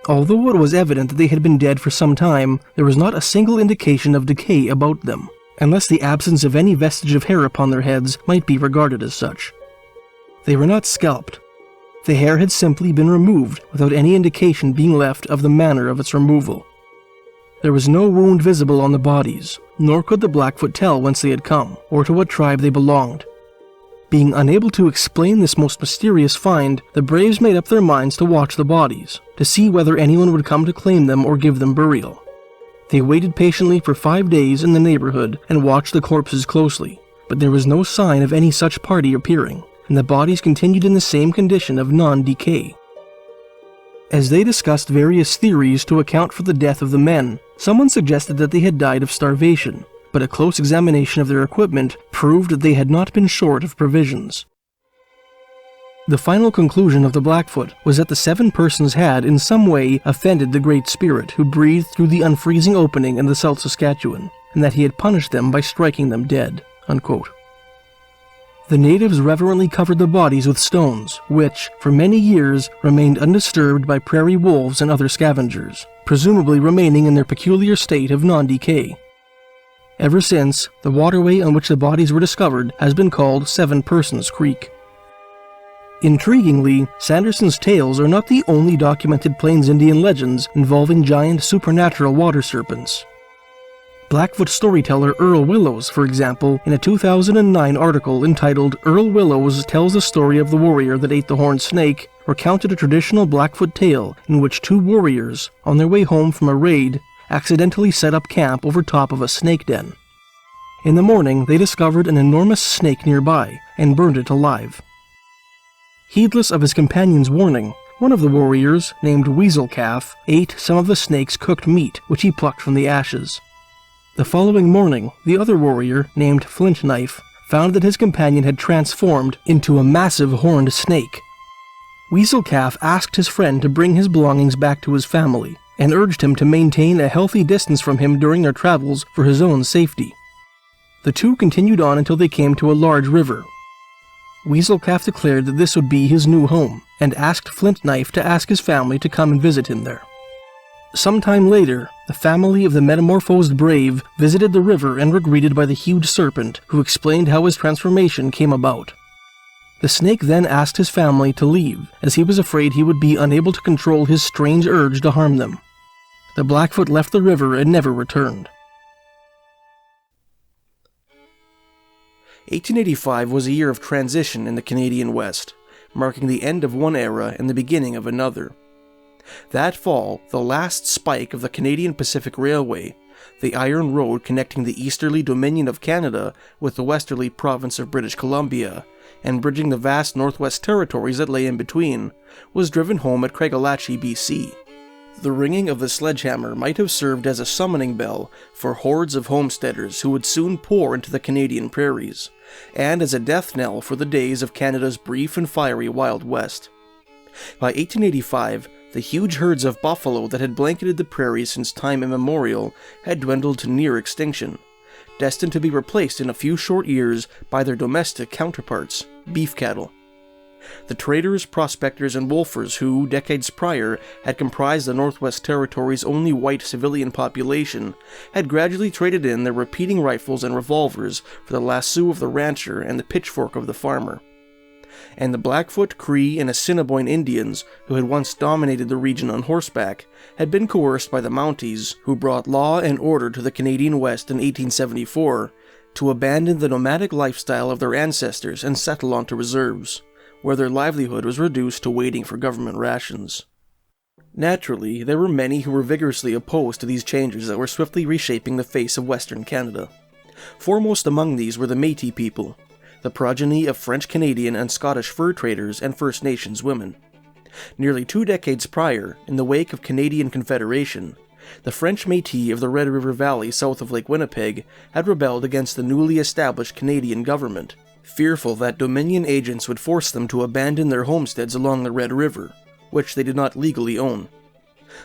Although it was evident that they had been dead for some time, there was not a single indication of decay about them, unless the absence of any vestige of hair upon their heads might be regarded as such. They were not scalped. The hair had simply been removed without any indication being left of the manner of its removal. There was no wound visible on the bodies, nor could the Blackfoot tell whence they had come, or to what tribe they belonged. Being unable to explain this most mysterious find, the braves made up their minds to watch the bodies, to see whether anyone would come to claim them or give them burial. They waited patiently for 5 days in the neighborhood and watched the corpses closely, but there was no sign of any such party appearing, and the bodies continued in the same condition of non-decay. As they discussed various theories to account for the death of the men, someone suggested that they had died of starvation, but a close examination of their equipment proved that they had not been short of provisions. The final conclusion of the Blackfoot was that the 7 persons had in some way offended the Great Spirit who breathed through the unfreezing opening in the South Saskatchewan, and that he had punished them by striking them dead, unquote. The natives reverently covered the bodies with stones, which, for many years, remained undisturbed by prairie wolves and other scavengers, presumably remaining in their peculiar state of non-decay. Ever since, the waterway on which the bodies were discovered has been called 7 Persons Creek. Intriguingly, Sanderson's tales are not the only documented Plains Indian legends involving giant supernatural water serpents. Blackfoot storyteller Earl Willows, for example, in a 2009 article entitled Earl Willows Tells the Story of the Warrior That Ate the Horned Snake, recounted a traditional Blackfoot tale in which 2 warriors, on their way home from a raid, accidentally set up camp over top of a snake den. In the morning, they discovered an enormous snake nearby and burned it alive. Heedless of his companion's warning, one of the warriors, named Weasel Calf, ate some of the snake's cooked meat, which he plucked from the ashes. The following morning, the other warrior, named Flint Knife, found that his companion had transformed into a massive horned snake. Weasel Calf asked his friend to bring his belongings back to his family, and urged him to maintain a healthy distance from him during their travels for his own safety. The 2 continued on until they came to a large river. Weasel Calf declared that this would be his new home, and asked Flint Knife to ask his family to come and visit him there. Sometime later, the family of the metamorphosed brave visited the river and were greeted by the huge serpent, who explained how his transformation came about. The snake then asked his family to leave, as he was afraid he would be unable to control his strange urge to harm them. The Blackfoot left the river and never returned. 1885 was a year of transition in the Canadian West, marking the end of one era and the beginning of another. That fall, the last spike of the Canadian Pacific Railway, the iron road connecting the easterly Dominion of Canada with the westerly province of British Columbia, and bridging the vast Northwest Territories that lay in between, was driven home at Craigellachie, BC. The ringing of the sledgehammer might have served as a summoning bell for hordes of homesteaders who would soon pour into the Canadian prairies, and as a death knell for the days of Canada's brief and fiery Wild West. By 1885, the huge herds of buffalo that had blanketed the prairies since time immemorial had dwindled to near extinction, destined to be replaced in a few short years by their domestic counterparts, beef cattle. The traders, prospectors, and wolfers who, decades prior, had comprised the Northwest Territories' only white civilian population, had gradually traded in their repeating rifles and revolvers for the lasso of the rancher and the pitchfork of the farmer. And the Blackfoot, Cree, and Assiniboine Indians, who had once dominated the region on horseback, had been coerced by the Mounties, who brought law and order to the Canadian West in 1874, to abandon the nomadic lifestyle of their ancestors and settle onto reserves, where their livelihood was reduced to waiting for government rations. Naturally, there were many who were vigorously opposed to these changes that were swiftly reshaping the face of Western Canada. Foremost among these were the Métis people, the progeny of French-Canadian and Scottish fur traders and First Nations women. Nearly 2 decades prior, in the wake of Canadian Confederation, the French Métis of the Red River Valley south of Lake Winnipeg had rebelled against the newly established Canadian government, fearful that Dominion agents would force them to abandon their homesteads along the Red River, which they did not legally own.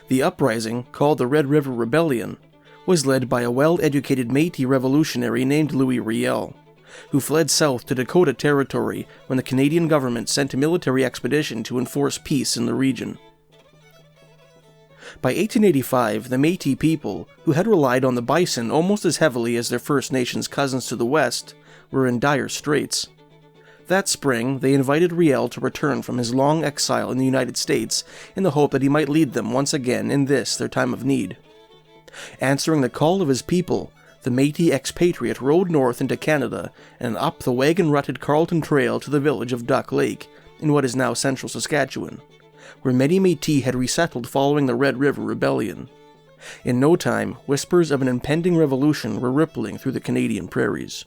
The uprising, called the Red River Rebellion, was led by a well-educated Métis revolutionary named Louis Riel, who fled south to Dakota Territory when the Canadian government sent a military expedition to enforce peace in the region. By 1885, the Métis people, who had relied on the bison almost as heavily as their First Nations cousins to the west, were in dire straits. That spring, they invited Riel to return from his long exile in the United States in the hope that he might lead them once again in this, their time of need. Answering the call of his people, the Métis expatriate rode north into Canada and up the wagon-rutted Carleton Trail to the village of Duck Lake, in what is now central Saskatchewan, where many Métis had resettled following the Red River Rebellion. In no time, whispers of an impending revolution were rippling through the Canadian prairies.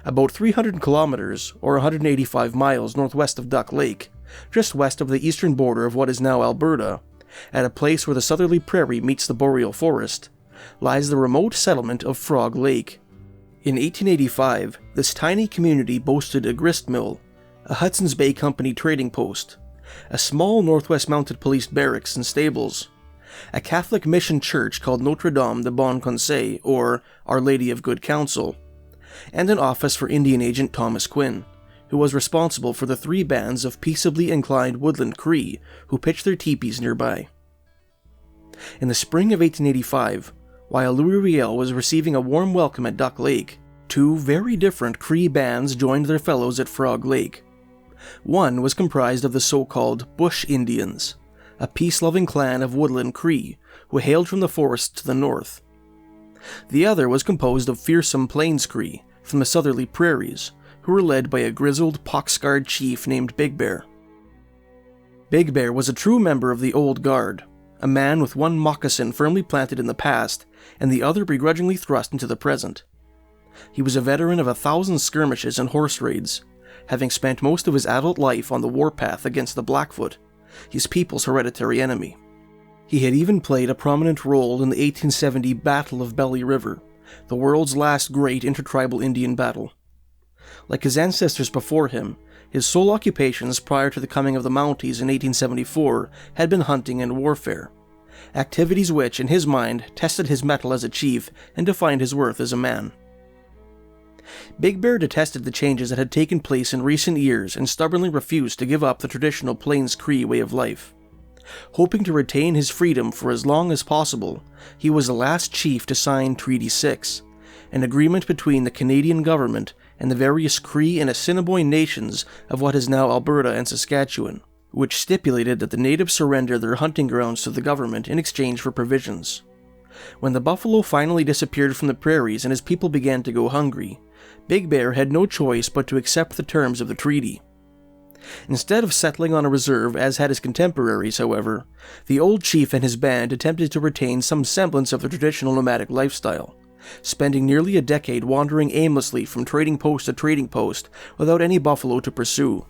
About 300 kilometers, or 185 miles northwest of Duck Lake, just west of the eastern border of what is now Alberta, at a place where the southerly prairie meets the boreal forest, lies the remote settlement of Frog Lake. In 1885, this tiny community boasted a grist mill, a Hudson's Bay Company trading post, a small Northwest Mounted Police barracks and stables, a Catholic mission church called Notre Dame de Bon Conseil, or Our Lady of Good Counsel, and an office for Indian Agent Thomas Quinn, who was responsible for the 3 bands of peaceably inclined woodland Cree who pitched their teepees nearby. In the spring of 1885, while Louis Riel was receiving a warm welcome at Duck Lake, 2 very different Cree bands joined their fellows at Frog Lake. One was comprised of the so-called Bush Indians, a peace-loving clan of woodland Cree who hailed from the forests to the north. The other was composed of fearsome Plains Cree from the southerly prairies, who were led by a grizzled, pock-scarred chief named Big Bear. Big Bear was a true member of the Old Guard, a man with one moccasin firmly planted in the past and the other begrudgingly thrust into the present. He was a veteran of 1,000 skirmishes and horse raids, having spent most of his adult life on the warpath against the Blackfoot, his people's hereditary enemy. He had even played a prominent role in the 1870 Battle of Belly River, the world's last great intertribal Indian battle. Like his ancestors before him, his sole occupations prior to the coming of the Mounties in 1874 had been hunting and warfare, activities which, in his mind, tested his mettle as a chief and defined his worth as a man. Big Bear detested the changes that had taken place in recent years and stubbornly refused to give up the traditional Plains Cree way of life. Hoping to retain his freedom for as long as possible, he was the last chief to sign Treaty 6, an agreement between the Canadian government and the various Cree and Assiniboine nations of what is now Alberta and Saskatchewan, which stipulated that the natives surrender their hunting grounds to the government in exchange for provisions. When the buffalo finally disappeared from the prairies and his people began to go hungry, Big Bear had no choice but to accept the terms of the treaty. Instead of settling on a reserve as had his contemporaries, however, the old chief and his band attempted to retain some semblance of the traditional nomadic lifestyle, spending nearly a decade wandering aimlessly from trading post to trading post without any buffalo to pursue.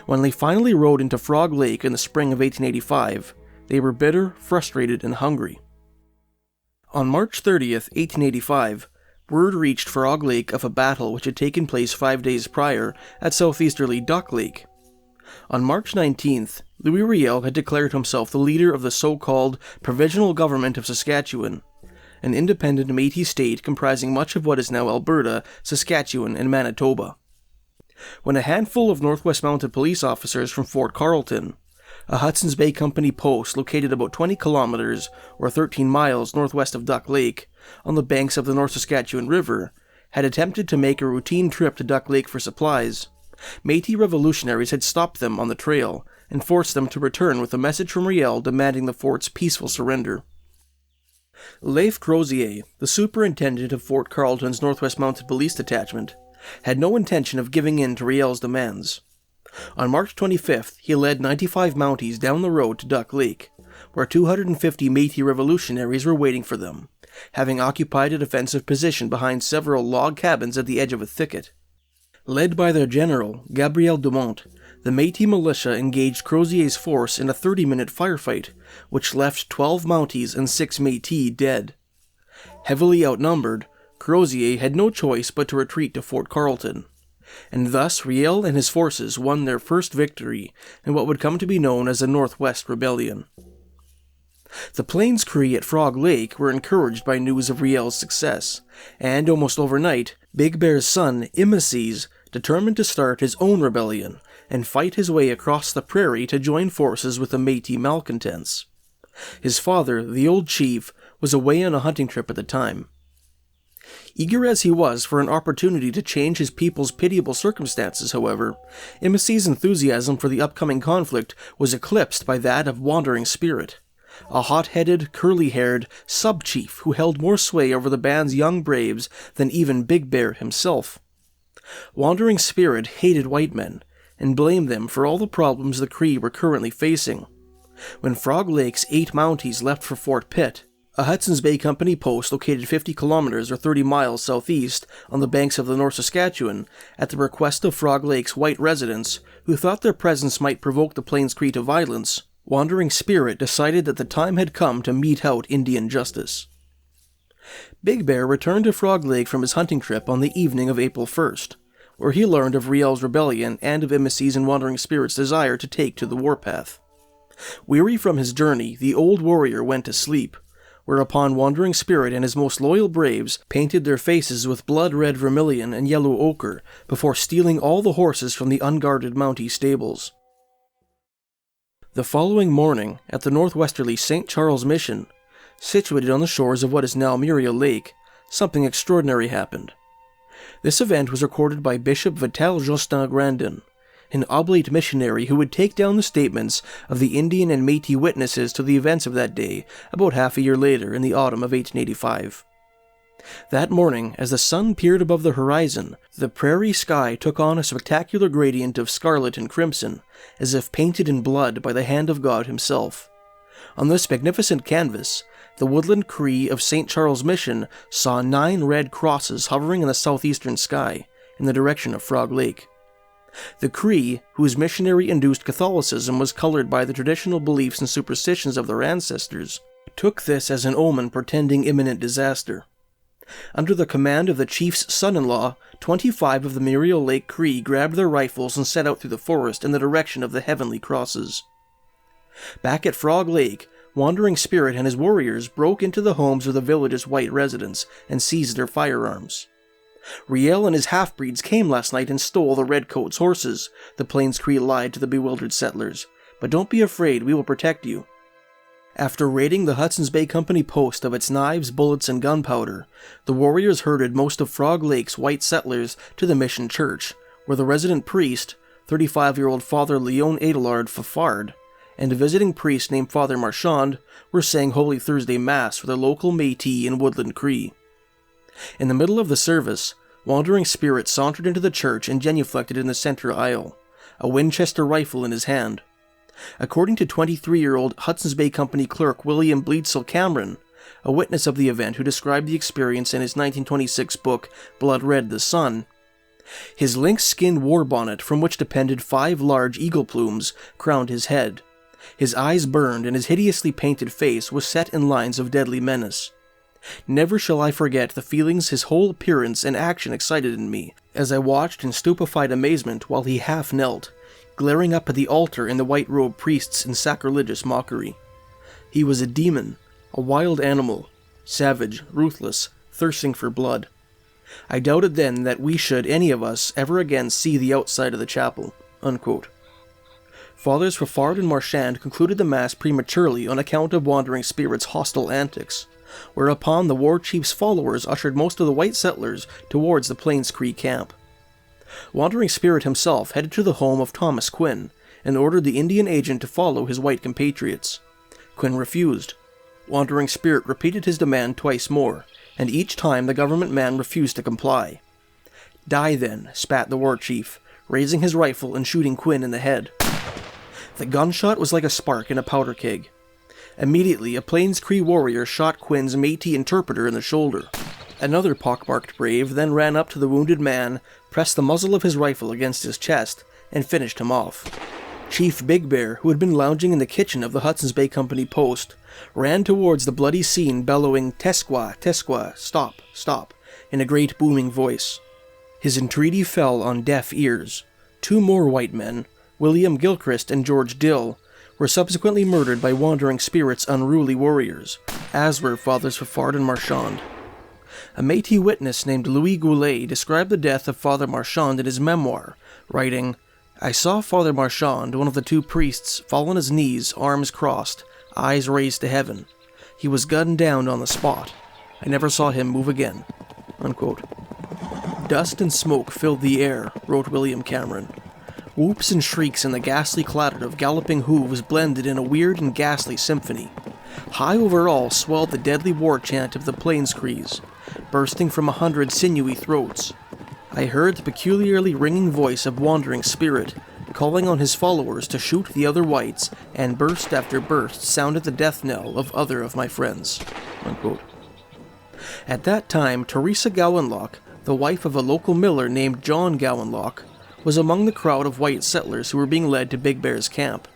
When they finally rode into Frog Lake in the spring of 1885, they were bitter, frustrated, and hungry. On March 30th, 1885, word reached Frog Lake of a battle which had taken place 5 days prior at southeasterly Duck Lake. On March 19th, Louis Riel had declared himself the leader of the so-called Provisional Government of Saskatchewan, an independent Métis state comprising much of what is now Alberta, Saskatchewan, and Manitoba. When a handful of Northwest Mounted Police officers from Fort Carleton, a Hudson's Bay Company post located about 20 kilometers or 13 miles northwest of Duck Lake, on the banks of the North Saskatchewan River, had attempted to make a routine trip to Duck Lake for supplies, Métis revolutionaries had stopped them on the trail and forced them to return with a message from Riel demanding the fort's peaceful surrender. Leif Crozier, the superintendent of Fort Carleton's Northwest Mounted Police Detachment, had no intention of giving in to Riel's demands. On March 25th, he led 95 Mounties down the road to Duck Lake, where 250 Métis revolutionaries were waiting for them, having occupied a defensive position behind several log cabins at the edge of a thicket. Led by their general, Gabriel Dumont, the Métis militia engaged Crozier's force in a 30-minute firefight, which left 12 Mounties and 6 Métis dead. Heavily outnumbered, Crozier had no choice but to retreat to Fort Carleton, and thus Riel and his forces won their first victory in what would come to be known as the Northwest Rebellion. The Plains Cree at Frog Lake were encouraged by news of Riel's success, and almost overnight, Big Bear's son, Imases, determined to start his own rebellion and fight his way across the prairie to join forces with the Métis malcontents. His father, the old chief, was away on a hunting trip at the time. Eager as he was for an opportunity to change his people's pitiable circumstances, however, Imases' enthusiasm for the upcoming conflict was eclipsed by that of Wandering Spirit, a hot-headed, curly-haired sub-chief who held more sway over the band's young braves than even Big Bear himself. Wandering Spirit hated white men, and blamed them for all the problems the Cree were currently facing. When Frog Lake's 8 Mounties left for Fort Pitt, a Hudson's Bay Company post located 50 kilometers or 30 miles southeast on the banks of the North Saskatchewan, at the request of Frog Lake's white residents, who thought their presence might provoke the Plains Cree to violence, Wandering Spirit decided that the time had come to mete out Indian justice. Big Bear returned to Frog Lake from his hunting trip on the evening of April 1st, where he learned of Riel's rebellion and of Imases and Wandering Spirit's desire to take to the warpath. Weary from his journey, the old warrior went to sleep, whereupon Wandering Spirit and his most loyal braves painted their faces with blood-red vermilion and yellow ochre before stealing all the horses from the unguarded Mountie stables. The following morning, at the northwesterly St. Charles Mission, situated on the shores of what is now Muriel Lake, something extraordinary happened. This event was recorded by Bishop Vital Justin Grandin, an oblate missionary who would take down the statements of the Indian and Métis witnesses to the events of that day about half a year later in the autumn of 1885. That morning, as the sun peered above the horizon, the prairie sky took on a spectacular gradient of scarlet and crimson, as if painted in blood by the hand of God himself. On this magnificent canvas, the woodland Cree of St. Charles Mission saw 9 red crosses hovering in the southeastern sky, in the direction of Frog Lake. The Cree, whose missionary-induced Catholicism was colored by the traditional beliefs and superstitions of their ancestors, took this as an omen portending imminent disaster. Under the command of the chief's son-in-law, 25 of the Muriel Lake Cree grabbed their rifles and set out through the forest in the direction of the heavenly crosses. Back at Frog Lake, Wandering Spirit and his warriors broke into the homes of the village's white residents and seized their firearms. Riel and his half-breeds came last night and stole the Redcoats' horses, the Plains Cree lied to the bewildered settlers. But don't be afraid, we will protect you. After raiding the Hudson's Bay Company post of its knives, bullets, and gunpowder, the warriors herded most of Frog Lake's white settlers to the mission church, where the resident priest, 35-year-old Father Leon Adelard Fafard, and a visiting priest named Father Marchand were saying Holy Thursday Mass for the local Métis and Woodland Cree. In the middle of the service, Wandering Spirit sauntered into the church and genuflected in the center aisle, a Winchester rifle in his hand. According to 23-year-old Hudson's Bay Company clerk William Bleedsell Cameron, a witness of the event who described the experience in his 1926 book Blood Red the Sun, his lynx-skin war bonnet, from which depended 5 large eagle plumes, crowned his head. His eyes burned, and his hideously painted face was set in lines of deadly menace. Never shall I forget the feelings his whole appearance and action excited in me, as I watched in stupefied amazement while he half knelt, glaring up at the altar and the white-robed priests in sacrilegious mockery. He was a demon, a wild animal, savage, ruthless, thirsting for blood. I doubted then that we should, any of us, ever again see the outside of the chapel." Unquote. Fathers Fafard and Marchand concluded the Mass prematurely on account of Wandering Spirit's hostile antics, whereupon the war chief's followers ushered most of the white settlers towards the Plains Cree camp. Wandering Spirit himself headed to the home of Thomas Quinn and ordered the Indian agent to follow his white compatriots. Quinn refused. Wandering Spirit repeated his demand twice more, and each time the government man refused to comply. "Die then," spat the war chief, raising his rifle and shooting Quinn in the head. The gunshot was like a spark in a powder keg. Immediately, a Plains Cree warrior shot Quinn's Métis interpreter in the shoulder. Another pockmarked brave then ran up to the wounded man, pressed the muzzle of his rifle against his chest, and finished him off. Chief Big Bear, who had been lounging in the kitchen of the Hudson's Bay Company post, ran towards the bloody scene bellowing, "Tesqua, Tesqua, stop, stop," in a great booming voice. His entreaty fell on deaf ears. 2 more white men, William Gilchrist and George Dill, were subsequently murdered by wandering spirits' unruly warriors, as were Fathers Fafard and Marchand. A Métis witness named Louis Goulet described the death of Father Marchand in his memoir, writing, "I saw Father Marchand, one of the two priests, fall on his knees, arms crossed, eyes raised to heaven. He was gunned down on the spot. I never saw him move again." Unquote. "Dust and smoke filled the air," wrote William Cameron. "Whoops and shrieks and the ghastly clatter of galloping hooves blended in a weird and ghastly symphony. High over all swelled the deadly war chant of the Plains-Crees, bursting from 100 sinewy throats. I heard the peculiarly ringing voice of Wandering Spirit, calling on his followers to shoot the other whites, and burst after burst sounded the death knell of other of my friends." Unquote. At that time, Teresa Gowanlock, the wife of a local miller named John Gowanlock, was among the crowd of white settlers who were being led to Big Bear's camp.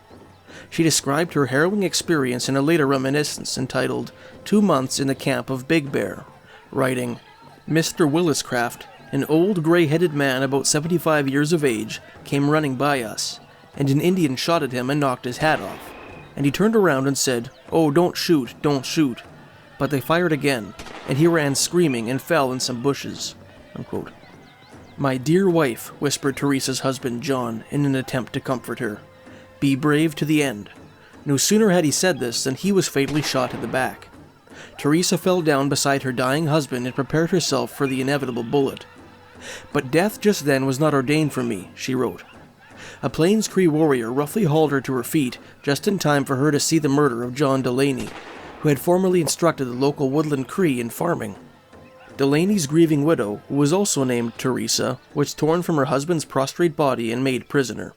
She described her harrowing experience in a later reminiscence entitled 2 Months in the Camp of Big Bear, writing, "Mr. Williscraft, an old gray-headed man about 75 years of age, came running by us, and an Indian shot at him and knocked his hat off, and he turned around and said, 'Oh, don't shoot, don't shoot.' But they fired again, and he ran screaming and fell in some bushes." Unquote. "My dear wife," whispered Teresa's husband John in an attempt to comfort her, "be brave to the end." No sooner had he said this than he was fatally shot in the back. Teresa fell down beside her dying husband and prepared herself for the inevitable bullet. "But death just then was not ordained for me," she wrote. A Plains-Cree warrior roughly hauled her to her feet just in time for her to see the murder of John Delaney, who had formerly instructed the local woodland Cree in farming. Delaney's grieving widow, who was also named Teresa, was torn from her husband's prostrate body and made prisoner.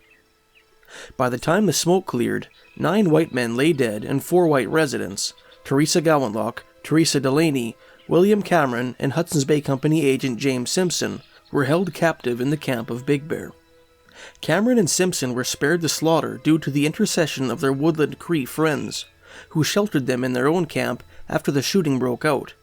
By the time the smoke cleared, 9 white men lay dead and 4 white residents, Teresa Gowanlock, Teresa Delaney, William Cameron, and Hudson's Bay Company agent James Simpson, were held captive in the camp of Big Bear. Cameron and Simpson were spared the slaughter due to the intercession of their woodland Cree friends, who sheltered them in their own camp after the shooting broke out.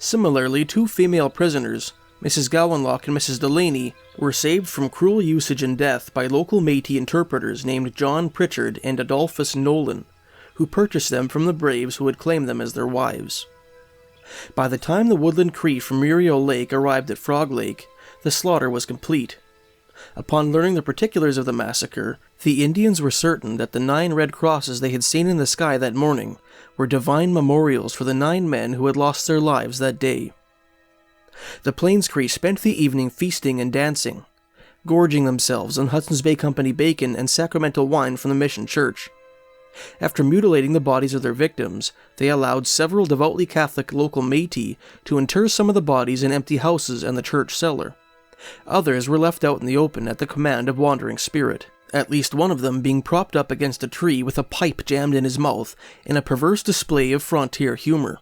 Similarly, 2 female prisoners, Mrs. Gowanlock and Mrs. Delaney, were saved from cruel usage and death by local Métis interpreters named John Pritchard and Adolphus Nolan, who purchased them from the braves who had claimed them as their wives. By the time the woodland Cree from Muriel Lake arrived at Frog Lake, the slaughter was complete. Upon learning the particulars of the massacre, the Indians were certain that the 9 red crosses they had seen in the sky that morning were divine memorials for the 9 men who had lost their lives that day. The Plains-Cree spent the evening feasting and dancing, gorging themselves on Hudson's Bay Company bacon and sacramental wine from the mission church. After mutilating the bodies of their victims, they allowed several devoutly Catholic local Métis to inter some of the bodies in empty houses and the church cellar. Others were left out in the open at the command of Wandering Spirit, at least one of them being propped up against a tree with a pipe jammed in his mouth in a perverse display of frontier humor.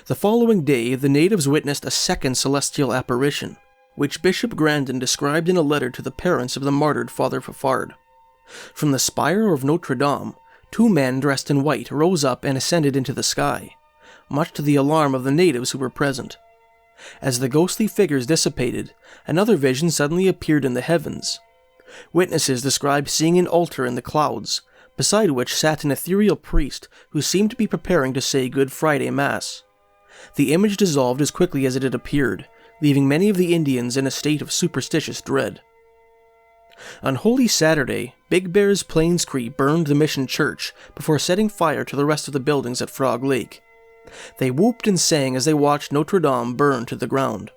The following day, the natives witnessed a second celestial apparition, which Bishop Grandin described in a letter to the parents of the martyred Father Fafard. From the spire of Notre Dame, 2 men dressed in white rose up and ascended into the sky, much to the alarm of the natives who were present. As the ghostly figures dissipated, another vision suddenly appeared in the heavens. Witnesses described seeing an altar in the clouds, beside which sat an ethereal priest who seemed to be preparing to say Good Friday Mass. The image dissolved as quickly as it had appeared, leaving many of the Indians in a state of superstitious dread. On Holy Saturday, Big Bear's Plains-Cree burned the mission church before setting fire to the rest of the buildings at Frog Lake. They whooped and sang as they watched Notre Dame burn to the ground.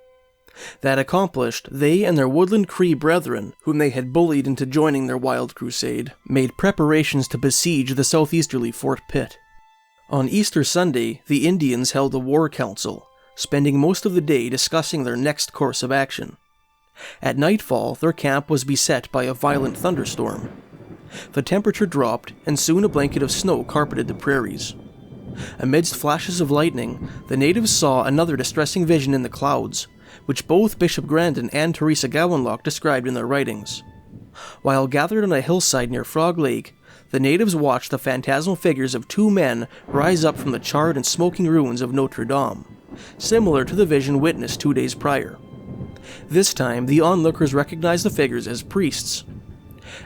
That accomplished, they and their woodland Cree brethren, whom they had bullied into joining their wild crusade, made preparations to besiege the southeasterly Fort Pitt. On Easter Sunday, the Indians held a war council, spending most of the day discussing their next course of action. At nightfall, their camp was beset by a violent thunderstorm. The temperature dropped, and soon a blanket of snow carpeted the prairies. Amidst flashes of lightning, the natives saw another distressing vision in the clouds, which both Bishop Grandin and Teresa Gowanlock described in their writings. While gathered on a hillside near Frog Lake, the natives watched the phantasmal figures of 2 men rise up from the charred and smoking ruins of Notre Dame, similar to the vision witnessed 2 days prior. This time, the onlookers recognized the figures as priests.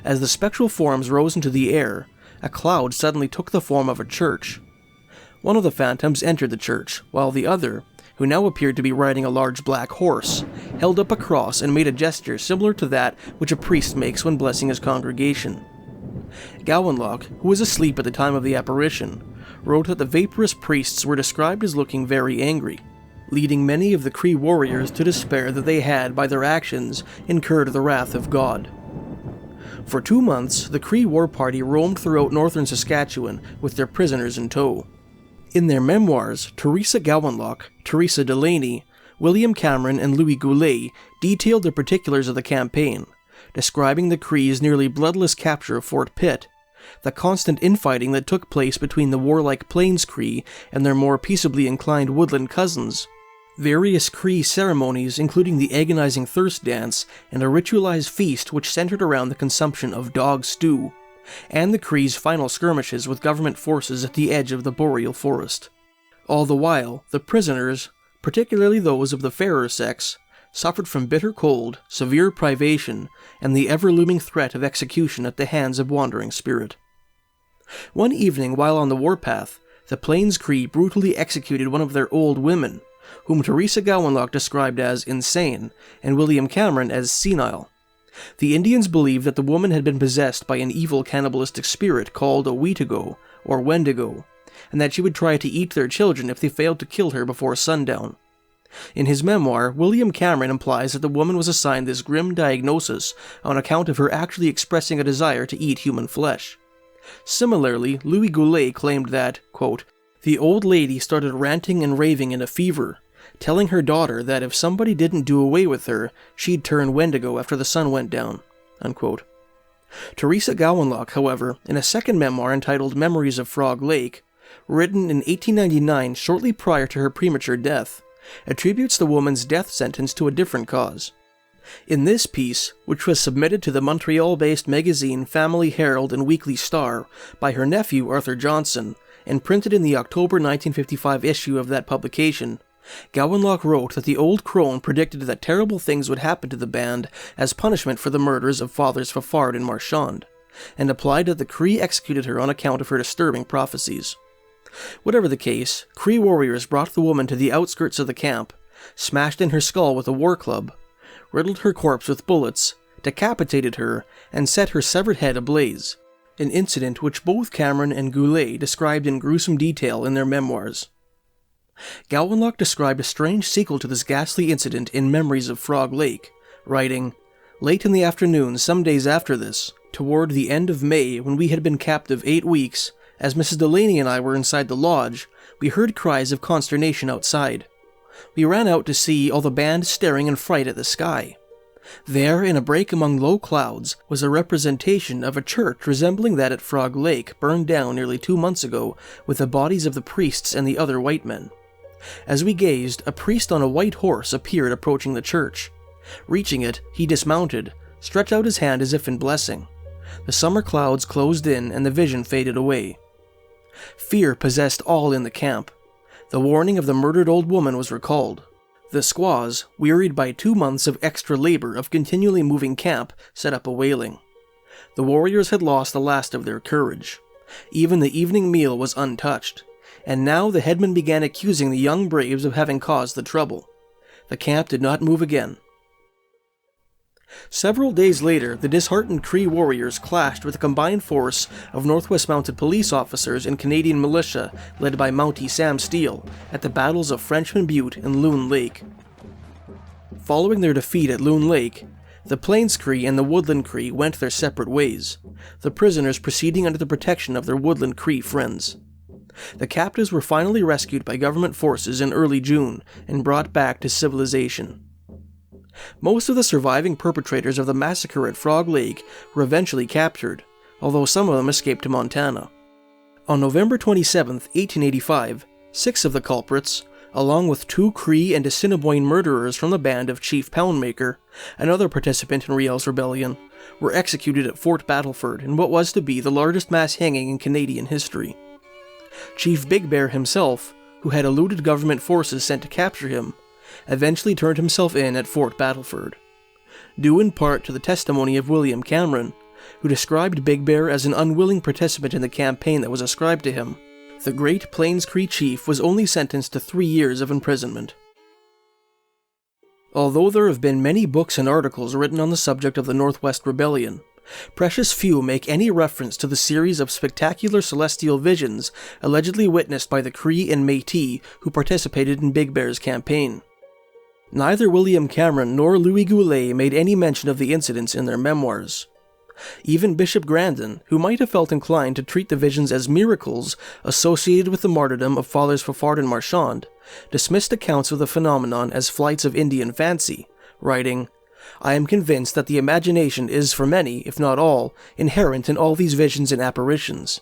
As the spectral forms rose into the air, a cloud suddenly took the form of a church. One of the phantoms entered the church, while the other, who now appeared to be riding a large black horse, held up a cross and made a gesture similar to that which a priest makes when blessing his congregation. Gowanlock, who was asleep at the time of the apparition, wrote that the vaporous priests were described as looking very angry, leading many of the Cree warriors to despair that they had, by their actions, incurred the wrath of God. For 2 months, the Cree war party roamed throughout northern Saskatchewan with their prisoners in tow. In their memoirs, Teresa Gowanlock, Teresa Delaney, William Cameron, and Louis Goulet detailed the particulars of the campaign, describing the Cree's nearly bloodless capture of Fort Pitt, the constant infighting that took place between the warlike Plains Cree and their more peaceably inclined woodland cousins, various Cree ceremonies including the agonizing thirst dance and a ritualized feast which centered around the consumption of dog stew, and the Cree's final skirmishes with government forces at the edge of the boreal forest. All the while, the prisoners, particularly those of the fairer sex, suffered from bitter cold, severe privation, and the ever-looming threat of execution at the hands of wandering spirit. One evening while on the warpath, the Plains Cree brutally executed one of their old women, whom Teresa Gowanlock described as insane, and William Cameron as senile. The Indians believed that the woman had been possessed by an evil cannibalistic spirit called a Wendigo, or Wendigo, and that she would try to eat their children if they failed to kill her before sundown. In his memoir, William Cameron implies that the woman was assigned this grim diagnosis on account of her actually expressing a desire to eat human flesh. Similarly, Louis Goulet claimed that, quote, the old lady started ranting and raving in a fever, telling her daughter that if somebody didn't do away with her, she'd turn Wendigo after the sun went down, unquote. Teresa Gowanlock, however, in a second memoir entitled Memories of Frog Lake, written in 1899 shortly prior to her premature death, attributes the woman's death sentence to a different cause. In this piece, which was submitted to the Montreal-based magazine Family Herald and Weekly Star by her nephew Arthur Johnson, and printed in the October 1955 issue of that publication, Gowanlock wrote that the old crone predicted that terrible things would happen to the band as punishment for the murders of Fathers Fafard and Marchand, and applied that the Cree executed her on account of her disturbing prophecies. Whatever the case, Cree warriors brought the woman to the outskirts of the camp, smashed in her skull with a war club, riddled her corpse with bullets, decapitated her, and set her severed head ablaze, an incident which both Cameron and Goulet described in gruesome detail in their memoirs. Gowanlock described a strange sequel to this ghastly incident in Memories of Frog Lake, writing, late in the afternoon some days after this, toward the end of May when we had been captive 8 weeks, as Mrs. Delaney and I were inside the lodge, we heard cries of consternation outside. We ran out to see all the band staring in fright at the sky. There, in a break among low clouds, was a representation of a church resembling that at Frog Lake, burned down nearly 2 months ago, with the bodies of the priests and the other white men. As we gazed, a priest on a white horse appeared approaching the church. Reaching it, he dismounted, stretched out his hand as if in blessing. The summer clouds closed in and the vision faded away. Fear possessed all in the camp. The warning of the murdered old woman was recalled. The squaws, wearied by 2 months of extra labor of continually moving camp, set up a wailing. The warriors had lost the last of their courage. Even the evening meal was untouched, and now the headman began accusing the young braves of having caused the trouble. The camp did not move again. Several days later, the disheartened Cree warriors clashed with a combined force of Northwest Mounted Police officers and Canadian militia led by Mountie Sam Steele at the battles of Frenchman Butte and Loon Lake. Following their defeat at Loon Lake, the Plains Cree and the Woodland Cree went their separate ways, the prisoners proceeding under the protection of their Woodland Cree friends. The captives were finally rescued by government forces in early June and brought back to civilization. Most of the surviving perpetrators of the massacre at Frog Lake were eventually captured, although some of them escaped to Montana. On November 27, 1885, 6 of the culprits, along with 2 Cree and Assiniboine murderers from the band of Chief Poundmaker, another participant in Riel's rebellion, were executed at Fort Battleford in what was to be the largest mass hanging in Canadian history. Chief Big Bear himself, who had eluded government forces sent to capture him, eventually turned himself in at Fort Battleford. Due in part to the testimony of William Cameron, who described Big Bear as an unwilling participant in the campaign that was ascribed to him, the Great Plains Cree chief was only sentenced to 3 years of imprisonment. Although there have been many books and articles written on the subject of the Northwest Rebellion, precious few make any reference to the series of spectacular celestial visions allegedly witnessed by the Cree and Métis who participated in Big Bear's campaign. Neither William Cameron nor Louis Goulet made any mention of the incidents in their memoirs. Even Bishop Grandin, who might have felt inclined to treat the visions as miracles associated with the martyrdom of Fathers Fafard and Marchand, dismissed accounts of the phenomenon as flights of Indian fancy, writing, "I am convinced that the imagination is for many, if not all, inherent in all these visions and apparitions.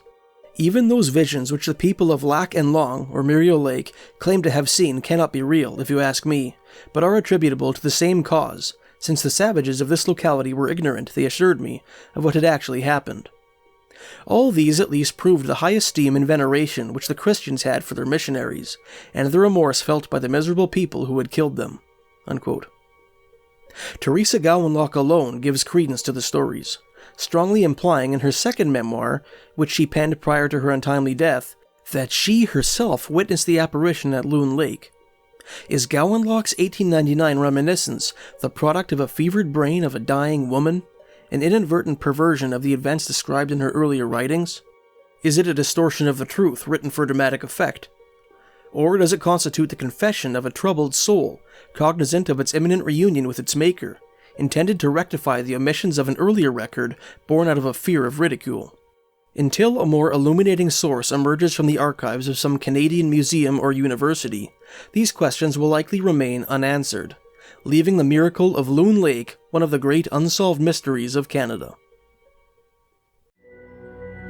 Even those visions which the people of Lac and Long, or Muriel Lake, claim to have seen cannot be real, if you ask me, but are attributable to the same cause, since the savages of this locality were ignorant, they assured me, of what had actually happened." All these at least proved the high esteem and veneration which the Christians had for their missionaries, and the remorse felt by the miserable people who had killed them. Unquote. Teresa Gowanlock alone gives credence to the stories, strongly implying in her second memoir, which she penned prior to her untimely death, that she herself witnessed the apparition at Loon Lake. Is Gowanlock's 1899 reminiscence the product of a fevered brain of a dying woman, an inadvertent perversion of the events described in her earlier writings? Is it a distortion of the truth written for dramatic effect? Or does it constitute the confession of a troubled soul, cognizant of its imminent reunion with its maker, intended to rectify the omissions of an earlier record born out of a fear of ridicule? Until a more illuminating source emerges from the archives of some Canadian museum or university, these questions will likely remain unanswered, leaving the miracle of Loon Lake one of the great unsolved mysteries of Canada.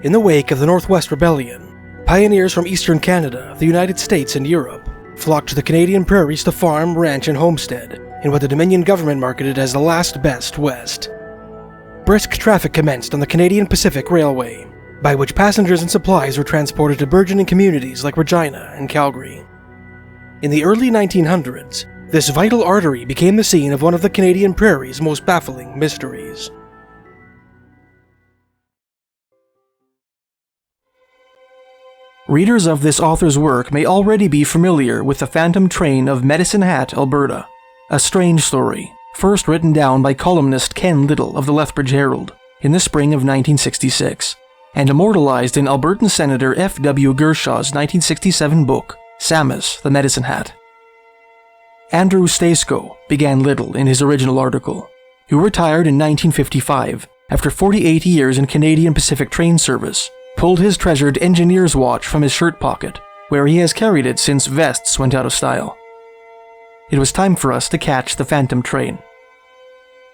In the wake of the Northwest Rebellion, pioneers from eastern Canada, the United States, and Europe flocked to the Canadian prairies to farm, ranch, and homestead in what the Dominion government marketed as the last best West. Brisk traffic commenced on the Canadian Pacific Railway, by which passengers and supplies were transported to burgeoning communities like Regina and Calgary. In the early 1900s, this vital artery became the scene of one of the Canadian prairie's most baffling mysteries. Readers of this author's work may already be familiar with the Phantom Train of Medicine Hat, Alberta, a strange story, first written down by columnist Ken Little of the Lethbridge Herald in the spring of 1966, and immortalized in Albertan Senator F.W. Gershaw's 1967 book, Samus, the Medicine Hat. Andrew Staceco, began Little in his original article, who retired in 1955 after 48 years in Canadian Pacific train service, pulled his treasured engineer's watch from his shirt pocket, where he has carried it since vests went out of style. It was time for us to catch the Phantom Train.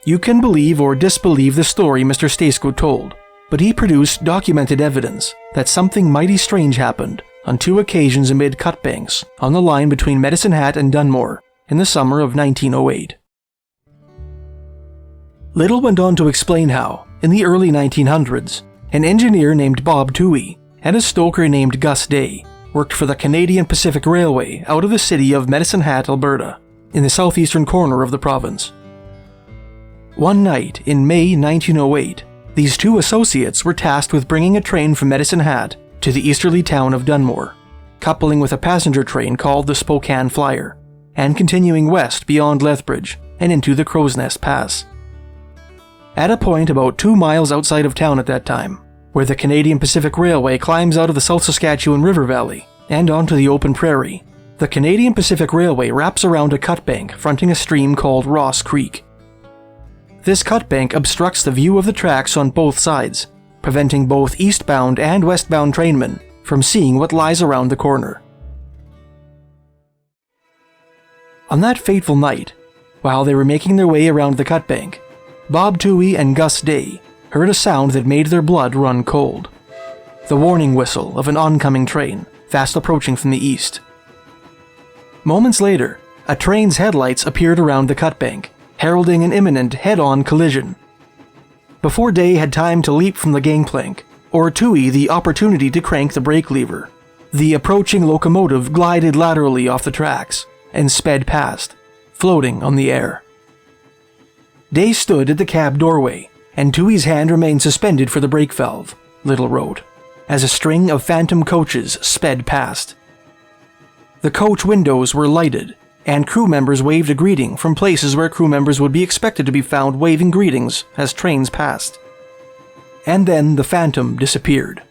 You can believe or disbelieve the story Mr. Staceco told, but he produced documented evidence that something mighty strange happened on 2 occasions amid cutbanks on the line between Medicine Hat and Dunmore in the summer of 1908. Little went on to explain how, in the early 1900s, an engineer named Bob Toohey and a stoker named Gus Day worked for the Canadian Pacific Railway out of the city of Medicine Hat, Alberta, in the southeastern corner of the province. One night in May 1908, these 2 associates were tasked with bringing a train from Medicine Hat to the easterly town of Dunmore, coupling with a passenger train called the Spokane Flyer, and continuing west beyond Lethbridge and into the Crow's Nest Pass. At a point about 2 miles outside of town at that time, where the Canadian Pacific Railway climbs out of the South Saskatchewan River Valley and onto the open prairie, the Canadian Pacific Railway wraps around a cutbank fronting a stream called Ross Creek. This cutbank obstructs the view of the tracks on both sides, preventing both eastbound and westbound trainmen from seeing what lies around the corner. On that fateful night, while they were making their way around the cutbank, Bob Toohey and Gus Day heard a sound that made their blood run cold. The warning whistle of an oncoming train, fast approaching from the east. Moments later, a train's headlights appeared around the cutbank, heralding an imminent head-on collision. Before Day had time to leap from the gangplank, or Toohey the opportunity to crank the brake lever, the approaching locomotive glided laterally off the tracks and sped past, floating on the air. Day stood at the cab doorway and Tui's hand remained suspended for the brake valve, Little wrote, as a string of phantom coaches sped past. The coach windows were lighted, and crew members waved a greeting from places where crew members would be expected to be found waving greetings as trains passed. And then the phantom disappeared.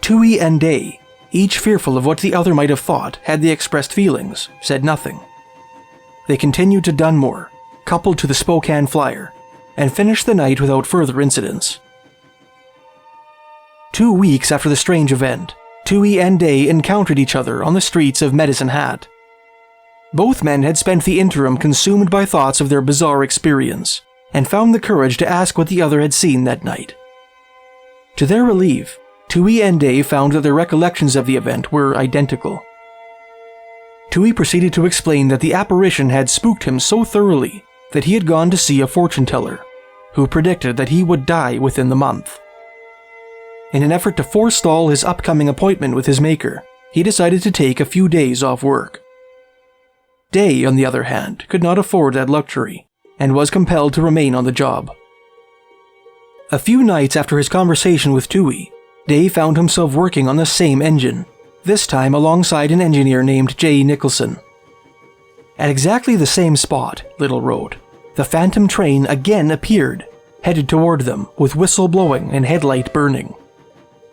Tui and Day, each fearful of what the other might have thought had they expressed feelings, said nothing. They continued to Dunmore, coupled to the Spokane Flyer, and finished the night without further incidents. 2 weeks after the strange event, Tui and Day encountered each other on the streets of Medicine Hat. Both men had spent the interim consumed by thoughts of their bizarre experience, and found the courage to ask what the other had seen that night. To their relief, Tui and Day found that their recollections of the event were identical. Tui proceeded to explain that the apparition had spooked him so thoroughly that he had gone to see a fortune teller, who predicted that he would die within the month. In an effort to forestall his upcoming appointment with his maker, he decided to take a few days off work. Day, on the other hand, could not afford that luxury, and was compelled to remain on the job. A few nights after his conversation with Tui, Day found himself working on the same engine, this time alongside an engineer named J. Nicholson. At exactly the same spot, Little wrote, the phantom train again appeared, headed toward them with whistle blowing and headlight burning.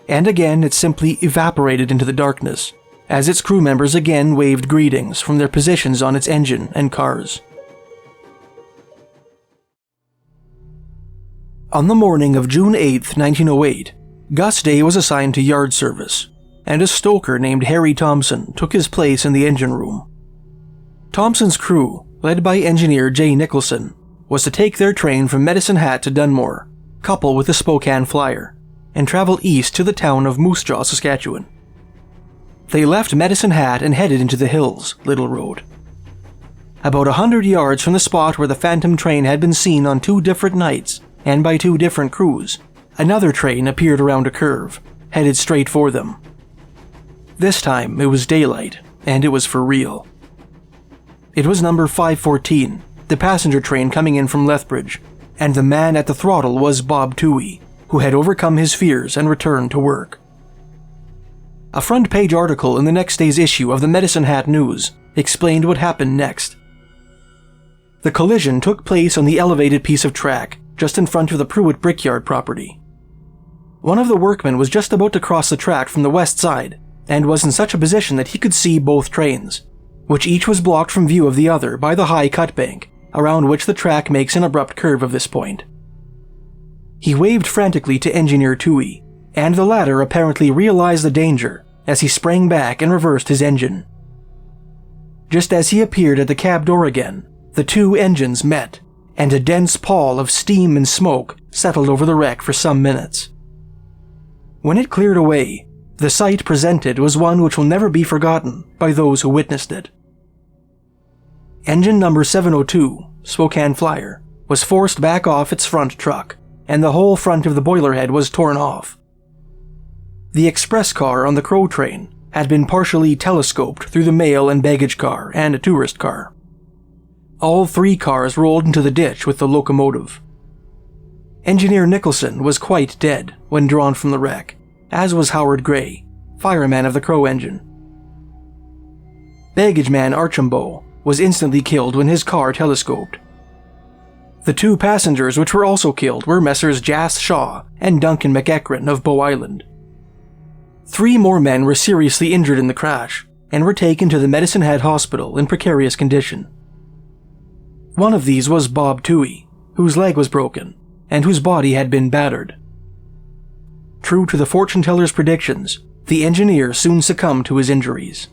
And again it simply evaporated into the darkness, as its crew members again waved greetings from their positions on its engine and cars. On the morning of June 8, 1908, Gus Day was assigned to yard service, and a stoker named Harry Thompson took his place in the engine room. Thompson's crew, led by engineer J. Nicholson, was to take their train from Medicine Hat to Dunmore, couple with the Spokane Flyer, and travel east to the town of Moose Jaw, Saskatchewan. They left Medicine Hat and headed into the hills, Little wrote. About 100 yards from the spot where the phantom train had been seen on 2 different nights and by 2 different crews, another train appeared around a curve, headed straight for them. This time it was daylight, and it was for real. It was number 514, the passenger train coming in from Lethbridge, and the man at the throttle was Bob Tui, who had overcome his fears and returned to work. A front-page article in the next day's issue of the Medicine Hat News explained what happened next. The collision took place on the elevated piece of track just in front of the Pruitt Brickyard property. One of the workmen was just about to cross the track from the west side and was in such a position that he could see both trains, which each was blocked from view of the other by the high cut bank, around which the track makes an abrupt curve of this point. He waved frantically to Engineer Tui, and the latter apparently realized the danger as he sprang back and reversed his engine. Just as he appeared at the cab door again, the 2 engines met, and a dense pall of steam and smoke settled over the wreck for some minutes. When it cleared away, the sight presented was one which will never be forgotten by those who witnessed it. Engine number 702, Spokane Flyer, was forced back off its front truck, and the whole front of the boiler head was torn off. The express car on the Crow train had been partially telescoped through the mail and baggage car and a tourist car. All 3 cars rolled into the ditch with the locomotive. Engineer Nicholson was quite dead when drawn from the wreck, as was Howard Gray, fireman of the Crow engine. Baggage man Archambault was instantly killed when his car telescoped. The 2 passengers which were also killed were Messrs. Jas Shaw and Duncan McEachran of Bow Island. 3 more men were seriously injured in the crash and were taken to the Medicine Hat Hospital in precarious condition. One of these was Bob Tui, whose leg was broken and whose body had been battered. True to the fortune teller's predictions, the engineer soon succumbed to his injuries.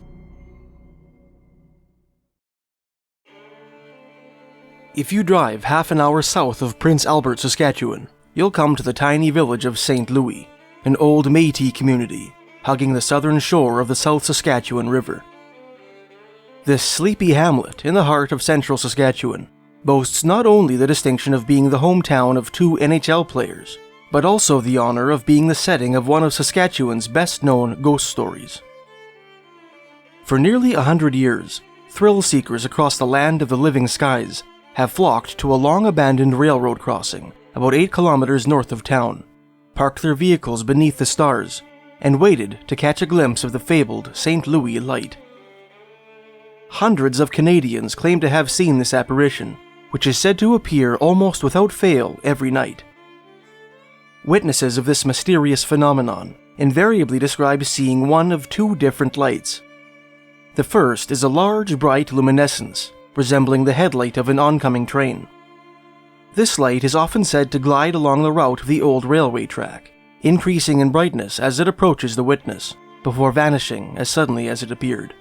If you drive half an hour south of Prince Albert, Saskatchewan, you'll come to the tiny village of St. Louis, an old Métis community hugging the southern shore of the South Saskatchewan River. This sleepy hamlet in the heart of central Saskatchewan boasts not only the distinction of being the hometown of 2 NHL players, but also the honor of being the setting of one of Saskatchewan's best-known ghost stories. For nearly 100 years, thrill seekers across the land of the living skies have flocked to a long-abandoned railroad crossing about 8 kilometers north of town, parked their vehicles beneath the stars, and waited to catch a glimpse of the fabled St. Louis light. Hundreds of Canadians claim to have seen this apparition, which is said to appear almost without fail every night. Witnesses of this mysterious phenomenon invariably describe seeing one of 2 different lights. The first is a large, bright luminescence, resembling the headlight of an oncoming train. This light is often said to glide along the route of the old railway track, increasing in brightness as it approaches the witness, before vanishing as suddenly as it appeared.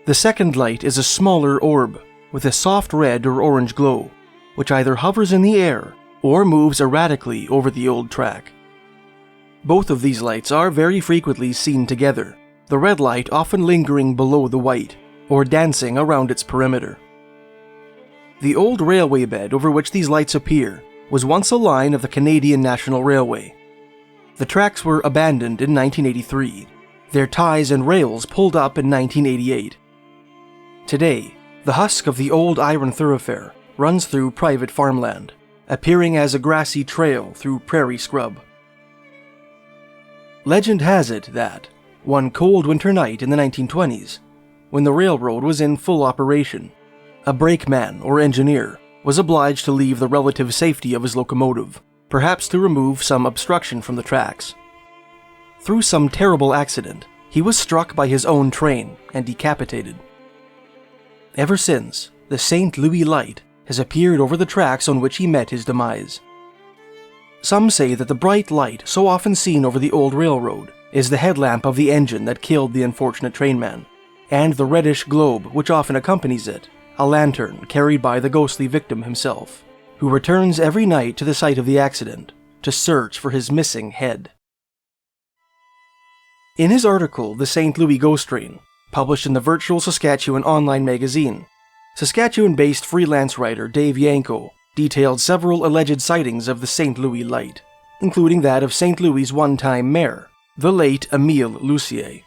The second light is a smaller orb, with a soft red or orange glow, which either hovers in the air or moves erratically over the old track. Both of these lights are very frequently seen together, the red light often lingering below the white, or dancing around its perimeter. The old railway bed over which these lights appear was once a line of the Canadian National Railway. The tracks were abandoned in 1983, their ties and rails pulled up in 1988. Today, the husk of the old iron thoroughfare runs through private farmland, appearing as a grassy trail through prairie scrub. Legend has it that, one cold winter night in the 1920s, when the railroad was in full operation, a brakeman or engineer was obliged to leave the relative safety of his locomotive, perhaps to remove some obstruction from the tracks. Through some terrible accident, he was struck by his own train and decapitated. Ever since, the St. Louis light has appeared over the tracks on which he met his demise. Some say that the bright light so often seen over the old railroad is the headlamp of the engine that killed the unfortunate trainman, and the reddish globe which often accompanies it, a lantern carried by the ghostly victim himself, who returns every night to the site of the accident to search for his missing head. In his article, The St. Louis Ghost Train, published in the Virtual Saskatchewan online magazine, Saskatchewan-based freelance writer Dave Yanko detailed several alleged sightings of the St. Louis light, including that of St. Louis' one-time mayor, the late Émile Lucier.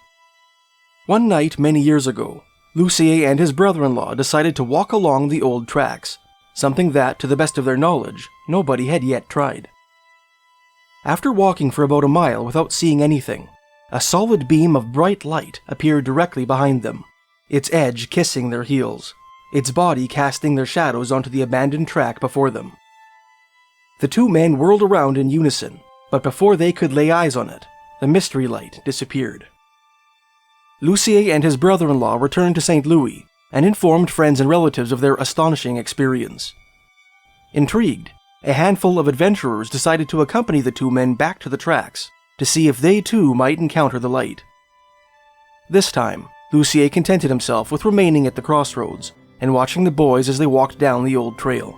One night many years ago, Lucier and his brother-in-law decided to walk along the old tracks, something that, to the best of their knowledge, nobody had yet tried. After walking for about a mile without seeing anything, a solid beam of bright light appeared directly behind them, its edge kissing their heels, its body casting their shadows onto the abandoned track before them. The 2 men whirled around in unison, but before they could lay eyes on it, the mystery light disappeared. Lucier and his brother-in-law returned to St. Louis and informed friends and relatives of their astonishing experience. Intrigued, a handful of adventurers decided to accompany the 2 men back to the tracks to see if they too might encounter the light. This time, Lucier contented himself with remaining at the crossroads and watching the boys as they walked down the old trail.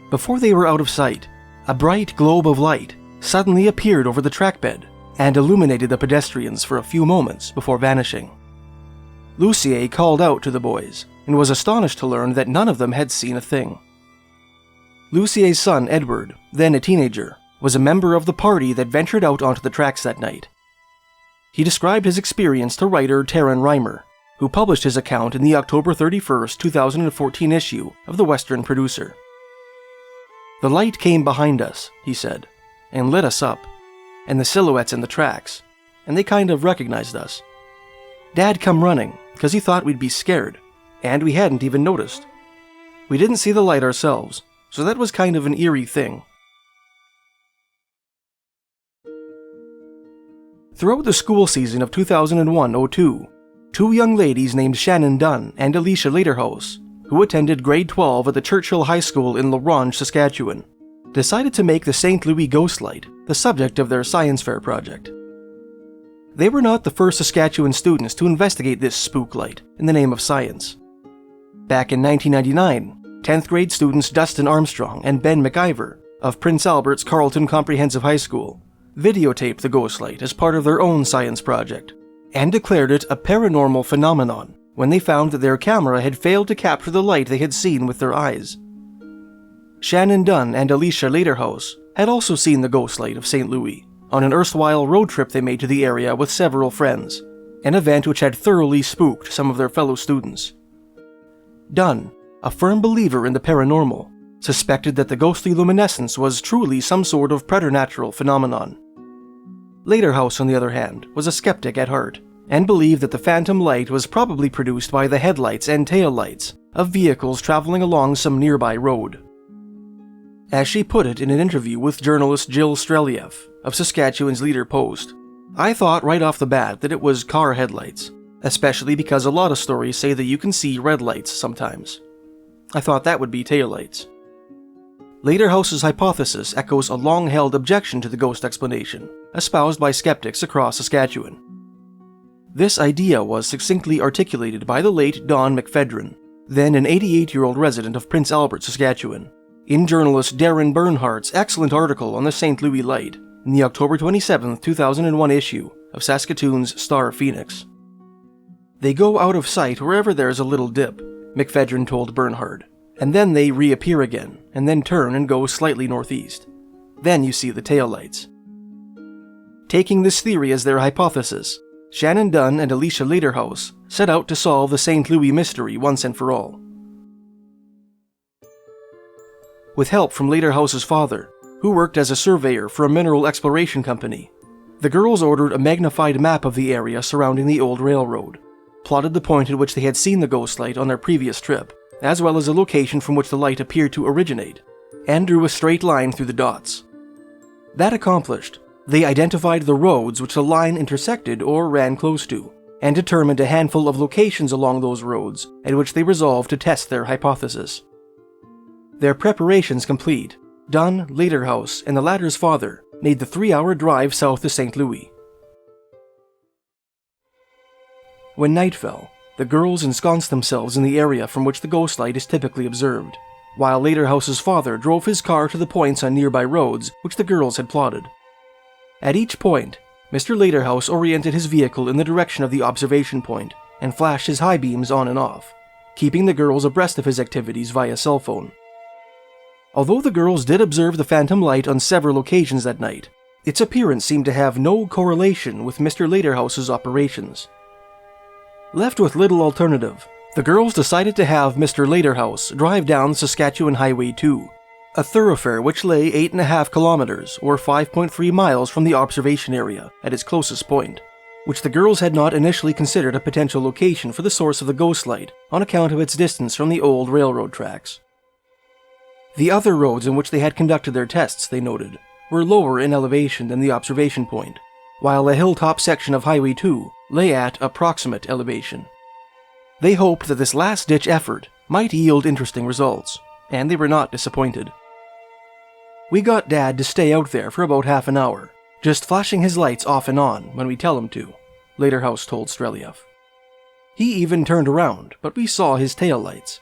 Before they were out of sight, a bright globe of light suddenly appeared over the track bed and illuminated the pedestrians for a few moments before vanishing. Lucier called out to the boys and was astonished to learn that none of them had seen a thing. Lucier's son, Edward, then a teenager, was a member of the party that ventured out onto the tracks that night. He described his experience to writer Taryn Reimer, who published his account in the October 31, 2014 issue of the Western Producer. "The light came behind us," he said, "and lit us up, and the silhouettes in the tracks, and they kind of recognized us. Dad come running, because he thought we'd be scared, and we hadn't even noticed. We didn't see the light ourselves, so that was kind of an eerie thing." Throughout the school season of 2001-02, 2 young ladies named Shannon Dunn and Alicia Lederhaus, who attended grade 12 at the Churchill High School in La Ronge, Saskatchewan, decided to make the St. Louis Ghost Light the subject of their science fair project. They were not the first Saskatchewan students to investigate this spook light in the name of science. Back in 1999, 10th grade students Dustin Armstrong and Ben McIver of Prince Albert's Carleton Comprehensive High School videotaped the ghost light as part of their own science project, and declared it a paranormal phenomenon when they found that their camera had failed to capture the light they had seen with their eyes. Shannon Dunn and Alicia Lederhaus had also seen the ghost light of St. Louis on an erstwhile road trip they made to the area with several friends, an event which had thoroughly spooked some of their fellow students. Dunn, a firm believer in the paranormal, suspected that the ghostly luminescence was truly some sort of preternatural phenomenon. Lederhouse, on the other hand, was a skeptic at heart, and believed that the phantom light was probably produced by the headlights and taillights of vehicles traveling along some nearby road. As she put it in an interview with journalist Jill Streliev of Saskatchewan's Leader Post, "I thought right off the bat that it was car headlights, especially because a lot of stories say that you can see red lights sometimes. I thought that would be taillights." Lederhouse's hypothesis echoes a long-held objection to the ghost explanation, espoused by skeptics across Saskatchewan. This idea was succinctly articulated by the late Don McPhedran, then an 88-year-old resident of Prince Albert, Saskatchewan, in journalist Darren Bernhardt's excellent article on the St. Louis Light in the October 27, 2001 issue of Saskatoon's Star Phoenix. "They go out of sight wherever there's a little dip," McPhedran told Bernhardt, "and then they reappear again, and then turn and go slightly northeast. Then you see the taillights." Taking this theory as their hypothesis, Shannon Dunn and Alicia Lederhouse set out to solve the St. Louis mystery once and for all. With help from Lederhouse's father, who worked as a surveyor for a mineral exploration company, the girls ordered a magnified map of the area surrounding the old railroad, plotted the point at which they had seen the ghost light on their previous trip, as well as the location from which the light appeared to originate, and drew a straight line through the dots. That accomplished, they identified the roads which the line intersected or ran close to, and determined a handful of locations along those roads at which they resolved to test their hypothesis. Their preparations complete, Dunn, Lederhouse, and the latter's father made the 3-hour drive south to St. Louis. When night fell, the girls ensconced themselves in the area from which the ghost light is typically observed, while Lederhouse's father drove his car to the points on nearby roads which the girls had plotted. At each point, Mr. Lederhouse oriented his vehicle in the direction of the observation point and flashed his high beams on and off, keeping the girls abreast of his activities via cell phone. Although the girls did observe the phantom light on several occasions that night, its appearance seemed to have no correlation with Mr. Lederhouse's operations. Left with little alternative, the girls decided to have Mr. Lederhouse drive down Saskatchewan Highway 2, a thoroughfare which lay 8.5 kilometers or 5.3 miles from the observation area at its closest point, which the girls had not initially considered a potential location for the source of the ghost light on account of its distance from the old railroad tracks. The other roads in which they had conducted their tests, they noted, were lower in elevation than the observation point, while a hilltop section of Highway 2 lay at approximate elevation. They hoped that this last-ditch effort might yield interesting results, and they were not disappointed. "We got Dad to stay out there for about half an hour, just flashing his lights off and on when we tell him to," Lederhouse told Streliev. "He even turned around, but we saw his taillights.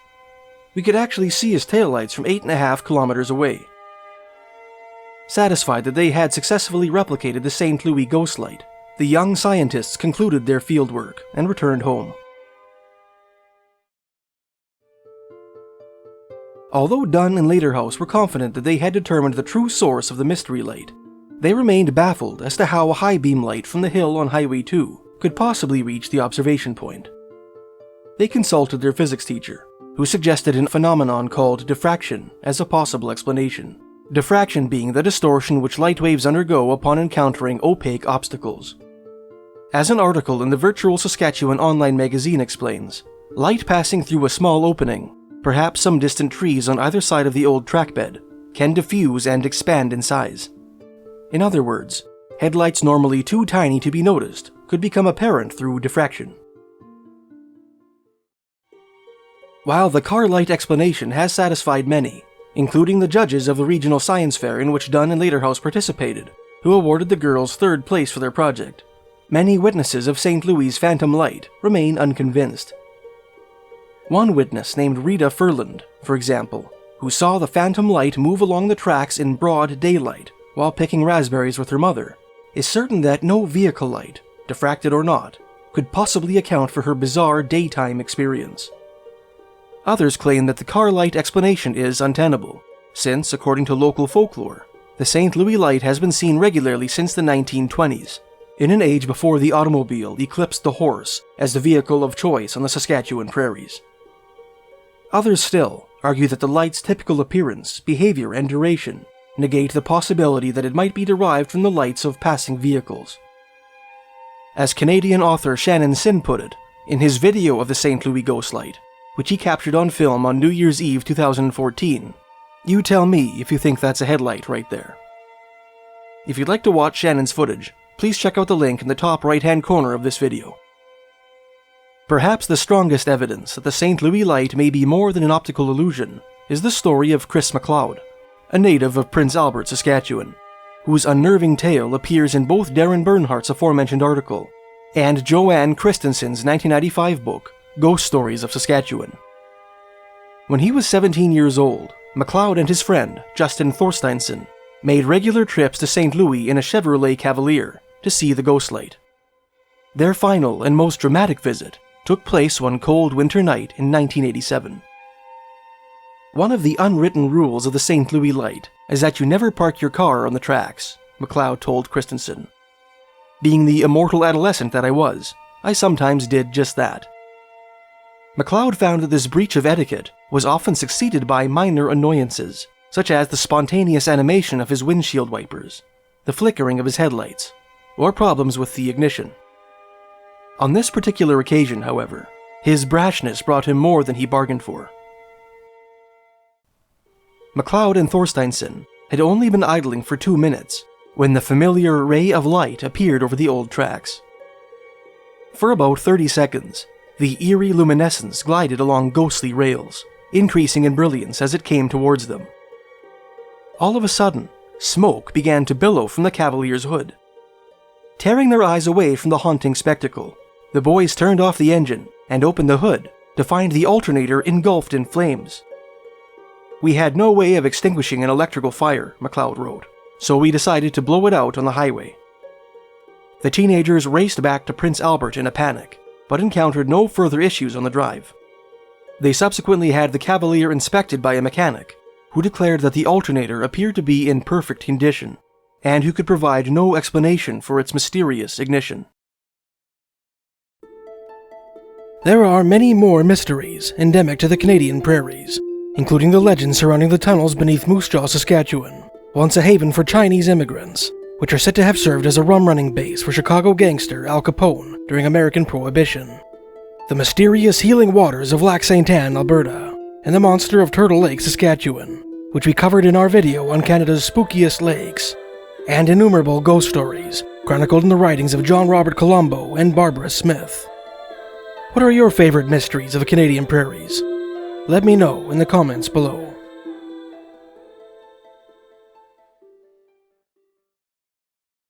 We could actually see his taillights from 8.5 kilometers away." Satisfied that they had successfully replicated the St. Louis ghost light, the young scientists concluded their fieldwork and returned home. Although Dunn and Lederhouse were confident that they had determined the true source of the mystery light, they remained baffled as to how a high beam light from the hill on Highway 2 could possibly reach the observation point. They consulted their physics teacher, who suggested a phenomenon called diffraction as a possible explanation. Diffraction being the distortion which light waves undergo upon encountering opaque obstacles. As an article in the Virtual Saskatchewan online magazine explains, light passing through a small opening, perhaps some distant trees on either side of the old trackbed, can diffuse and expand in size. In other words, headlights normally too tiny to be noticed could become apparent through diffraction. While the car light explanation has satisfied many, including the judges of the regional science fair in which Dunn and Lederhouse participated, who awarded the girls 3rd place for their project, many witnesses of St. Louis' phantom light remain unconvinced. One witness named Rita Furland, for example, who saw the phantom light move along the tracks in broad daylight while picking raspberries with her mother, is certain that no vehicle light, diffracted or not, could possibly account for her bizarre daytime experience. Others claim that the car light explanation is untenable, since, according to local folklore, the St. Louis light has been seen regularly since the 1920s, in an age before the automobile eclipsed the horse as the vehicle of choice on the Saskatchewan prairies. Others still argue that the light's typical appearance, behavior, and duration negate the possibility that it might be derived from the lights of passing vehicles. As Canadian author Shannon Sin put it, in his video of the St. Louis ghost light, which he captured on film on New Year's Eve 2014, "You tell me if you think that's a headlight right there." If you'd like to watch Shannon's footage, please check out the link in the top right-hand corner of this video. Perhaps the strongest evidence that the St. Louis light may be more than an optical illusion is the story of Chris Macleod, a native of Prince Albert, Saskatchewan, whose unnerving tale appears in both Darren Bernhardt's aforementioned article and Joanne Christensen's 1995 book, Ghost Stories of Saskatchewan. When he was 17 years old, Macleod and his friend, Justin Thorsteinson, made regular trips to St. Louis in a Chevrolet Cavalier to see the ghost light. Their final and most dramatic visit took place one cold winter night in 1987. One of the unwritten rules of the St. Louis light is that you never park your car on the tracks, Macleod told Christensen. Being the immortal adolescent that I was, I sometimes did just that. Macleod found that this breach of etiquette was often succeeded by minor annoyances, such as the spontaneous animation of his windshield wipers, the flickering of his headlights, or problems with the ignition. On this particular occasion, however, his brashness brought him more than he bargained for. Macleod and Thorsteinson had only been idling for 2 minutes when the familiar ray of light appeared over the old tracks. For about 30 seconds, the eerie luminescence glided along ghostly rails, increasing in brilliance as it came towards them. All of a sudden, smoke began to billow from the Cavalier's hood. Tearing their eyes away from the haunting spectacle, the boys turned off the engine and opened the hood to find the alternator engulfed in flames. "We had no way of extinguishing an electrical fire," Macleod wrote, "so we decided to blow it out on the highway." The teenagers raced back to Prince Albert in a panic, but encountered no further issues on the drive. They subsequently had the Cavalier inspected by a mechanic, who declared that the alternator appeared to be in perfect condition, and who could provide no explanation for its mysterious ignition. There are many more mysteries endemic to the Canadian prairies, including the legends surrounding the tunnels beneath Moose Jaw, Saskatchewan, once a haven for Chinese immigrants, which are said to have served as a rum-running base for Chicago gangster Al Capone during American Prohibition. The mysterious healing waters of Lac St. Anne, Alberta, and the monster of Turtle Lake, Saskatchewan, which we covered in our video on Canada's spookiest lakes, and innumerable ghost stories chronicled in the writings of John Robert Colombo and Barbara Smith. What are your favorite mysteries of the Canadian prairies? Let me know in the comments below.